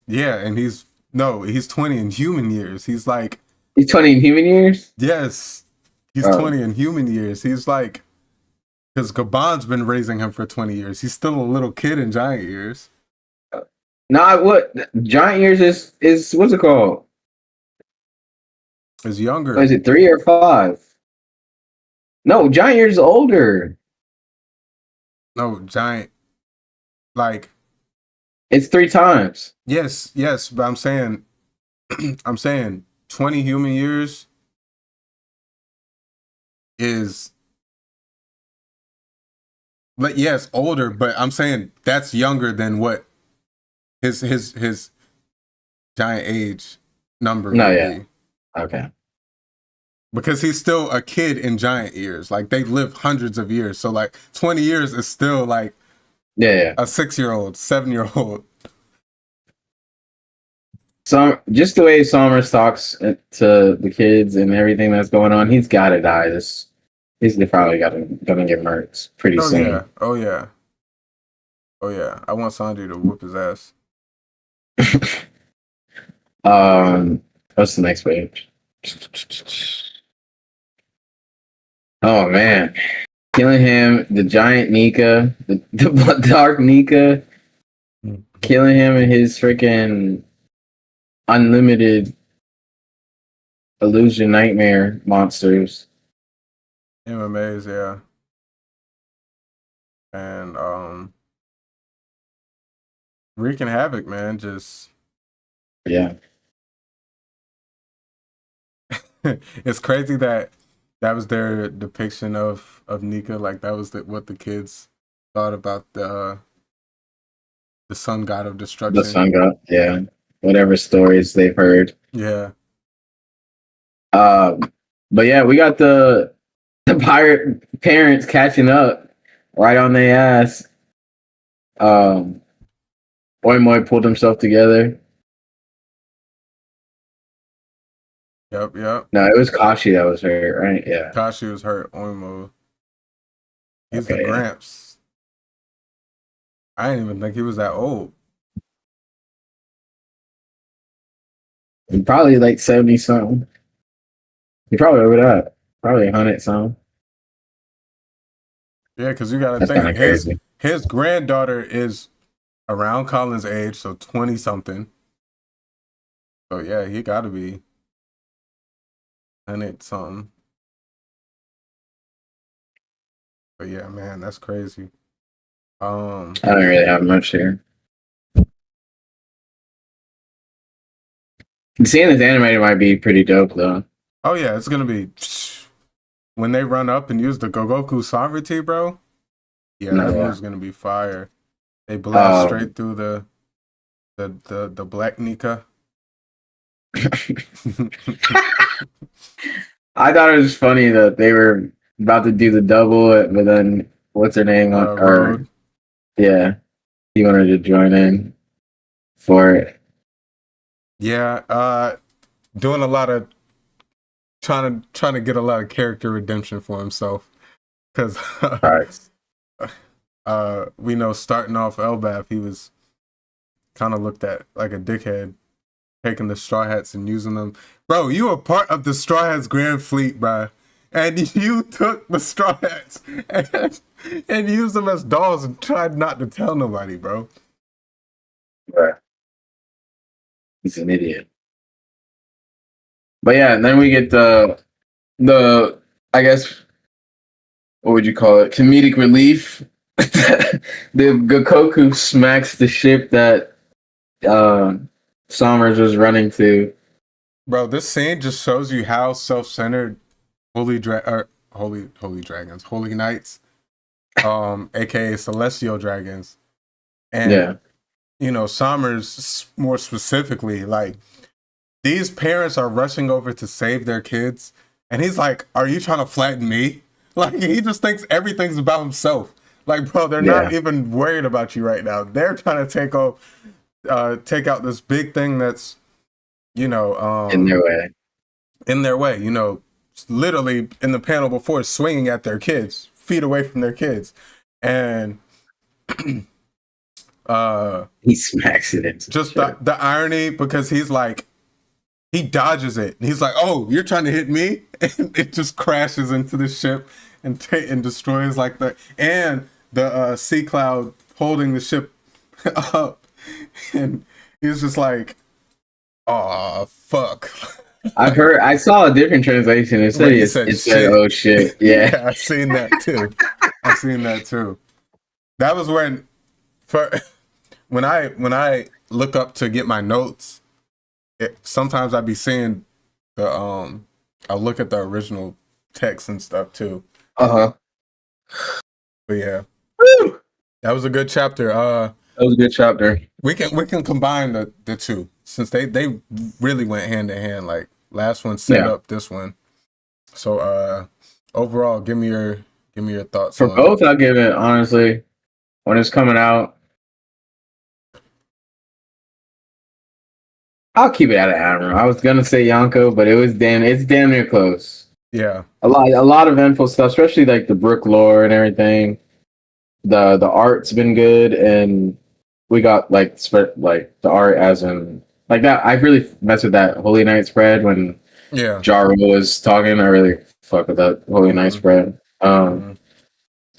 Yeah, and he's 20 in human years. He's like, He's 20 in human years. yes, he's Oh. 20 in human years. He's like, because Gabon's been raising him for 20 years. He's still a little kid in giant years. Nah, what giant years is what's it called? He's younger. Is it 3 or 5? No, giant years is older. No, giant. Like, It's 3 times. yes, but I'm saying, 20 human years is, like, yes, older, but I'm saying that's younger than what his giant age number No, would yeah. be. Okay. Because he's still a kid in giant years. Like, they live hundreds of years. So, like, 20 years is still, like, Yeah. a 6-year-old, 7-year-old. So just the way Summers talks to the kids and everything that's going on, he's got to die. He's probably gonna get murked pretty Oh, soon. yeah. Oh, yeah. Oh, yeah. I want Sanji to whoop his ass. What's the next page? Oh man, killing him, the giant Nika, the dark Nika, killing him and his freaking unlimited illusion nightmare monsters. MMAs, yeah. And wreaking havoc, man. Just Yeah, it's crazy that was their depiction of Nika. Like, that was what the kids thought about the sun god of destruction. the sun god. Yeah, whatever stories they've heard. Yeah. But yeah, we got the pirate parents catching up right on their ass. Moy pulled himself together. Yep. No, it was Kashi that was hurt, right? Yeah. Kashi was hurt. Oimo. He's Okay. the Gramps. I didn't even think he was that old. Probably like 70 something. He probably over that. Probably 100 something. Yeah, because you got to That's kind think of crazy. his granddaughter is around Colin's age, so 20 something. So yeah, he got to be 100 something. But yeah, man, that's crazy. I don't really have much here. Seeing this animated might be pretty dope, though. Oh yeah, it's gonna be when they run up and use the Gogoku sovereignty, bro. Yeah, that move's gonna be fire. They blast straight through the black Nika. I thought it was funny that they were about to do the double, but then what's her name? Yeah, he wanted to join in for it. Yeah, doing a lot of trying to get a lot of character redemption for himself, because we know starting off Elbaph, he was kind of looked at like a dickhead, taking the Straw Hats and using them. Bro, you were part of the Straw Hats Grand Fleet, bro, and you took the Straw Hats and used them as dolls and tried not to tell nobody, bro. Right. He's an idiot. But yeah, and then we get the I guess, what would you call it? Comedic relief. The Gokoku smacks the ship that Summers was running to. Bro, this scene just shows you how self-centered holy dragons, holy knights, aka celestial dragons, and you know, Summers more specifically, like, these parents are rushing over to save their kids, and he's like, "Are you trying to flatten me?" Like, he just thinks everything's about himself. Like, bro, they're not even worried about you right now. They're trying to take out this big thing that's, you know, in their way. In their way, you know, literally in the panel before, swinging at their kids, feet away from their kids, and he smacks it into just the irony, because he's like, he dodges it. He's like, "Oh, you're trying to hit me," and it just crashes into the ship and destroys like the sea cloud holding the ship up, and he's just like, "Oh fuck." I saw a different translation. It said it said "oh shit." Yeah, I've seen that too. That was when I look up to get my notes. Sometimes I'd be seeing I look at the original text and stuff too. But yeah, woo! That was a good chapter. That was a good chapter. We can combine the two, since they really went hand in hand. Like, last one set up this one. So overall, give me your thoughts for both. I'll give it, honestly, when it's coming out, I'll keep it at an Admiral. I was gonna say Yonko, but it's damn near close. Yeah, a lot of info stuff, especially like the Brook lore and everything. The art's been good, and we got like the art as in like that. I really messed with that Holy Knight spread when Jaro was talking. I really fuck with that Holy Knight spread. And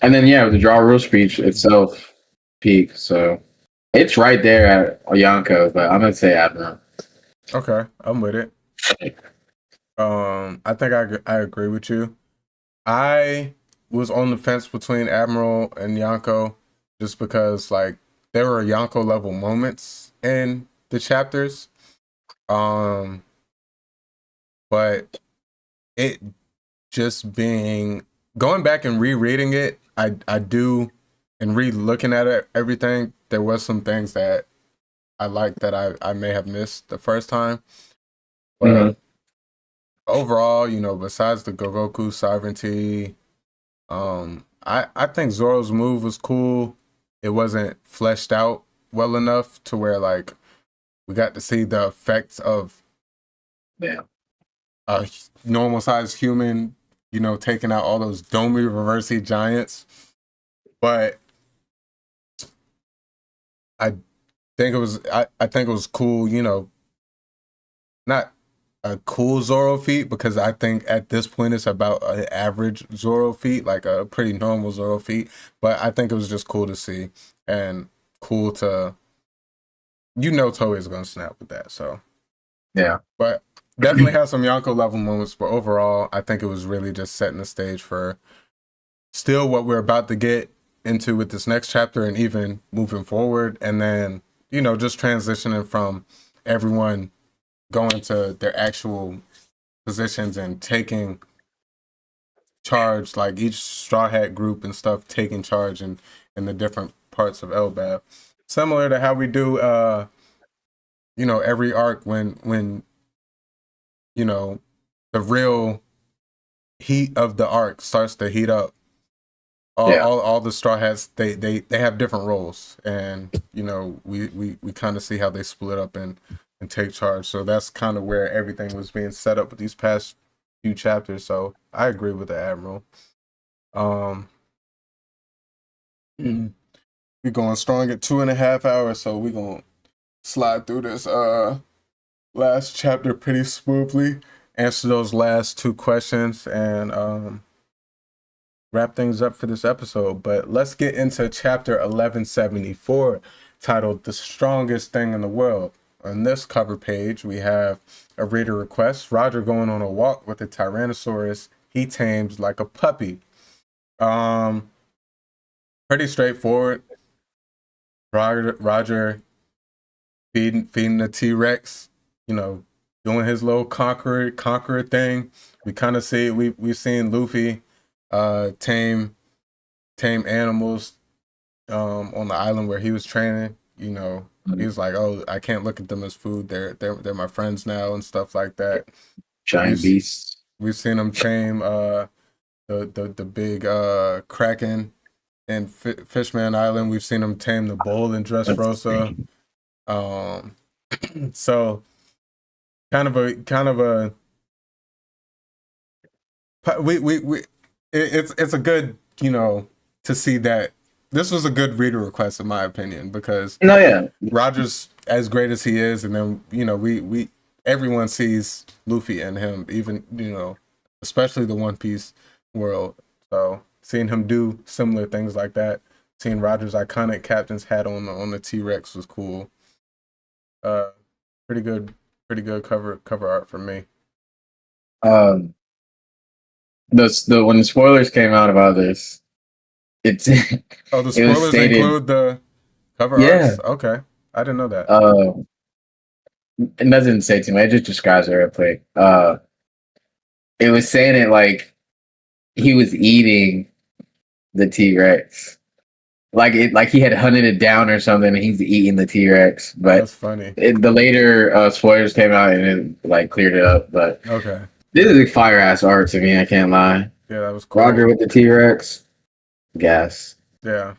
then the Jaro speech itself peak. So it's right there at Yonko, but I'm gonna say Admiral. Okay, I'm with it. I think I agree with you. I was on the fence between Admiral and Yonko, just because like there were Yonko level moments in the chapters. But it just being going back and rereading it, I do, and re-looking at it, everything, there was some things that I like that I may have missed the first time. But overall, you know, besides the Gogoku sovereignty, I think Zoro's move was cool. It wasn't fleshed out well enough to where like we got to see the effects of a normal sized human, you know, taking out all those Domi Reversi giants. But I think it was cool, you know, not a cool Zoro feat, because I think at this point it's about an average Zoro feat, like a pretty normal Zoro feat. But I think it was just cool to see and cool to, Toei is gonna snap with that. So Yeah. but definitely have some Yonko level moments. But overall, I think it was really just setting the stage for still what we're about to get into with this next chapter and even moving forward. And then, just transitioning from everyone going to their actual positions and taking charge, like each Straw Hat group and stuff taking charge in the different parts of Elbaph. Similar to how we do, every arc when the real heat of the arc starts to heat up. All the Straw Hats, they have different roles, and we kind of see how they split up and take charge. So that's kind of where everything was being set up with these past few chapters. So I agree with the Admiral. We're going strong at 2.5 hours, so we're gonna slide through this last chapter pretty smoothly, answer those last 2 questions, and wrap things up for this episode. But let's get into chapter 1174, titled "The Strongest Thing in the World." On this cover page, we have a reader request: Roger going on a walk with a Tyrannosaurus he tames like a puppy. Pretty straightforward. Roger feeding the T-Rex, doing his little conqueror thing. We kind of see we've seen Luffy tame animals on the island where he was training. He was like, "Oh, I can't look at them as food. They're my friends now," and stuff like that. Giant beasts. We've seen him tame the big Kraken in Fishman Island. We've seen him tame the bull in Dressrosa. So kind of a it's a good, to see that this was a good reader request in my opinion, because Roger's as great as he is, and then we everyone sees Luffy in him, even especially the One Piece world. So seeing him do similar things like that, seeing Roger's iconic captain's hat on the T-Rex was cool. Pretty good cover art for me. When the spoilers came out about this, the spoilers include the cover arts? Okay. I didn't know that. It doesn't say too much, it just describes it real quick. It was saying it like he was eating the T-Rex. Like he had hunted it down or something, and he's eating the T-Rex. But that's funny. The later spoilers came out and it cleared it up. But okay, this is a fire ass art to me. I can't lie. Yeah, that was cool. Roger with the T-Rex, gas. Yeah,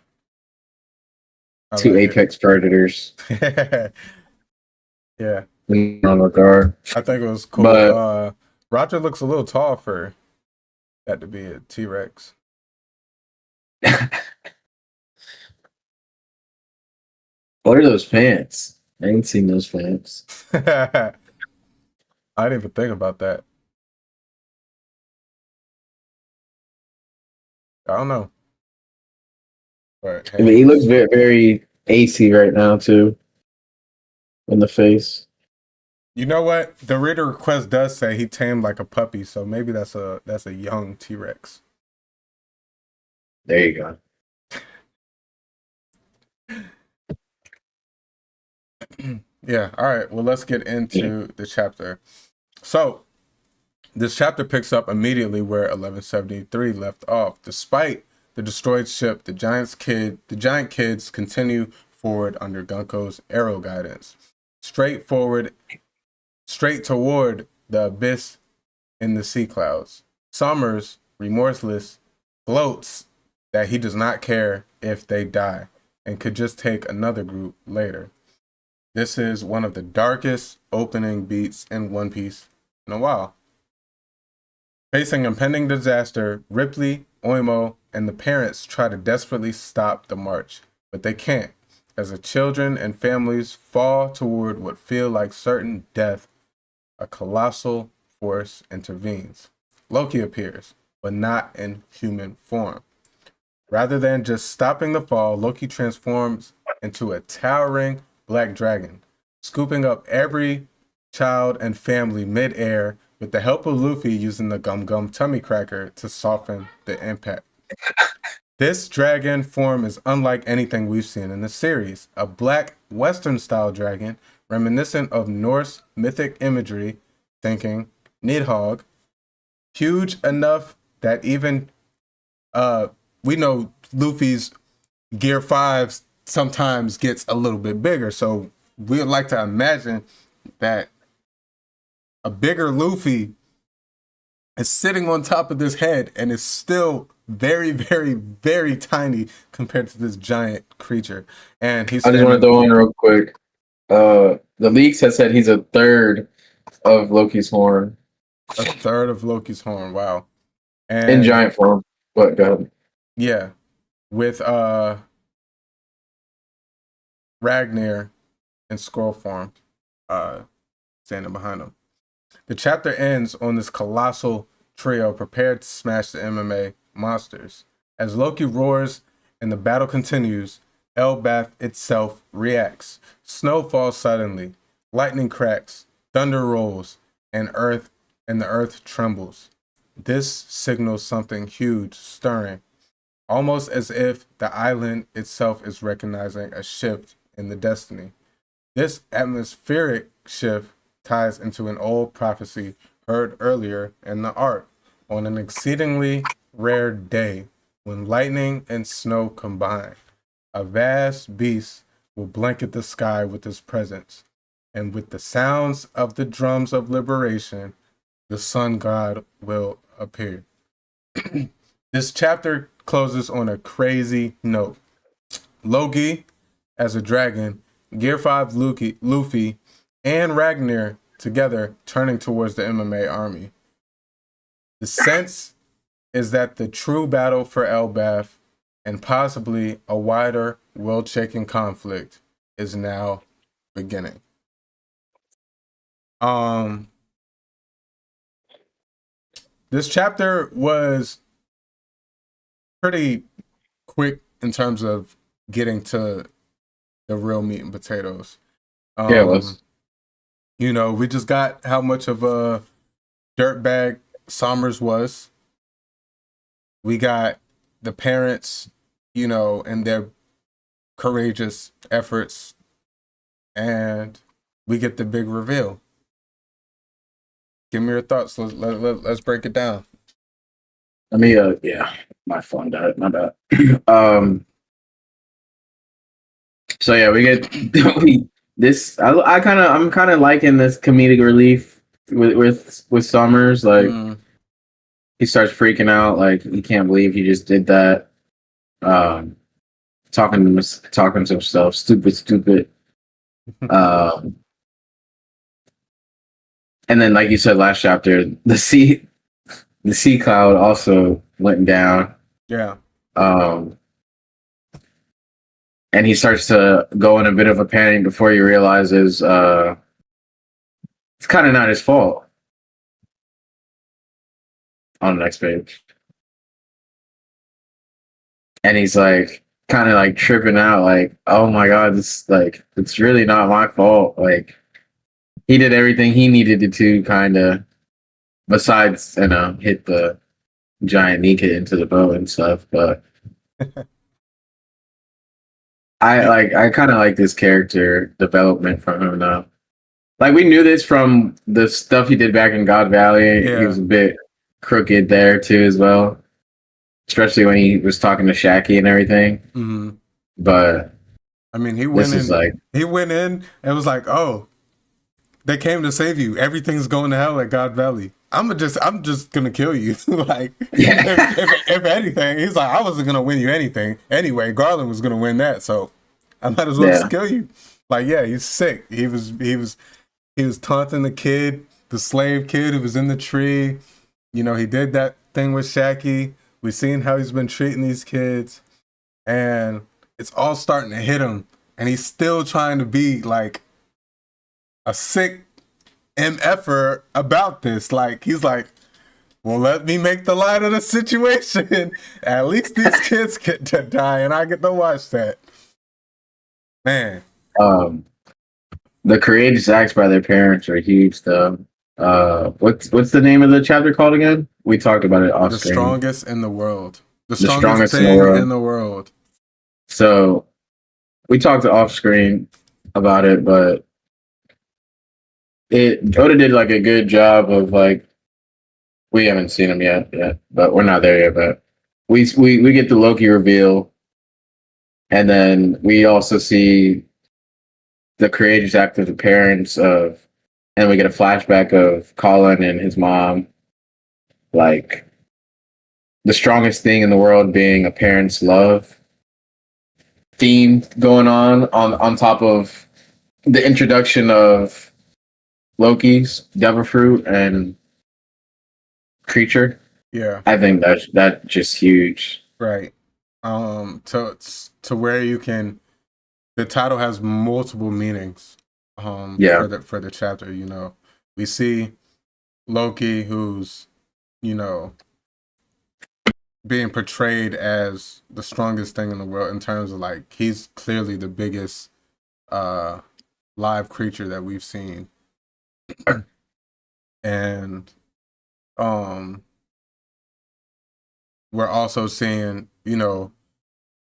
2 apex predators. Yeah, in regard. I think it was cool. But Roger looks a little tall for that to be a T-Rex. What are those pants? I ain't seen those pants. I didn't even think about that. I don't know. But, hey. I mean, he looks very, very AC right now too. In the face. You know what? The reader request does say he tamed like a puppy, so maybe that's a young T-Rex. There you go. Yeah, all right. Well, let's get into the chapter. So, this chapter picks up immediately where 1173 left off. Despite the destroyed ship, the giant kids continue forward under Gunko's arrow guidance. Straight toward the abyss in the sea clouds. Summers, remorseless, gloats that he does not care if they die and could just take another group later. This is one of the darkest opening beats in One Piece in a while. Facing impending disaster, Ripley, Oimo, and the parents try to desperately stop the march, but they can't, as the children and families fall toward what feel like certain death a colossal force intervenes. Loki appears, but not in human form. Rather than just stopping the fall, Loki transforms into a towering black dragon, scooping up every child and family mid-air with the help of Luffy using the Gum Gum tummy cracker to soften the impact. This dragon form is unlike anything we've seen in the series. A black Western-style dragon, reminiscent of Norse mythic imagery, thinking Nidhogg, huge enough that even we know Luffy's Gear 5 sometimes gets a little bit bigger, so we would like to imagine that a bigger Luffy is sitting on top of this head and is still very, very, very tiny compared to this giant creature. And he's. I just want to throw in real quick. The leaks have said he's a third of Loki's horn. A third of Loki's horn. Wow. And in giant form. But go ahead. Yeah, with Ragnir in scroll form, standing behind him. The chapter ends on this colossal trio prepared to smash the MMA monsters. As Loki roars and the battle continues, Elbaph itself reacts. Snow falls suddenly, lightning cracks, thunder rolls, and the earth trembles. This signals something huge stirring, almost as if the island itself is recognizing a shift in the destiny. This atmospheric shift ties into an old prophecy heard earlier in the arc. On an exceedingly rare day, when lightning and snow combine, a vast beast will blanket the sky with his presence, and with the sounds of the drums of liberation, the sun god will appear. This chapter closes on a crazy note. Loki, as a dragon, Gear 5 Luffy, and Ragnir together turning towards the MMA army. The sense is that the true battle for Elbaph and possibly a wider world-shaking conflict is now beginning. This chapter was pretty quick in terms of getting to the real meat and potatoes. Yeah, it was. You know, we just got how much of a dirtbag Sommers was. We got the parents, you know, and their courageous efforts, and we get the big reveal. Give me your thoughts. Let's break it down. Let me yeah, my phone died. My bad. So yeah, we get this. I'm kind of liking this comedic relief with Summers. Like he starts freaking out, like he can't believe he just did that. Talking to himself, stupid. And then, like you said last chapter, the sea cloud also went down. Yeah. And he starts to go in a bit of a panic before he realizes it's kind of not his fault. On the next page. And he's like, kind of like tripping out, like, oh my God, this, like, it's really not my fault. Like, he did everything he needed to do, kind of, besides, you know, hit the giant Nika into the boat and stuff. But I kind of like this character development from him now. Like, we knew this from the stuff he did back in God Valley. Yeah. He was a bit crooked there too, as well. Especially when he was talking to Shaki and everything. Mm-hmm. But I mean, he went in. Like, he went in and was like, "Oh, they came to save you. Everything's going to hell at God Valley. I'm just gonna kill you." Like, yeah. if anything, he's like, "I wasn't gonna win you anything anyway. Garland was gonna win that, so I might as well just kill you." Like, yeah, he's sick. He was taunting the kid, the slave kid who was in the tree. You know, he did that thing with Shaki. We've seen how he's been treating these kids, and it's all starting to hit him. And he's still trying to be like a sick MFer about this. Like, he's like, well, let me make the light of the situation. At least these kids get to die, and I get to watch that. Man. The courageous acts by their parents are huge, though. What's the name of the chapter called again? We talked about it off screen. The strongest in the world. The strongest thing in the world. So we talked off screen about it, but Oda did like a good job of like, we haven't seen him yet, but we're not there yet. But we get the Loki reveal, and then we also see the courageous act of the parents of, and we get a flashback of Colin and his mom, like the strongest thing in the world being a parent's love theme going on top of the introduction of Loki's Devil Fruit and Creature. Yeah, I think that's just huge. Right. To where you can, the title has multiple meanings. For the chapter, you know, we see Loki, who's, you know, being portrayed as the strongest thing in the world in terms of like, he's clearly the biggest live creature that we've seen. And we're also seeing, you know,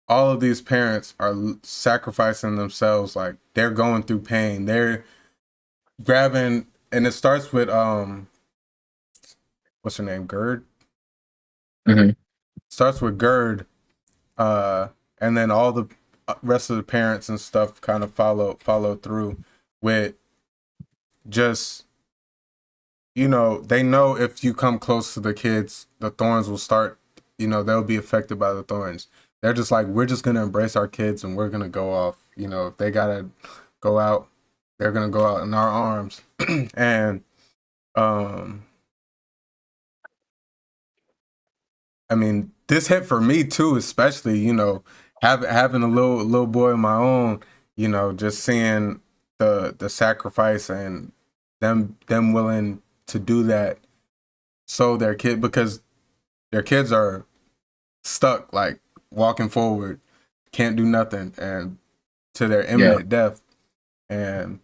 all of these parents are sacrificing themselves. Like, they're going through pain. They're grabbing, and it starts with what's her name, Gerd. Mm-hmm. Starts with Gerd, and then all the rest of the parents and stuff kind of follow through with just, you know, they know if you come close to the kids, the thorns will start. You know, they'll be affected by the thorns. They're just like, we're just gonna embrace our kids and we're gonna go off. You know, if they gotta go out, they're gonna go out in our arms. And I mean, this hit for me too, especially, you know, having a little boy of my own, you know, just seeing the sacrifice and them willing to do that so their kid, because their kids are stuck, like walking forward, can't do nothing, and to their imminent death, and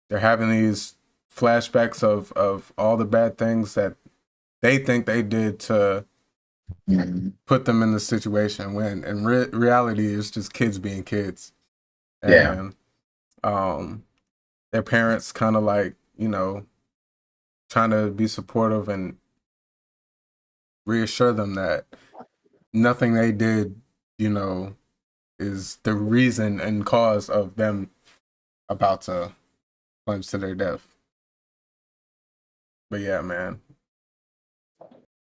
they're having these flashbacks of all the bad things that they think they did to put them in the situation, when in reality it's just kids being kids. And their parents kind of like, you know, trying to be supportive and reassure them that nothing they did, you know, is the reason and cause of them about to plunge to their death. But yeah, man.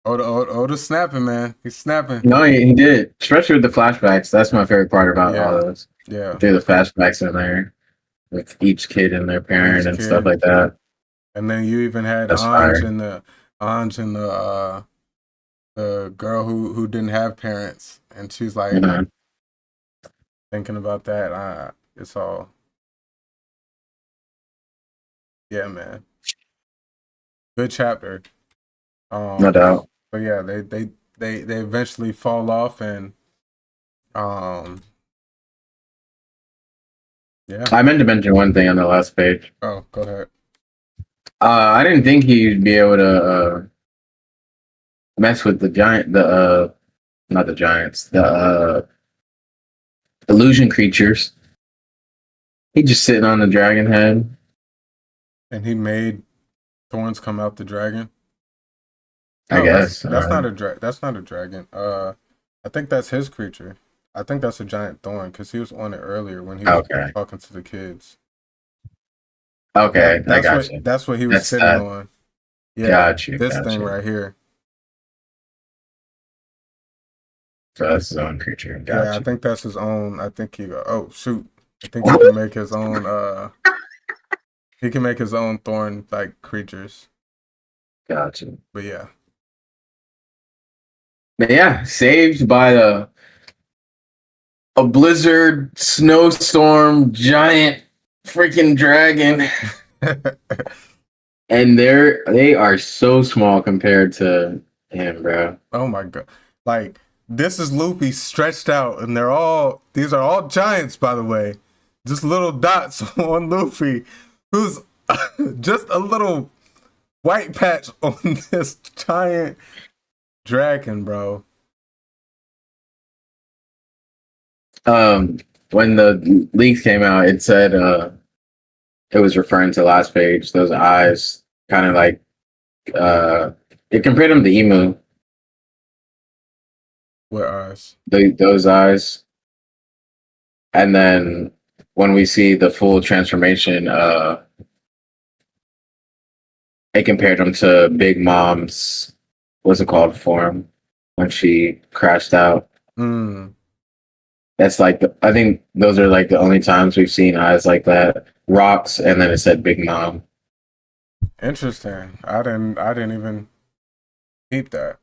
Oda's snapping, man. He's snapping. No, he did. Especially with the flashbacks. That's my favorite part about all those. Yeah. Through the flashbacks in there with each kid and their parent and stuff like that. And then you even had Anj and the girl who didn't have parents, and she's like thinking about that. It's all, yeah, man. Good chapter. No doubt. But yeah, they eventually fall off, and yeah. I meant to mention one thing on the last page. Oh, go ahead. I didn't think he'd be able to mess with the illusion creatures. He just sitting on the dragon head. And he made thorns come out the dragon. I guess that's not a dragon. I think that's his creature. I think that's a giant thorn, because he was on it earlier when he was talking to the kids. Okay, I got you. That's what he was sitting on. Yeah, got you. This thing right here. So that's his own creature. Gotcha. Yeah, I think that's his own. I think he. Oh shoot! I think he can make his own. He can make his own thorn like creatures. Gotcha. But yeah. But yeah, saved by a blizzard, snowstorm, giant freaking dragon. And they are so small compared to him, bro. Oh my god! Like this is Luffy stretched out, and these are all giants, by the way. Just little dots on Luffy, who's just a little white patch on this giant dragon, bro. When the leaks came out, it said it was referring to the last page. Those eyes, kind of like it compared them to emu. What eyes? Those eyes, and then when we see the full transformation, it compared them to Big Mom's what's it called form when she crashed out. That's like I think those are like the only times we've seen eyes like that. Rocks, and then it said Big Mom. Interesting. I didn't even keep that.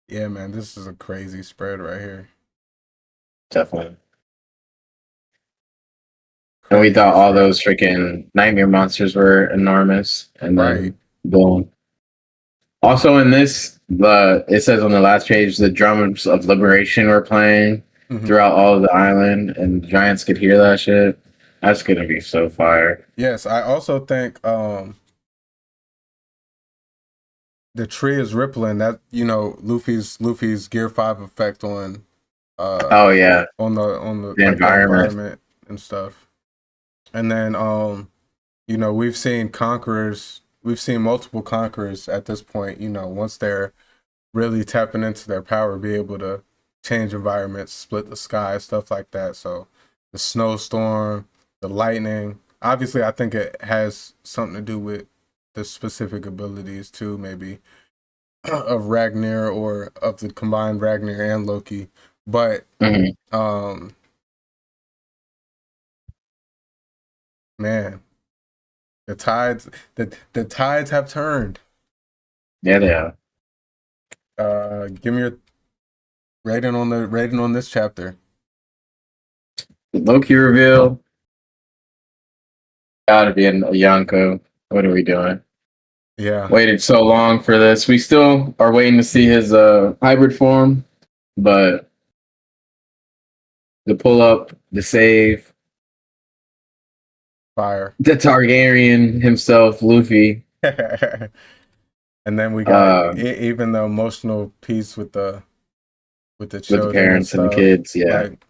Yeah, man, this is a crazy spread right here. Definitely. And we thought all those freaking nightmare monsters were enormous, and then boom. Also in this, it says on the last page the drums of liberation were playing throughout all of the island, and the giants could hear that shit. That's gonna be so fire. Yes, I also think the tree is rippling. That Luffy's Gear 5 effect on on the environment and stuff. And then we've seen multiple conquerors at this point, once they're really tapping into their power, be able to change environments, split the sky, stuff like that. So the snowstorm, the lightning, obviously I think it has something to do with the specific abilities too, maybe of Ragnir or of the combined Ragnir and Loki. But man, the tides have turned. Yeah, they are. Give me your rating on this chapter. Loki reveal. Gotta be a Yonko. What are we doing? Yeah. Waited so long for this. We still are waiting to see his hybrid form, but the pull up, the save, fire. the Targaryen himself, Luffy. And then we got even the emotional piece with the children, with the parents and the kids. Yeah, like,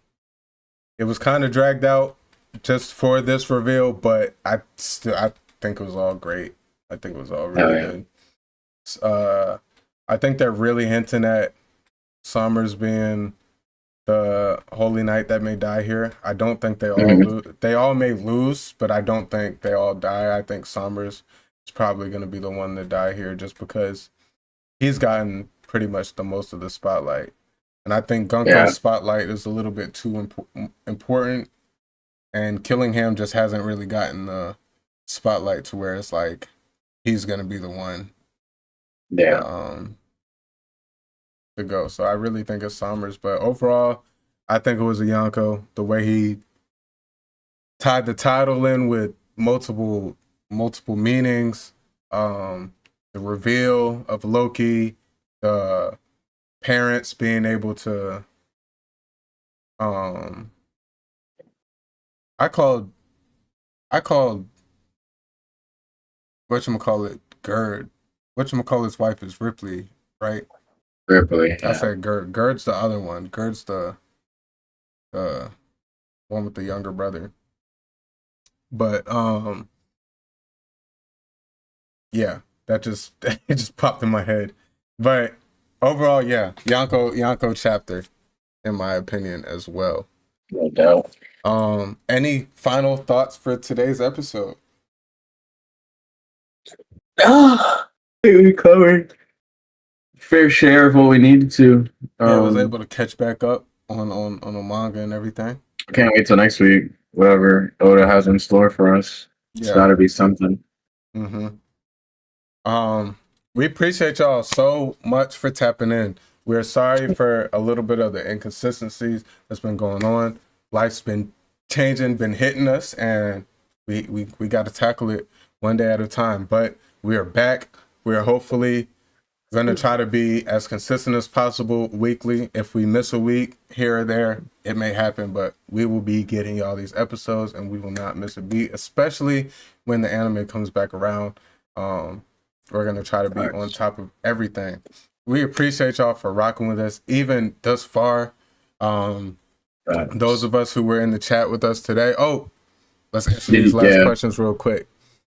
it was kind of dragged out just for this reveal, but I think it was all great. I think it was all really good. I think they're really hinting at Summers being the Holy Knight that may die here. I don't think they all they all may lose, but I don't think they all die. I think Summers is probably going to be the one to die here, just because he's gotten pretty much the most of the spotlight, and I think Gunko's spotlight is a little bit too important, and Killingham just hasn't really gotten the spotlight to where it's like he's going to be the one. To go. So I really think it's Summers, but overall, I think it was a Yonko. The way he tied the title in with multiple meanings, the reveal of Loki, the parents being able to, I called whatchamacallit Gerd. Whatchamacallit's wife is Ripley, right? Ripley. Yeah. I said Gerd. Gerd's the other one. Gerd's the one with the younger brother. But yeah, that just it just popped in my head. But overall, yeah, Yonko chapter, in my opinion, as well. No doubt. Any final thoughts for today's episode? We covered fair share of what we needed to. I was able to catch back up on the manga and everything. I can't wait till next week. Whatever Oda has in store for us, it's got to be something. We appreciate y'all so much for tapping in. We're sorry for a little bit of the inconsistencies that's been going on. Life's been changing, been hitting us, and We got to tackle it one day at a time. But we are back. We are hopefully going to try to be as consistent as possible weekly. If we miss a week here or there, it may happen, but we will be getting y'all these episodes, and we will not miss a beat, especially when the anime comes back around. We're going to try to be on top of everything. We appreciate y'all for rocking with us, even thus far. Those of us who were in the chat with us today. Oh, let's answer these last questions real quick.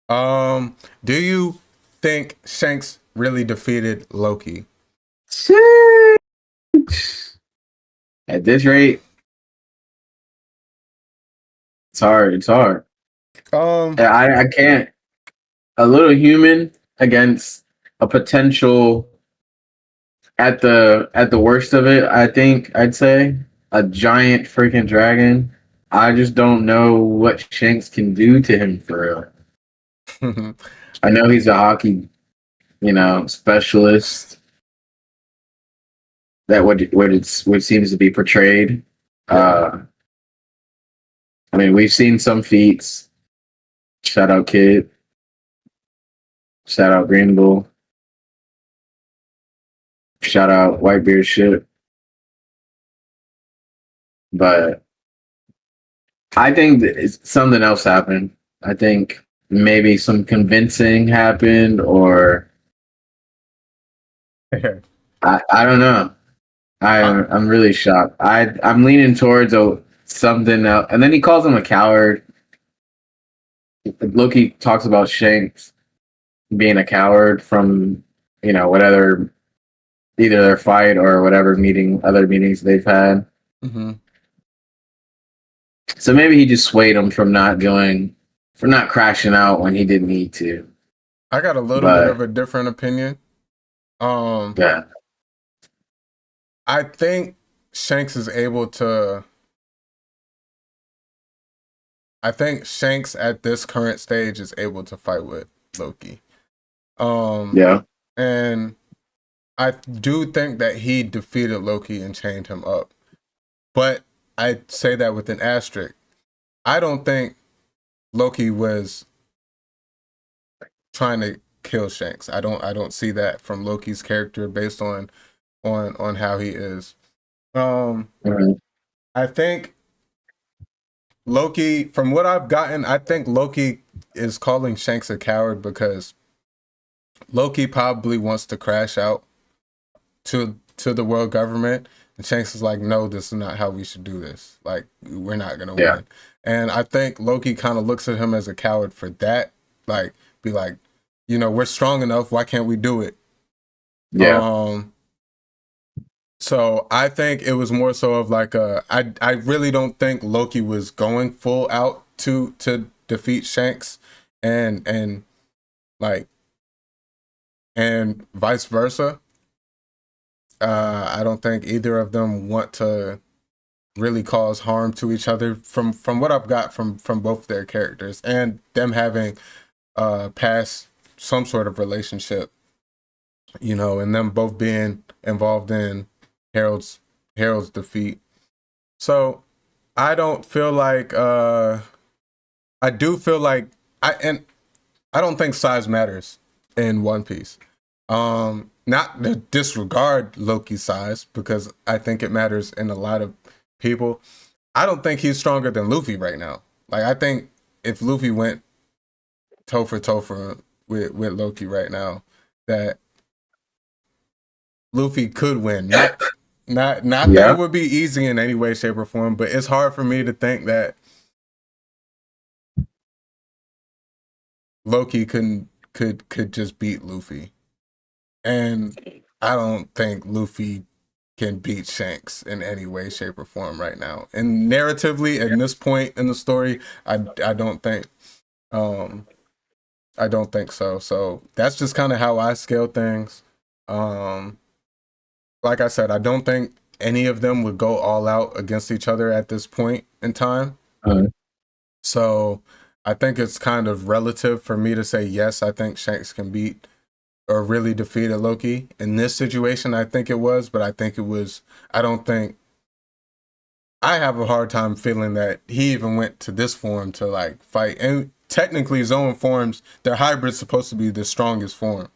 Do you think Shanks really defeated Loki? At this rate, it's hard. I can't. A little human against a potential, at the worst of it, I think I'd say a giant freaking dragon. I just don't know what Shanks can do to him for real. I know he's a hockey, specialist. That what seems to be portrayed. I mean, we've seen some feats. Shout out Kid. Shout out Green Bull. Shout out Whitebeard shit. But I think that something else happened. I think maybe some convincing happened, or I don't know. I'm really shocked. I'm leaning towards something else. And then he calls him a coward. Loki talks about Shanks being a coward from whatever, either their fight or whatever other meetings they've had. Mm-hmm. So maybe he just swayed him from not crashing out when he didn't need to. I got a little bit of a different opinion. Yeah. I think Shanks is able to. I think Shanks at this current stage is able to fight with Loki. Yeah. And I do think that he defeated Loki and chained him up. But I say that with an asterisk. I don't think Loki was trying to kill Shanks. I don't see that from Loki's character based on how he is. Mm-hmm. I think Loki, from what I've gotten, I think Loki is calling Shanks a coward because Loki probably wants to crash out to the world government, and Shanks is like, no, this is not how we should do this. Like, we're not gonna win. And I think Loki kind of looks at him as a coward for that. Like, be like, we're strong enough. Why can't we do it? Yeah. So I think it was more so of like I really don't think Loki was going full out to defeat Shanks and vice versa. I don't think either of them want to really cause harm to each other from what I've got from both their characters and them having past some sort of relationship, and them both being involved in Harold's defeat. So I don't feel like I do feel like I don't think size matters in One Piece. Not to disregard Loki's size, because I think it matters in a lot of people. I don't think he's stronger than Luffy right now. Like, I think if Luffy went toe for toe with Loki right now, that Luffy could win. Not that it would be easy in any way, shape, or form, but it's hard for me to think that Loki could just beat Luffy. And I don't think Luffy can beat Shanks in any way, shape, or form right now. And narratively, at this point in the story, I don't think so. So that's just kind of how I scale things. Like I said, I don't think any of them would go all out against each other at this point in time. So I think it's kind of relative for me to say, yes, I think Shanks can beat or really defeated Loki. In this situation, I think it was, but I have a hard time feeling that he even went to this form to like fight. And technically Zoan forms, their hybrid's supposed to be the strongest form.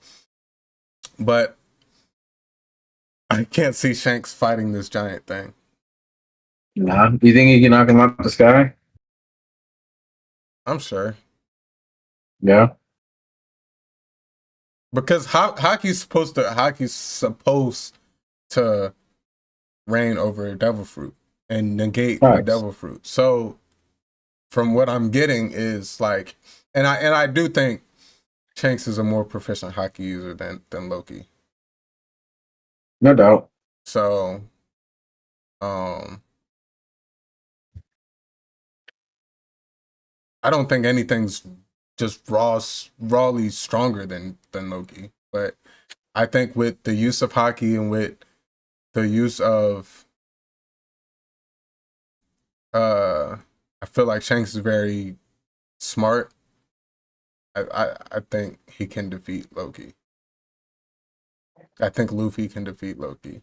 But I can't see Shanks fighting this giant thing. Nah. Do you think he can knock him out the sky? I'm sure. Yeah. Because Haki's supposed to reign over Devil Fruit and negate the Devil Fruit. So from what I'm getting is like, and I do think Shanks is a more proficient Haki user than Loki. No doubt. So I don't think anything's just rawly stronger than Loki. But I think with the use of Haki and with the use of I feel like Shanks is very smart. I think he can defeat Loki. I think Luffy can defeat Loki.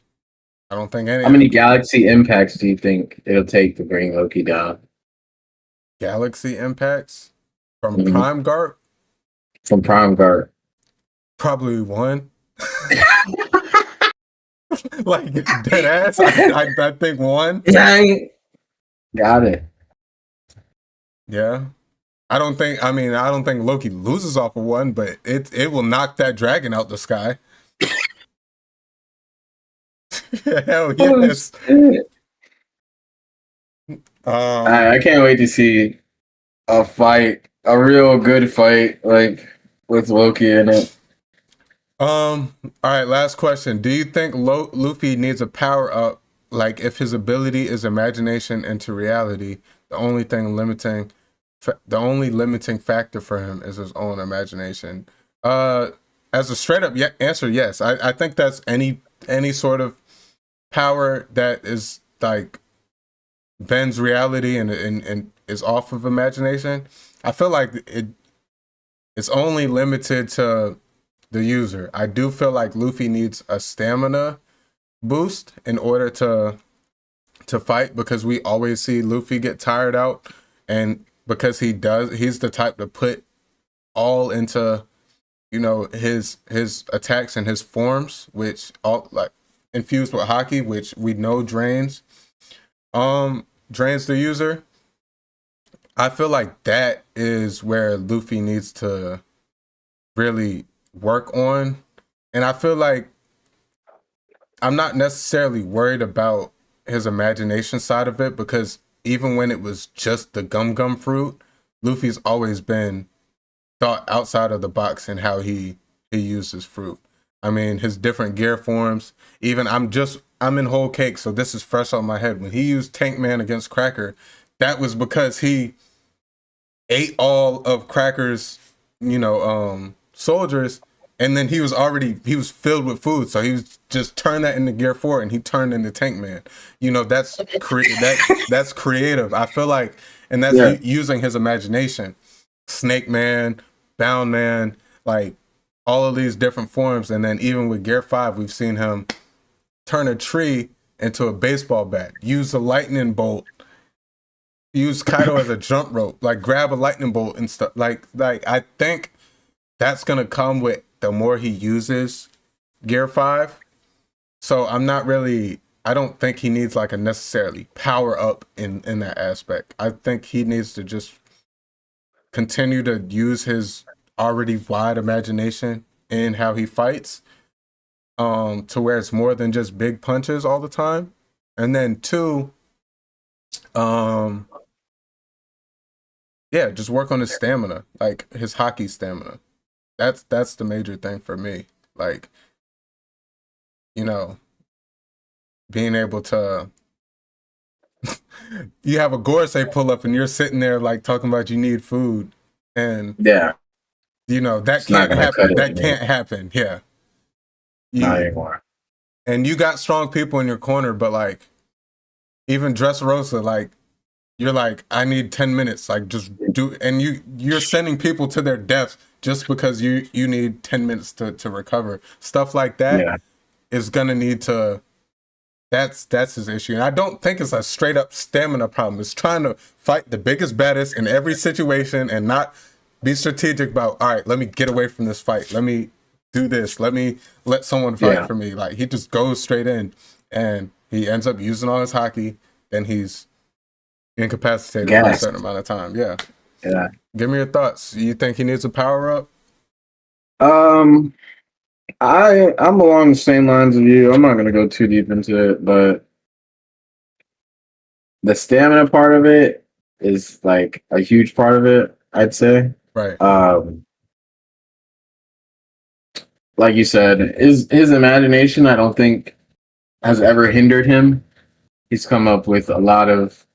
I don't think any. How many galaxy impacts do you think it'll take to bring Loki down? Galaxy impacts from Prime Guard? From Prime Guard. Probably one. Like dead ass. I think one. Got it. Yeah. I don't think Loki loses off of one, but it will knock that dragon out the sky. Hell yes. I can't wait to see a fight, a real good fight, like with Loki in it. All right, last question. Do you think Luffy needs a power up? Like, if his ability is imagination into reality, the only limiting factor for him is his own imagination. As a straight up answer, yes. I think that's any sort of power that is like bends reality and is off of imagination. I feel like it's only limited to the user. I do feel like Luffy needs a stamina boost in order to fight, because we always see Luffy get tired out, and because he's the type to put all into, his attacks and his forms, which all like infused with Haki, which we know drains the user. I feel like that is where Luffy needs to really work on. And I feel like I'm not necessarily worried about his imagination side of it, because even when it was just the gum fruit, Luffy's always been thought outside of the box in how he uses fruit. I mean, his different gear forms, even I'm in whole cake, so this is fresh on my head. When he used Tank Man against Cracker, that was because he ate all of Cracker's, soldiers, and then he was filled with food, so he was just turned that into Gear 4 and he turned into Tank Man. That's that's creative. I feel like, and that's using his imagination. Snake Man, Bound Man, like all of these different forms, and then even with Gear 5, we've seen him turn a tree into a baseball bat, use a lightning bolt, use Kaido as a jump rope, like grab a lightning bolt and stuff. Like I think that's gonna come with the more he uses Gear 5. So I don't think he needs like a necessarily power up in that aspect. I think he needs to just continue to use his already wide imagination in how he fights, to where it's more than just big punches all the time. And then 2, just work on his stamina, like his Haki stamina. That's the major thing for me. Like, being able to you have a Gorsei pull up and you're sitting there like talking about you need food, and that can't happen. That can't happen. Yeah. Not anymore. And you got strong people in your corner, but like even Dressrosa, like you're like, I need 10 minutes, like just do, and you're sending people to their death just because you need 10 minutes to recover. Stuff like that is gonna need to. That's his issue. And I don't think it's a straight up stamina problem. It's trying to fight the biggest, baddest in every situation and not be strategic about, all right, let me get away from this fight. Let me do this. Let me let someone fight for me. Like, he just goes straight in, and he ends up using all his hockey. Then he's incapacitated for a certain amount of time. Yeah. Give me your thoughts. You think he needs a power up? I'm along the same lines of you. I'm not gonna go too deep into it, but the stamina part of it is like a huge part of it, I'd say. Right. Like you said, his imagination, I don't think, has ever hindered him. He's come up with a lot of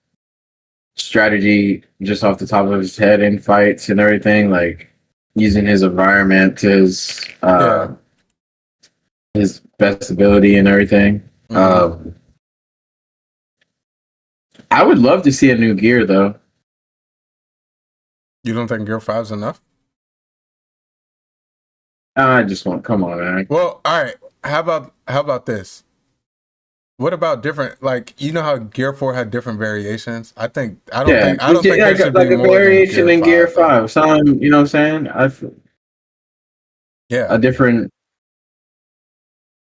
strategy just off the top of his head in fights and everything, like using his environment to his best ability and everything. I would love to see a new gear, though. You don't think Gear 5's enough? I just want, come on, man. Well, all right. How about this? What about different, like, you know how Gear 4 had different variations? I don't think there should like be a more variation than in Gear 5. Some, you know what I'm saying? A different,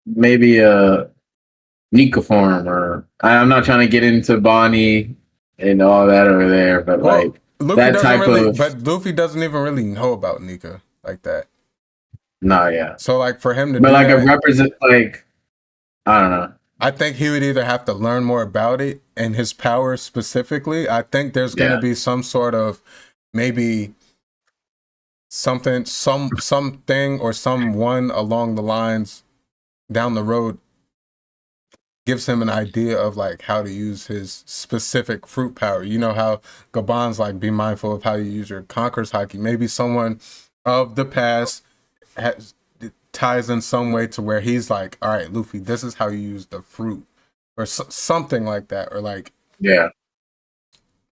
maybe a Nika form, or I'm not trying to get into Bonnie and all that over there, but like that type of. But Luffy doesn't even really know about Nika like that. No, yeah. So like for him to, but like a represent, like I don't know. I think he would either have to learn more about it and his powers specifically. I think there's going to be some sort of maybe something or someone along the lines down the road gives him an idea of like how to use his specific fruit power. You know how Gabon's like, be mindful of how you use your Conqueror's Haki. Maybe someone of the past ties in some way to where he's like, all right, Luffy, this is how you use the fruit, or something like that, or like,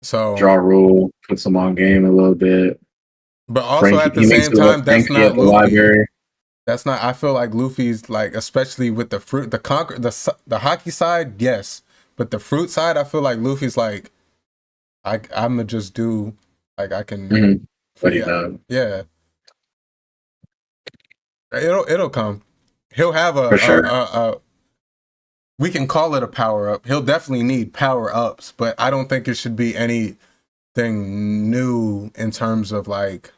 so draw rule, puts him on game a little bit, but also at the same time, that's not Luffy. Library. That's not. I feel like Luffy's like, especially with the fruit, the hockey side, yes, but the fruit side, I feel like Luffy's like, I'm gonna just do like I can, yeah. It'll come. He'll have we can call it a power up. He'll definitely need power ups, but I don't think it should be anything new in terms of like,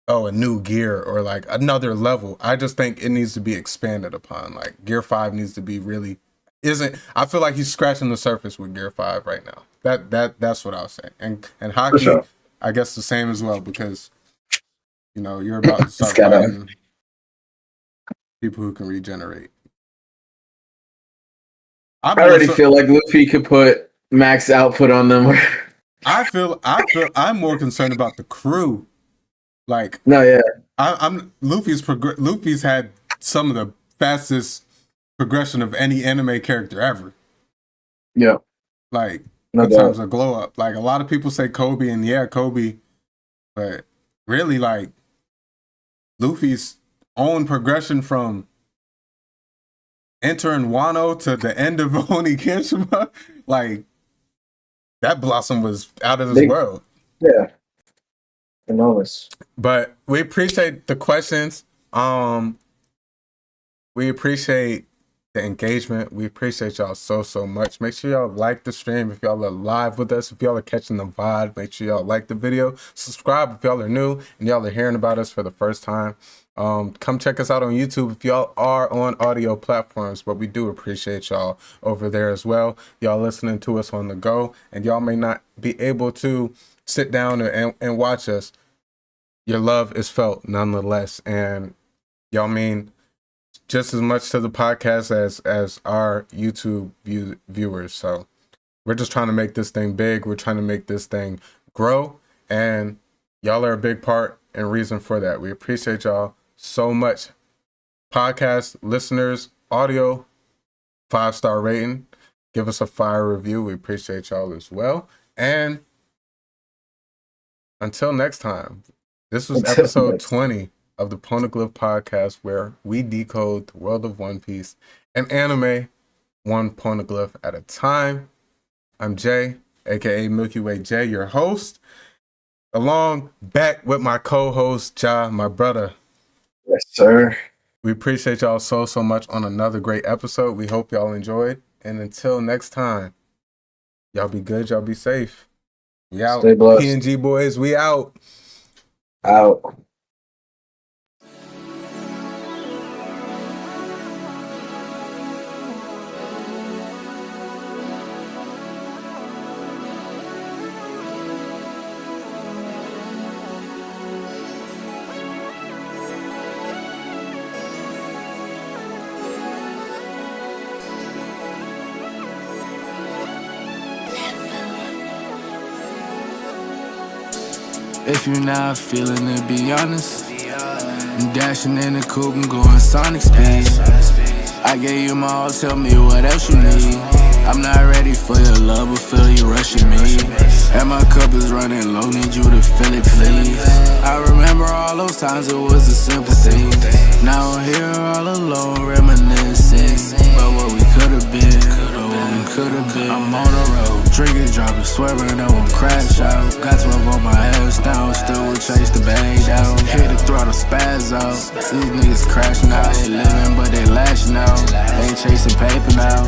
a new gear or like another level. I just think it needs to be expanded upon. Like Gear 5 needs to be really I feel like he's scratching the surface with Gear 5 right now. That's what I'll say. And hockey, I guess the same as well, because you're about to start fighting people who can regenerate. I already feel like Luffy could put max output on them. I'm more concerned about the crew. Like, Luffy's had some of the fastest progression of any anime character ever. Yeah. Like, in terms of glow up. Like, a lot of people say Kobe, and Kobe, but really, like, Luffy's own progression from entering Wano to the end of Onigashima, like, that blossom was out of this world. Yeah. Enormous. But we appreciate the questions. We appreciate the engagement. We appreciate y'all so much. Make sure y'all like the stream if y'all are live with us. If y'all are catching the vibe, make sure y'all like the video. Subscribe if y'all are new and y'all are hearing about us for the first time. Come check us out on YouTube if y'all are on audio platforms, but we do appreciate y'all over there as well. Y'all listening to us on the go, and y'all may not be able to sit down and watch us. Your love is felt nonetheless, and y'all mean just as much to the podcast as our YouTube viewers. So we're just trying to make this thing big. We're trying to make this thing grow, and y'all are a big part and reason for that. We appreciate y'all so much. Podcast listeners, audio, 5-star rating. Give us a fire review. We appreciate y'all as well. And until next time, this was episode 20 of the Poneglyph Podcast, where we decode the world of One Piece and anime one Poneglyph at a time. I'm Jay, aka Milky Way Jay, your host. along back with my co-host, Ja, my brother. Yes, sir. We appreciate y'all so much on another great episode. We hope y'all enjoyed. And until next time, y'all be good, y'all be safe. We out. Stay blessed. PNG boys, we out. Out. If you're not feeling it, be honest. I'm dashing in the coupe and going Sonic speed. I gave you my all, tell me what else you need. I'm not ready for your love, but feel you rushing me. And my cup is running low, need you to fill it, please. I remember all those times it was a simple thing. Now I'm here all alone, reminiscing about what we could've been, I'm on the road, drinking, driving, swerving, I won't crash out. Got 12 on my ass now, still will chase the bag down. Hit the throttle, spaz out. These niggas crashing out, they living but they lashing out. Ain't chasing paper now.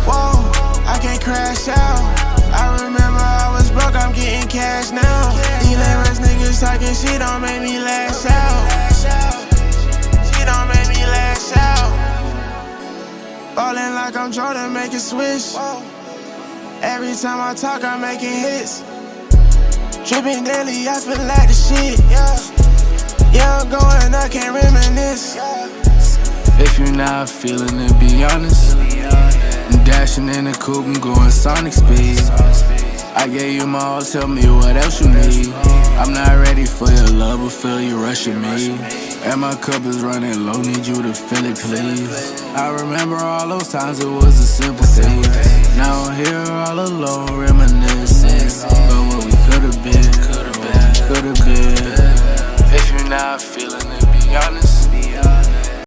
Whoa, I can't crash out. I remember I was broke, I'm getting cash now. These lame-ass niggas talking shit don't make me lash out. She don't make me lash out. Ballin' like I'm Jordan, make it switch. Every time I talk, I'm making hits. Trippin' daily, I feel like the shit. Yeah, I'm going, I can't reminisce. If you're not feeling it, be honest. I'm dashing in the coupe and going Sonic speed. I gave you my all, tell me what else you need. I'm not ready for your love, but feel you rushing me. And my cup is running low, need you to fill it, please. I remember all those times it was a simple thing. Now I'm here all alone, reminiscing about what we could've been. If you're not feeling it, be honest.